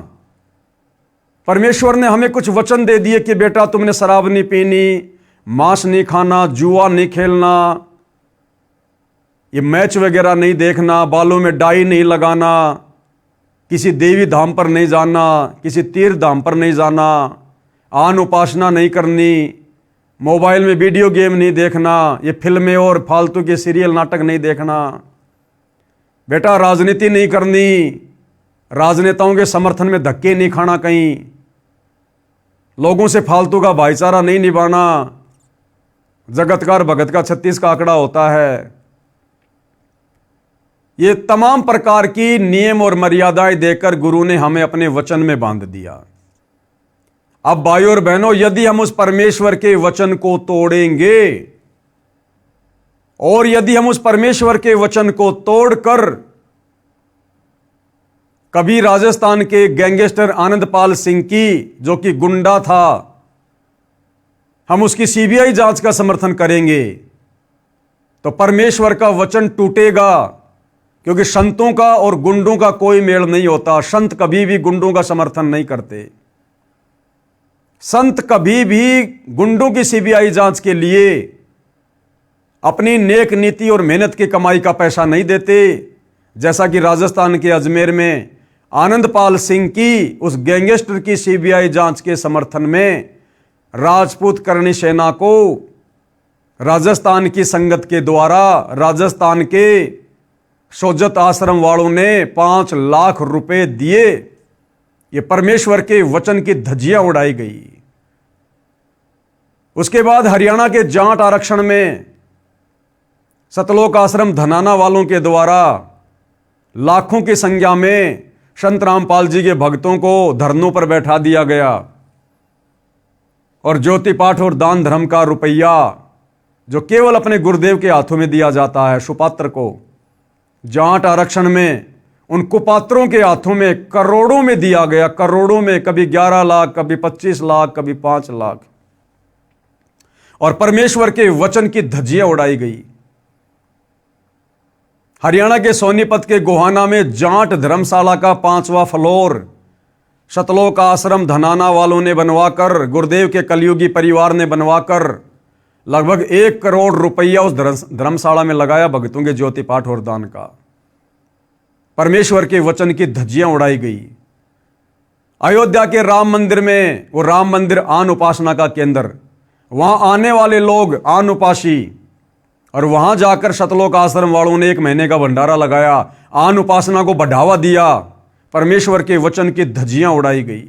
Speaker 1: परमेश्वर ने हमें कुछ वचन दे दिए कि बेटा, तुमने शराब नहीं पीनी, मांस नहीं खाना, जुआ नहीं खेलना, ये मैच वगैरह नहीं देखना, बालों में डाई नहीं लगाना, किसी देवी धाम पर नहीं जाना, किसी तीर्थ धाम पर नहीं जाना, आन उपासना नहीं करनी, मोबाइल में वीडियो गेम नहीं देखना, ये फिल्में और फालतू के सीरियल नाटक नहीं देखना। बेटा, राजनीति नहीं करनी, राजनेताओं के समर्थन में धक्के नहीं खाना, कहीं लोगों से फालतू का भाईचारा नहीं निभाना। जगतकार भगत का 36 का आंकड़ा होता है। ये तमाम प्रकार की नियम और मर्यादाएं देकर गुरु ने हमें अपने वचन में बांध दिया। अब भाइयों और बहनों, यदि हम उस परमेश्वर के वचन को तोड़ेंगे और यदि हम उस परमेश्वर के वचन को तोड़कर कभी राजस्थान के गैंगस्टर आनंदपाल सिंह की, जो कि गुंडा था, हम उसकी सीबीआई जांच का समर्थन करेंगे तो परमेश्वर का वचन टूटेगा। क्योंकि संतों का और गुंडों का कोई मेल नहीं होता। संत कभी भी गुंडों का समर्थन नहीं करते। संत कभी भी गुंडों की सीबीआई जांच के लिए अपनी नेक नीति और मेहनत की कमाई का पैसा नहीं देते। जैसा कि राजस्थान के अजमेर में आनंदपाल सिंह की, उस गैंगस्टर की सीबीआई जांच के समर्थन में राजपूत करणी सेना को राजस्थान की संगत के द्वारा राजस्थान के सोजत आश्रम वालों ने 5 लाख रुपए दिए। ये परमेश्वर के वचन की धज्जियां उड़ाई गई। उसके बाद हरियाणा के जाट आरक्षण में सतलोक आश्रम धनाना वालों के द्वारा लाखों की संख्या में संत रामपाल जी के भक्तों को धरनों पर बैठा दिया गया और ज्योति पाठ और दान धर्म का रुपया, जो केवल अपने गुरुदेव के हाथों में दिया जाता है, सुपात्र को, जाट आरक्षण में उन कुपात्रों के हाथों में करोड़ों में दिया गया। करोड़ों में, कभी 11 लाख, कभी 25 लाख, कभी 5 लाख। और परमेश्वर के वचन की धज्जियां उड़ाई गई। हरियाणा के सोनीपत के गोहाना में जाट धर्मशाला का 5वां फ्लोर सतलोक आश्रम धनाना वालों ने बनवाकर, गुरुदेव के कलयुगी परिवार ने बनवाकर लगभग 1 करोड़ रुपया उस धर्मशाला में लगाया भक्तों के ज्योति पाठ और दान का। परमेश्वर के वचन की धज्जियां उड़ाई गई। अयोध्या के राम मंदिर में, वो राम मंदिर आन उपासना का केंद्र, वहां आने वाले लोग आन उपासी, और वहां जाकर सतलोक आश्रम वालों ने 1 महीने का भंडारा लगाया, आन उपासना को बढ़ावा दिया, परमेश्वर के वचन की धज्जियां उड़ाई गई।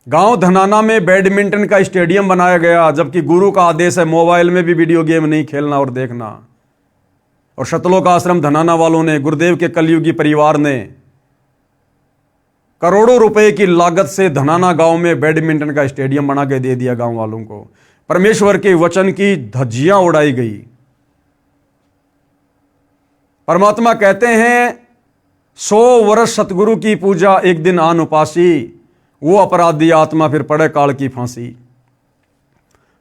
Speaker 1: गांव धनाना में बैडमिंटन का स्टेडियम बनाया गया, जबकि गुरु का आदेश है मोबाइल में भी वीडियो गेम नहीं खेलना और देखना। और सतलोक आश्रम धनाना वालों ने, गुरुदेव के कलयुगी परिवार ने करोड़ों रुपए की लागत से धनाना गांव में बैडमिंटन का स्टेडियम बना के दे दिया गांव वालों को। परमेश्वर के वचन की धज्जियां उड़ाई गई। परमात्मा कहते हैं 100 वर्ष सतगुरु की पूजा, एक दिन आन उपासी, वो अपराधी आत्मा फिर पड़े काल की फांसी।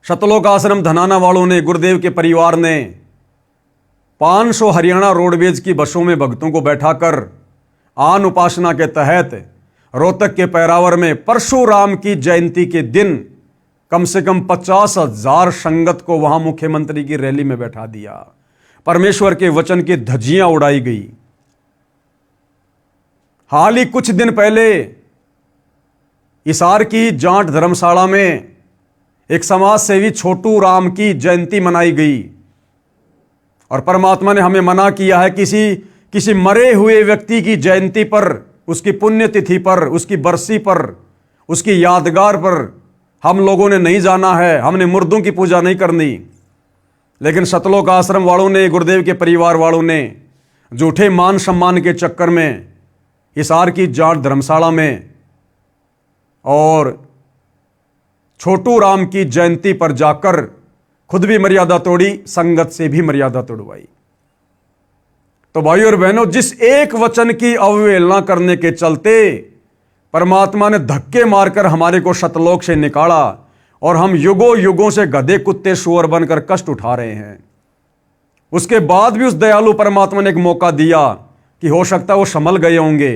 Speaker 1: सतलोक आश्रम धनाना वालों ने, गुरुदेव के परिवार ने 500 हरियाणा रोडवेज की बसों में भक्तों को बैठाकर आन उपासना के तहत रोहतक के पैरावर में परशुराम की जयंती के दिन कम से कम 50,000 संगत को वहां मुख्यमंत्री की रैली में बैठा दिया। परमेश्वर के वचन की धज्जियां उड़ाई गई। हाल ही कुछ दिन पहले हिसार की जाट धर्मशाला में एक समाज सेवी छोटू राम की जयंती मनाई गई, और परमात्मा ने हमें मना किया है किसी मरे हुए व्यक्ति की जयंती पर, उसकी पुण्यतिथि पर, उसकी बरसी पर, उसकी यादगार पर हम लोगों ने नहीं जाना है। हमने मुर्दों की पूजा नहीं करनी। लेकिन सतलोक आश्रम वालों ने, गुरुदेव के परिवार वालों ने झूठे मान सम्मान के चक्कर में हिसार की जाट धर्मशाला में और छोटू राम की जयंती पर जाकर खुद भी मर्यादा तोड़ी, संगत से भी मर्यादा तोड़वाई। तो भाइयों और बहनों, जिस एक वचन की अवहेलना करने के चलते परमात्मा ने धक्के मारकर हमारे को सतलोक से निकाला, और हम युगों युगों से गधे कुत्ते सुअर बनकर कष्ट उठा रहे हैं। उसके बाद भी उस दयालु परमात्मा ने एक मौका दिया कि हो सकता है वो संभल गए होंगे,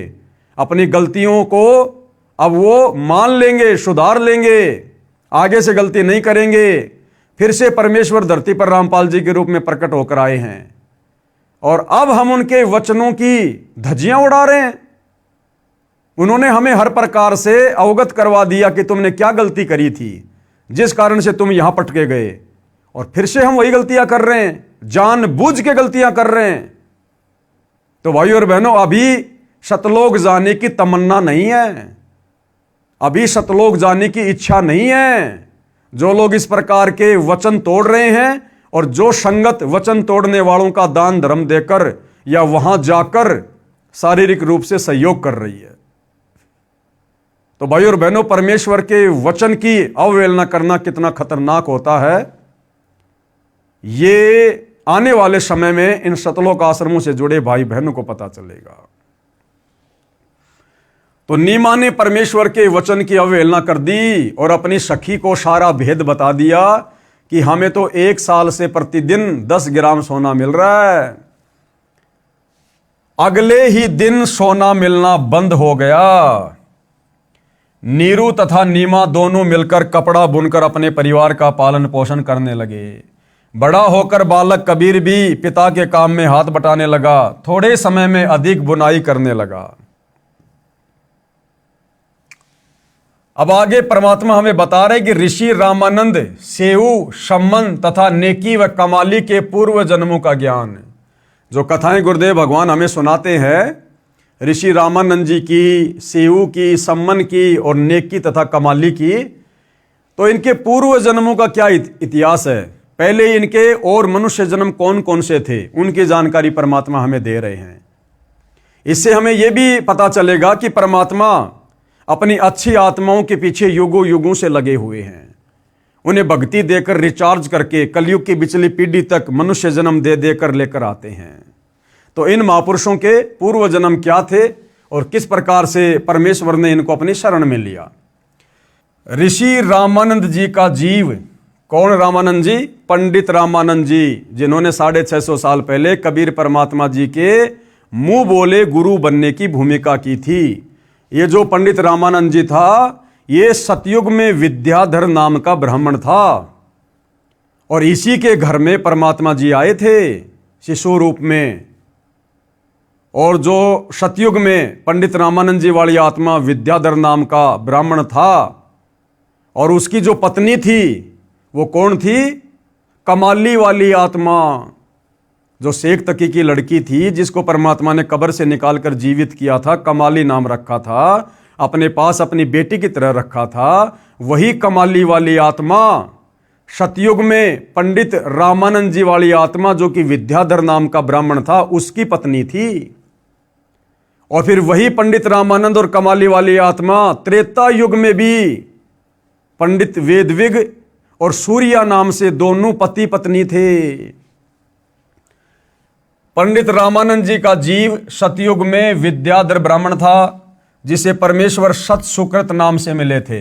Speaker 1: अपनी गलतियों को अब वो मान लेंगे, सुधार लेंगे, आगे से गलती नहीं करेंगे। फिर से परमेश्वर धरती पर रामपाल जी के रूप में प्रकट होकर आए हैं, और अब हम उनके वचनों की धज्जियां उड़ा रहे हैं। उन्होंने हमें हर प्रकार से अवगत करवा दिया कि तुमने क्या गलती करी थी, जिस कारण से तुम यहां पटके गए, और फिर से हम वही गलतियां कर रहे हैं, जानबूझ के गलतियां कर रहे हैं। तो भाइयों और बहनों, अभी सतलोक जाने की तमन्ना नहीं है, अभी सतलोक जाने की इच्छा नहीं है। जो लोग इस प्रकार के वचन तोड़ रहे हैं, और जो संगत वचन तोड़ने वालों का दान धर्म देकर या वहां जाकर शारीरिक रूप से सहयोग कर रही है। तो भाइयों और बहनों, परमेश्वर के वचन की अवहेलना करना कितना खतरनाक होता है, ये आने वाले समय में इन सतलोक आश्रमों से जुड़े भाई बहनों को पता चलेगा। तो नीमा ने परमेश्वर के वचन की अवहेलना कर दी और अपनी सखी को सारा भेद बता दिया कि हमें तो 1 साल से प्रतिदिन 10 ग्राम सोना मिल रहा है। अगले ही दिन सोना मिलना बंद हो गया। नीरू तथा नीमा दोनों मिलकर कपड़ा बुनकर अपने परिवार का पालन पोषण करने लगे। बड़ा होकर बालक कबीर भी पिता के काम में हाथ बटाने लगा। थोड़े समय में अधिक बुनाई करने लगा। अब आगे परमात्मा हमें बता रहे कि ऋषि रामानंद सेऊ, सम्मन तथा नेकी व कमाली के पूर्व जन्मों का ज्ञान, जो कथाएं गुरुदेव भगवान हमें सुनाते हैं, ऋषि रामानंद जी की, सेऊ की, सम्मन की और नेकी तथा कमाली की, तो इनके पूर्व जन्मों का क्या इतिहास है, पहले इनके और मनुष्य जन्म कौन कौन से थे, उनकी जानकारी परमात्मा हमें दे रहे हैं। इससे हमें यह भी पता चलेगा कि परमात्मा अपनी अच्छी आत्माओं के पीछे युगों युगों से लगे हुए हैं। उन्हें भक्ति देकर रिचार्ज करके कलयुग की पिछली पीढ़ी तक मनुष्य जन्म दे देकर लेकर आते हैं। तो इन महापुरुषों के पूर्व जन्म क्या थे और किस प्रकार से परमेश्वर ने इनको अपनी शरण में लिया। ऋषि रामानंद जी का जीव, कौन रामानंद जी? पंडित रामानंद जी, जिन्होंने 650 साल पहले कबीर परमात्मा जी के मुंह बोले गुरु बनने की भूमिका की थी। ये जो पंडित रामानंद जी था, ये सतयुग में विद्याधर नाम का ब्राह्मण था, और इसी के घर में परमात्मा जी आए थे शिशु रूप में, और जो सतयुग में पंडित रामानंद जी वाली आत्मा विद्याधर नाम का ब्राह्मण था, और उसकी जो पत्नी थी वो कौन थी? कमाली वाली आत्मा, जो शेख तकी की लड़की थी, जिसको परमात्मा ने कब्र से निकालकर जीवित किया था, कमाली नाम रखा था, अपने पास अपनी बेटी की तरह रखा था। वही कमाली वाली आत्मा सतयुग में पंडित रामानंद जी वाली आत्मा, जो कि विद्याधर नाम का ब्राह्मण था, उसकी पत्नी थी। और फिर वही पंडित रामानंद और कमाली वाली आत्मा त्रेता युग में भी पंडित वेदविग और सूर्या नाम से दोनों पति पत्नी थे। पंडित रामानंद जी का जीव सतयुग में विद्याधर ब्राह्मण था, जिसे परमेश्वर सत सुकृत नाम से मिले थे।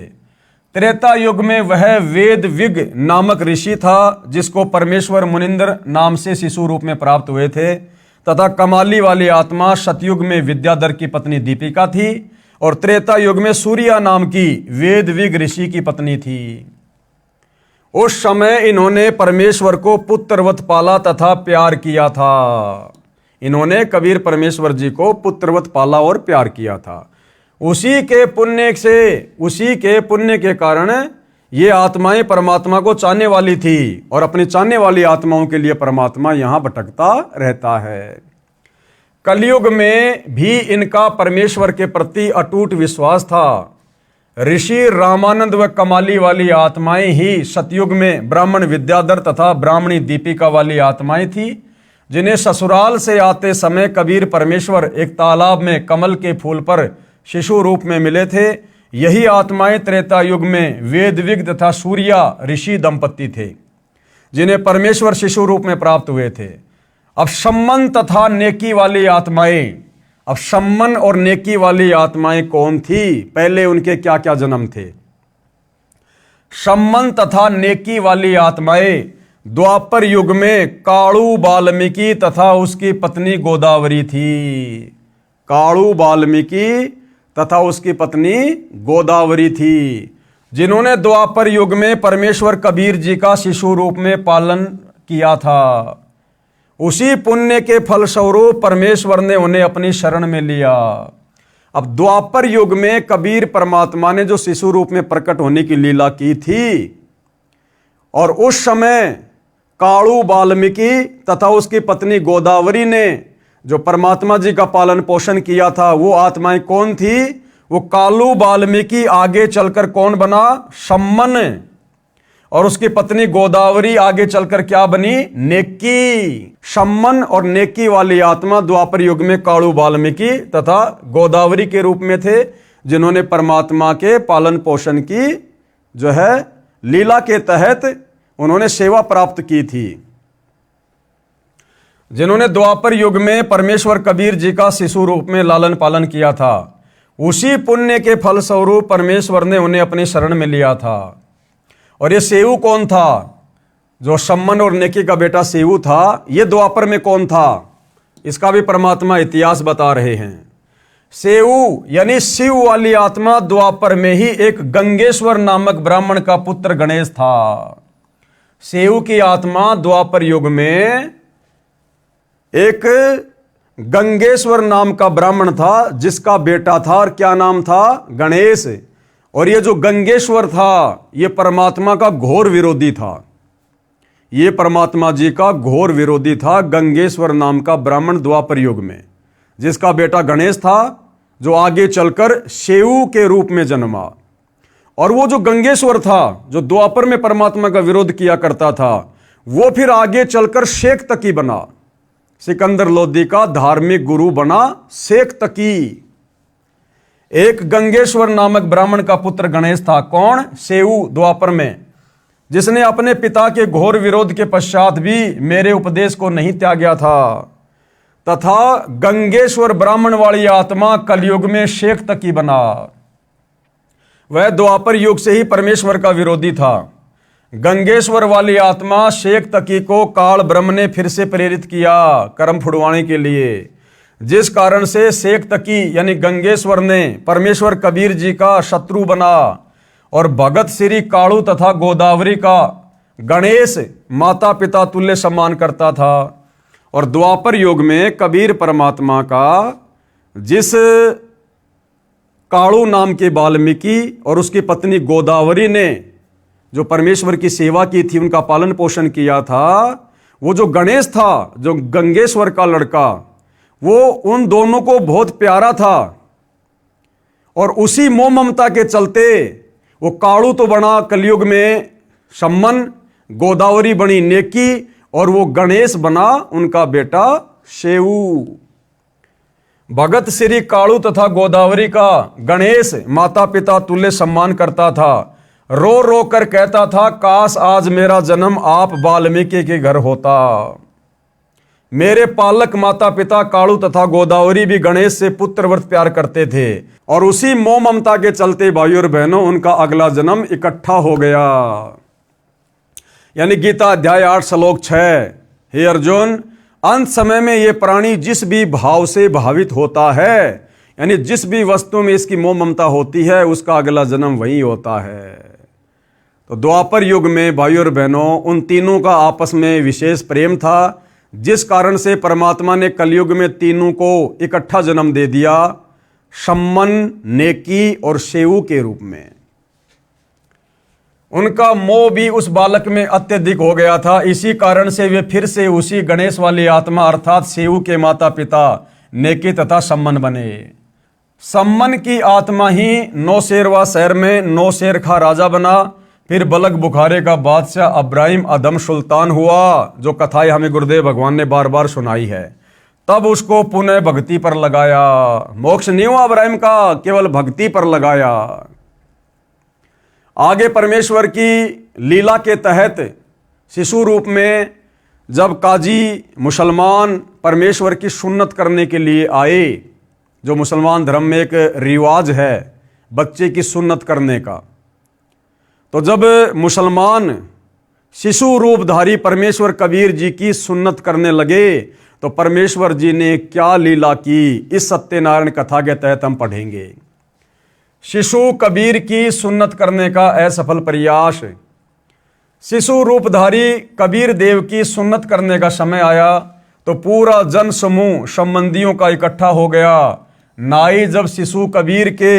Speaker 1: त्रेता युग में वह वेदविग नामक ऋषि था, जिसको परमेश्वर मुनिंद्र नाम से शिशु रूप में प्राप्त हुए थे। तथा कमाली वाली आत्मा सतयुग में विद्याधर की पत्नी दीपिका थी, और त्रेता युग में सूर्या नाम की वेदविग ऋषि की पत्नी थी। उस समय इन्होंने परमेश्वर को पुत्रवत पाला तथा प्यार किया था। इन्होंने कबीर परमेश्वर जी को पुत्रवत पाला और प्यार किया था। उसी के पुण्य के कारण ये आत्माएं परमात्मा को चाहने वाली थी, और अपनी चाहने वाली आत्माओं के लिए परमात्मा यहां भटकता रहता है। कलयुग में भी इनका परमेश्वर के प्रति अटूट विश्वास था। ऋषि रामानंद व कमाली वाली आत्माएं ही सतयुग में ब्राह्मण विद्याधर तथा ब्राह्मणी दीपिका वाली आत्माएं थी, जिन्हें ससुराल से आते समय कबीर परमेश्वर एक तालाब में कमल के फूल पर शिशु रूप में मिले थे। यही आत्माएं त्रेता युग में वेदविग तथा सूर्या ऋषि दंपति थे, जिन्हें परमेश्वर शिशु रूप में प्राप्त हुए थे। अब सम्मन तथा नेकी वाली आत्माएं, अब सम्मन और नेकी वाली आत्माएं कौन थी? पहले उनके क्या क्या जन्म थे? सम्मन तथा नेकी वाली आत्माएं द्वापर युग में काणु वाल्मीकि तथा उसकी पत्नी गोदावरी थी। काणु वाल्मीकि तथा उसकी पत्नी गोदावरी थी, जिन्होंने द्वापर युग में परमेश्वर कबीर जी का शिशु रूप में पालन किया था। उसी पुण्य के फलस्वरूप परमेश्वर ने उन्हें अपनी शरण में लिया। अब द्वापर युग में कबीर परमात्मा ने जो शिशु रूप में प्रकट होने की लीला की थी, और उस समय काणु वाल्मीकि तथा उसकी पत्नी गोदावरी ने जो परमात्मा जी का पालन पोषण किया था, वो आत्माएं कौन थी? वो कालू वाल्मीकि आगे चलकर कौन बना? सम्मन। और उसकी पत्नी गोदावरी आगे चलकर क्या बनी? नेकी। सम्मन और नेकी वाली आत्मा द्वापर युग में काणु वाल्मीकि तथा गोदावरी के रूप में थे, जिन्होंने परमात्मा के पालन पोषण की जो है लीला के तहत उन्होंने सेवा प्राप्त की थी। जिन्होंने द्वापर युग में परमेश्वर कबीर जी का शिशु रूप में लालन पालन किया था, उसी पुण्य के फलस्वरूप परमेश्वर ने उन्हें अपनी शरण में लिया था। और ये सेऊ कौन था? जो सम्मन और नेकी का बेटा सेऊ था, ये द्वापर में कौन था? इसका भी परमात्मा इतिहास बता रहे हैं। सेऊ यानी शिव वाली आत्मा द्वापर में ही एक गंगेश्वर नामक ब्राह्मण का पुत्र गणेश था। सेऊ की आत्मा द्वापर युग में एक गंगेश्वर नाम का ब्राह्मण था, जिसका बेटा था, और क्या नाम था? गणेश। और ये जो गंगेश्वर था, ये परमात्मा का घोर विरोधी था। ये परमात्मा जी का घोर विरोधी था, गंगेश्वर नाम का ब्राह्मण द्वापर युग में, जिसका बेटा गणेश था, जो आगे चलकर सेऊ के रूप में जन्मा। और वो जो गंगेश्वर था, जो द्वापर में परमात्मा का विरोध किया करता था, वो फिर आगे चलकर शेख तकी बना। सिकंदर लोदी का धार्मिक गुरु बना शेख तकी। एक गंगेश्वर नामक ब्राह्मण का पुत्र गणेश था। कौन? सेऊ द्वापर में, जिसने अपने पिता के घोर विरोध के पश्चात भी मेरे उपदेश को नहीं त्यागा था। तथा गंगेश्वर ब्राह्मण वाली आत्मा कलयुग में शेख तकी बना। वह द्वापर युग से ही परमेश्वर का विरोधी था। गंगेश्वर वाली आत्मा शेख तकी को काल ब्रह्म ने फिर से प्रेरित किया कर्म फुड़वाने के लिए, जिस कारण से शेख तकी यानी गंगेश्वर ने परमेश्वर कबीर जी का शत्रु बना, और भगत श्री काणु तथा गोदावरी का गणेश माता पिता तुल्य सम्मान करता था। और द्वापर युग में कबीर परमात्मा का जिस काणु नाम के वाल्मीकि और उसकी पत्नी गोदावरी ने जो परमेश्वर की सेवा की थी, उनका पालन पोषण किया था, वो जो गणेश था, जो गंगेश्वर का लड़का, वो उन दोनों को बहुत प्यारा था। और उसी मोह ममता के चलते वो काणु तो बना कलयुग में सम्मन, गोदावरी बनी नेकी, और वो गणेश बना उनका बेटा शेऊ। भगत श्री काणु तथा गोदावरी का गणेश माता पिता तुल्य सम्मान करता था। रो रो कर कहता था, काश आज मेरा जन्म आप वाल्मीकि के घर होता। मेरे पालक माता पिता काणु तथा गोदावरी भी गणेश से पुत्रव्रत प्यार करते थे, और उसी मोह ममता के चलते भाइयों और बहनों उनका अगला जन्म इकट्ठा हो गया। यानी गीता अध्याय 8 श्लोक 6, हे अर्जुन, अंत समय में ये प्राणी जिस भी भाव से भावित होता है, यानी जिस भी वस्तु में इसकी मोह ममता होती है, उसका अगला जन्म वही होता है। तो द्वापर युग में भाइयों और बहनों उन तीनों का आपस में विशेष प्रेम था, जिस कारण से परमात्मा ने कलयुग में तीनों को इकट्ठा जन्म दे दिया, सम्मन, नेकी और शेऊ के रूप में। उनका मोह भी उस बालक में अत्यधिक हो गया था। इसी कारण से वे फिर से उसी गणेश वाली आत्मा अर्थात शेऊ के माता पिता नेकी तथा सम्मन बने। सम्मन की आत्मा ही नौशेरवा शहर में नौशेर खा राजा बना, फिर बलक बुखारे का बादशाह अब्राहिम अदम सुल्तान हुआ, जो कथाएं हमें गुरुदेव भगवान ने बार बार सुनाई है। तब उसको पुनः भक्ति पर लगाया। मोक्ष नहीं हुआ अब्राहिम का, केवल भक्ति पर लगाया। आगे परमेश्वर की लीला के तहत शिशु रूप में जब काजी मुसलमान परमेश्वर की सुन्नत करने के लिए आए, जो मुसलमान धर्म में एक रिवाज है बच्चे की सुन्नत करने का, तो जब मुसलमान शिशु रूपधारी परमेश्वर कबीर जी की सुन्नत करने लगे, तो परमेश्वर जी ने क्या लीला की, इस सत्यनारायण कथा के तहत हम पढ़ेंगे। शिशु कबीर की सुन्नत करने का असफल प्रयास। शिशु रूपधारी कबीर देव की सुन्नत करने का समय आया, तो पूरा जन समूह संबंधियों का इकट्ठा हो गया। नाई जब शिशु कबीर के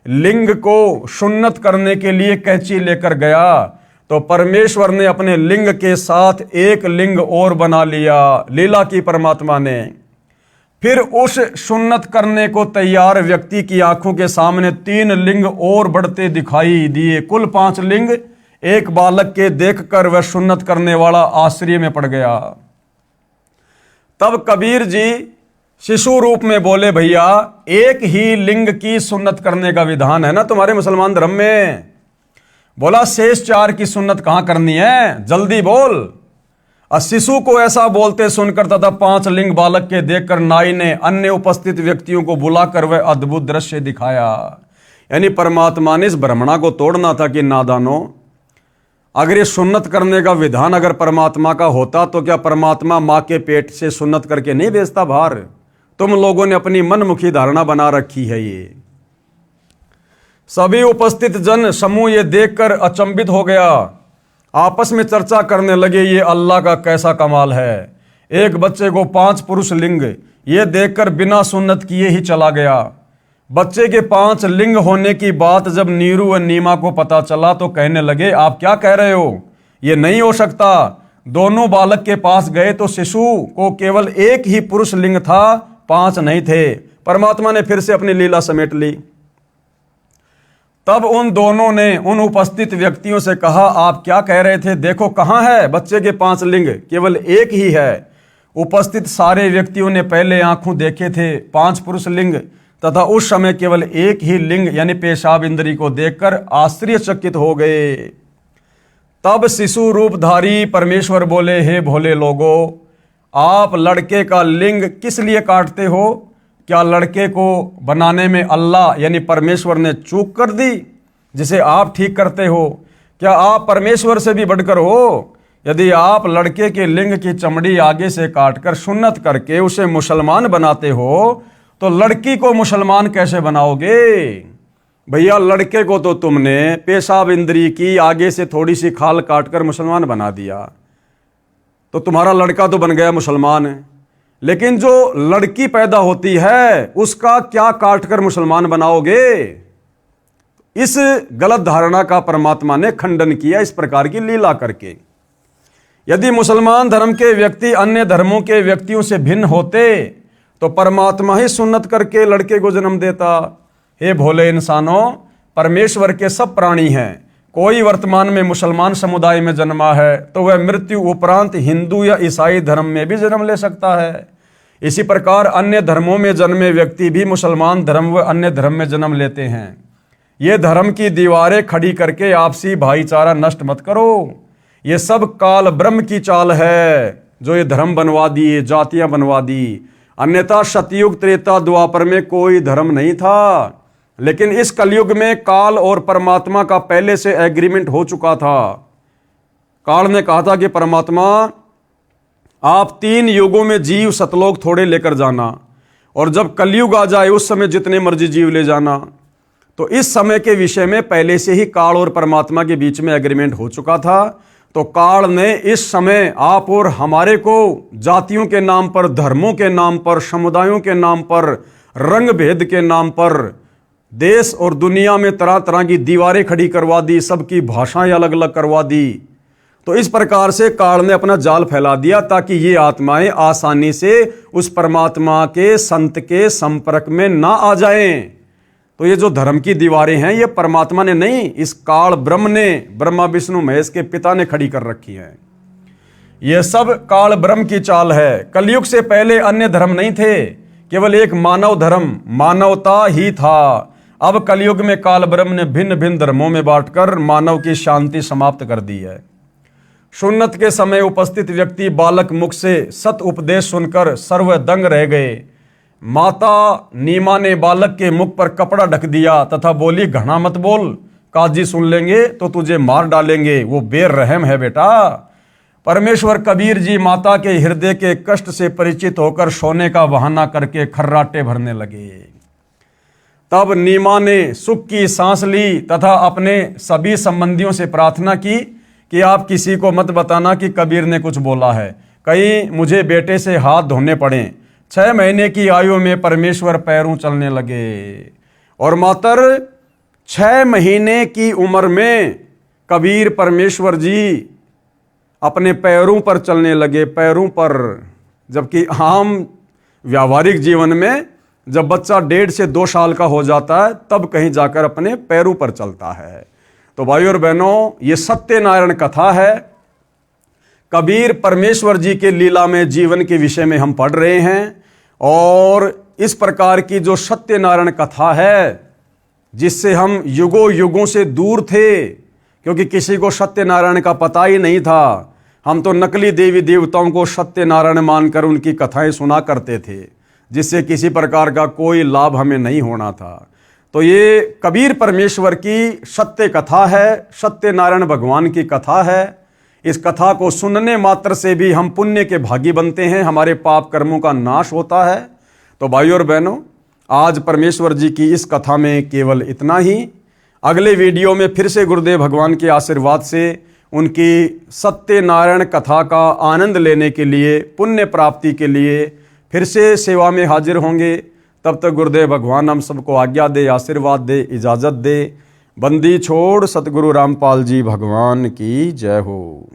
Speaker 1: लिंग को सुन्नत करने के लिए कैंची लेकर गया, तो परमेश्वर ने अपने लिंग के साथ एक लिंग और बना लिया, लीला की परमात्मा ने। फिर उस सुन्नत करने को तैयार व्यक्ति की आंखों के सामने 3 लिंग और बढ़ते दिखाई दिए। कुल 5 लिंग एक बालक के देखकर वह सुन्नत करने वाला आश्चर्य में पड़ गया। तब कबीर जी शिशु रूप में बोले, भैया एक ही लिंग की सुन्नत करने का विधान है ना तुम्हारे मुसलमान धर्म में। बोला शेष 4 की सुन्नत कहां करनी है, जल्दी बोल। शिशु को ऐसा बोलते सुनकर तथा 5 लिंग बालक के देखकर नाई ने अन्य उपस्थित व्यक्तियों को बुलाकर वह अद्भुत दृश्य दिखाया। यानी परमात्मा ने इस ब्रह्मणा को तोड़ना था कि नादानो, अगर ये सुन्नत करने का विधान अगर परमात्मा का होता, तो क्या परमात्मा माँ के पेट से सुन्नत करके नहीं भेजता बाहर? तुम लोगों ने अपनी मनमुखी धारणा बना रखी है। ये सभी उपस्थित जन समूह ये देखकर अचंभित हो गया, आपस में चर्चा करने लगे, ये अल्लाह का कैसा कमाल है। एक बच्चे को 5 पुरुष लिंग ये देखकर बिना सुन्नत किए ही चला गया। बच्चे के 5 लिंग होने की बात जब नीरू व नीमा को पता चला, तो कहने लगे, आप क्या कह रहे हो, ये नहीं हो सकता। दोनों बालक के पास गए तो शिशु को केवल एक ही पुरुष लिंग था, 5 नहीं थे। परमात्मा ने फिर से अपनी लीला समेट ली। तब उन दोनों ने उन उपस्थित व्यक्तियों से कहा, आप क्या कह रहे थे, देखो कहां है बच्चे के 5 लिंग, केवल एक ही है। उपस्थित सारे व्यक्तियों ने पहले आंखों देखे थे 5 पुरुष लिंग, तथा उस समय केवल एक ही लिंग यानी पेशाब इंद्री को देखकर आश्चर्यचकित हो गए। तब शिशु रूपधारी परमेश्वर बोले, हे भोले लोगों, आप लड़के का लिंग किस लिए काटते हो? क्या लड़के को बनाने में अल्लाह यानी परमेश्वर ने चूक कर दी जिसे आप ठीक करते हो? क्या आप परमेश्वर से भी बढ़कर हो? यदि आप लड़के के लिंग की चमड़ी आगे से काटकर सुन्नत करके उसे मुसलमान बनाते हो, तो लड़की को मुसलमान कैसे बनाओगे? भैया लड़के को तो तुमने पेशाब इंद्री की आगे से थोड़ी सी खाल काटकर मुसलमान बना दिया, तो तुम्हारा लड़का तो बन गया मुसलमान है। लेकिन जो लड़की पैदा होती है उसका क्या काट कर मुसलमान बनाओगे? इस गलत धारणा का परमात्मा ने खंडन किया इस प्रकार की लीला करके। यदि मुसलमान धर्म के व्यक्ति अन्य धर्मों के व्यक्तियों से भिन्न होते तो परमात्मा ही सुन्नत करके लड़के को जन्म देता। हे भोले इंसानों, परमेश्वर के सब प्राणी हैं। कोई वर्तमान में मुसलमान समुदाय में जन्मा है तो वह मृत्यु उपरांत हिंदू या ईसाई धर्म में भी जन्म ले सकता है। इसी प्रकार अन्य धर्मों में जन्मे व्यक्ति भी मुसलमान धर्म व अन्य धर्म में जन्म लेते हैं। ये धर्म की दीवारें खड़ी करके आपसी भाईचारा नष्ट मत करो। ये सब काल ब्रह्म की चाल है जो ये धर्म बनवा दिए, जातियां बनवा दी। अन्यथा सतयुग त्रेता द्वापर में कोई धर्म नहीं था, लेकिन इस कलयुग में काल और परमात्मा का पहले से एग्रीमेंट हो चुका था। काल ने कहा था कि परमात्मा आप 3 युगों में जीव सतलोक थोड़े लेकर जाना, और जब कलयुग आ जाए उस समय जितने मर्जी जीव ले जाना। तो इस समय के विषय में पहले से ही काल और परमात्मा के बीच में एग्रीमेंट हो चुका था। तो काल ने इस समय आप और हमारे को जातियों के नाम पर, धर्मों के नाम पर, समुदायों के नाम पर, रंग भेद के नाम पर देश और दुनिया में तरह तरह की दीवारें खड़ी करवा दी, सबकी भाषाएं अलग अलग करवा दी। तो इस प्रकार से काल ने अपना जाल फैला दिया ताकि ये आत्माएं आसानी से उस परमात्मा के संत के संपर्क में ना आ जाएं। तो ये जो धर्म की दीवारें हैं ये परमात्मा ने नहीं, इस काल ब्रह्म ने, ब्रह्मा विष्णु महेश के पिता ने खड़ी कर रखी है। ये सब काल ब्रह्म की चाल है। कलयुग से पहले अन्य धर्म नहीं थे, केवल एक मानव धर्म, मानवता ही था। अब कलयुग में काल ब्रह्म ने भिन्न भिन्न धर्मों में बांटकर मानव की शांति समाप्त कर दी है। सुन्नत के समय उपस्थित व्यक्ति बालक मुख से सत उपदेश सुनकर सर्वदंग रह गए। माता नीमा ने बालक के मुख पर कपड़ा ढक दिया तथा बोली, घना मत बोल, काजी सुन लेंगे तो तुझे मार डालेंगे, वो बेरहम है बेटा। परमेश्वर कबीर जी माता के हृदय के कष्ट से परिचित होकर सोने का बहाना करके खर्राटे भरने लगे। तब नीमा ने सुख की सांस ली तथा अपने सभी संबंधियों से प्रार्थना की कि आप किसी को मत बताना कि कबीर ने कुछ बोला है, कहीं मुझे बेटे से हाथ धोने पड़े। 6 महीने की आयु में परमेश्वर पैरों चलने लगे, और मात्र 6 महीने की उम्र में कबीर परमेश्वर जी अपने पैरों पर चलने लगे, पैरों पर। जबकि आम व्यावहारिक जीवन में जब बच्चा 1.5 से 2 साल का हो जाता है तब कहीं जाकर अपने पैरों पर चलता है। तो भाइयों और बहनों, ये सत्यनारायण कथा है। कबीर परमेश्वर जी के लीला में जीवन के विषय में हम पढ़ रहे हैं, और इस प्रकार की जो सत्यनारायण कथा है जिससे हम युगों युगों से दूर थे, क्योंकि किसी को सत्यनारायण का पता ही नहीं था। हम तो नकली देवी देवताओं को सत्यनारायण मानकर उनकी कथाएं सुना करते थे, जिससे किसी प्रकार का कोई लाभ हमें नहीं होना था। तो ये कबीर परमेश्वर की सत्य कथा है, सत्यनारायण भगवान की कथा है। इस कथा को सुनने मात्र से भी हम पुण्य के भागी बनते हैं, हमारे पाप कर्मों का नाश होता है। तो भाइयों और बहनों, आज परमेश्वर जी की इस कथा में केवल इतना ही। अगले वीडियो में फिर से गुरुदेव भगवान के आशीर्वाद से उनकी सत्यनारायण कथा का आनंद लेने के लिए, पुण्य प्राप्ति के लिए फिर से सेवा में हाजिर होंगे। तब तक गुरुदेव भगवान हम सबको आज्ञा दे, आशीर्वाद दे, इजाज़त दे। बंदी छोड़ सतगुरु रामपाल जी भगवान की जय हो।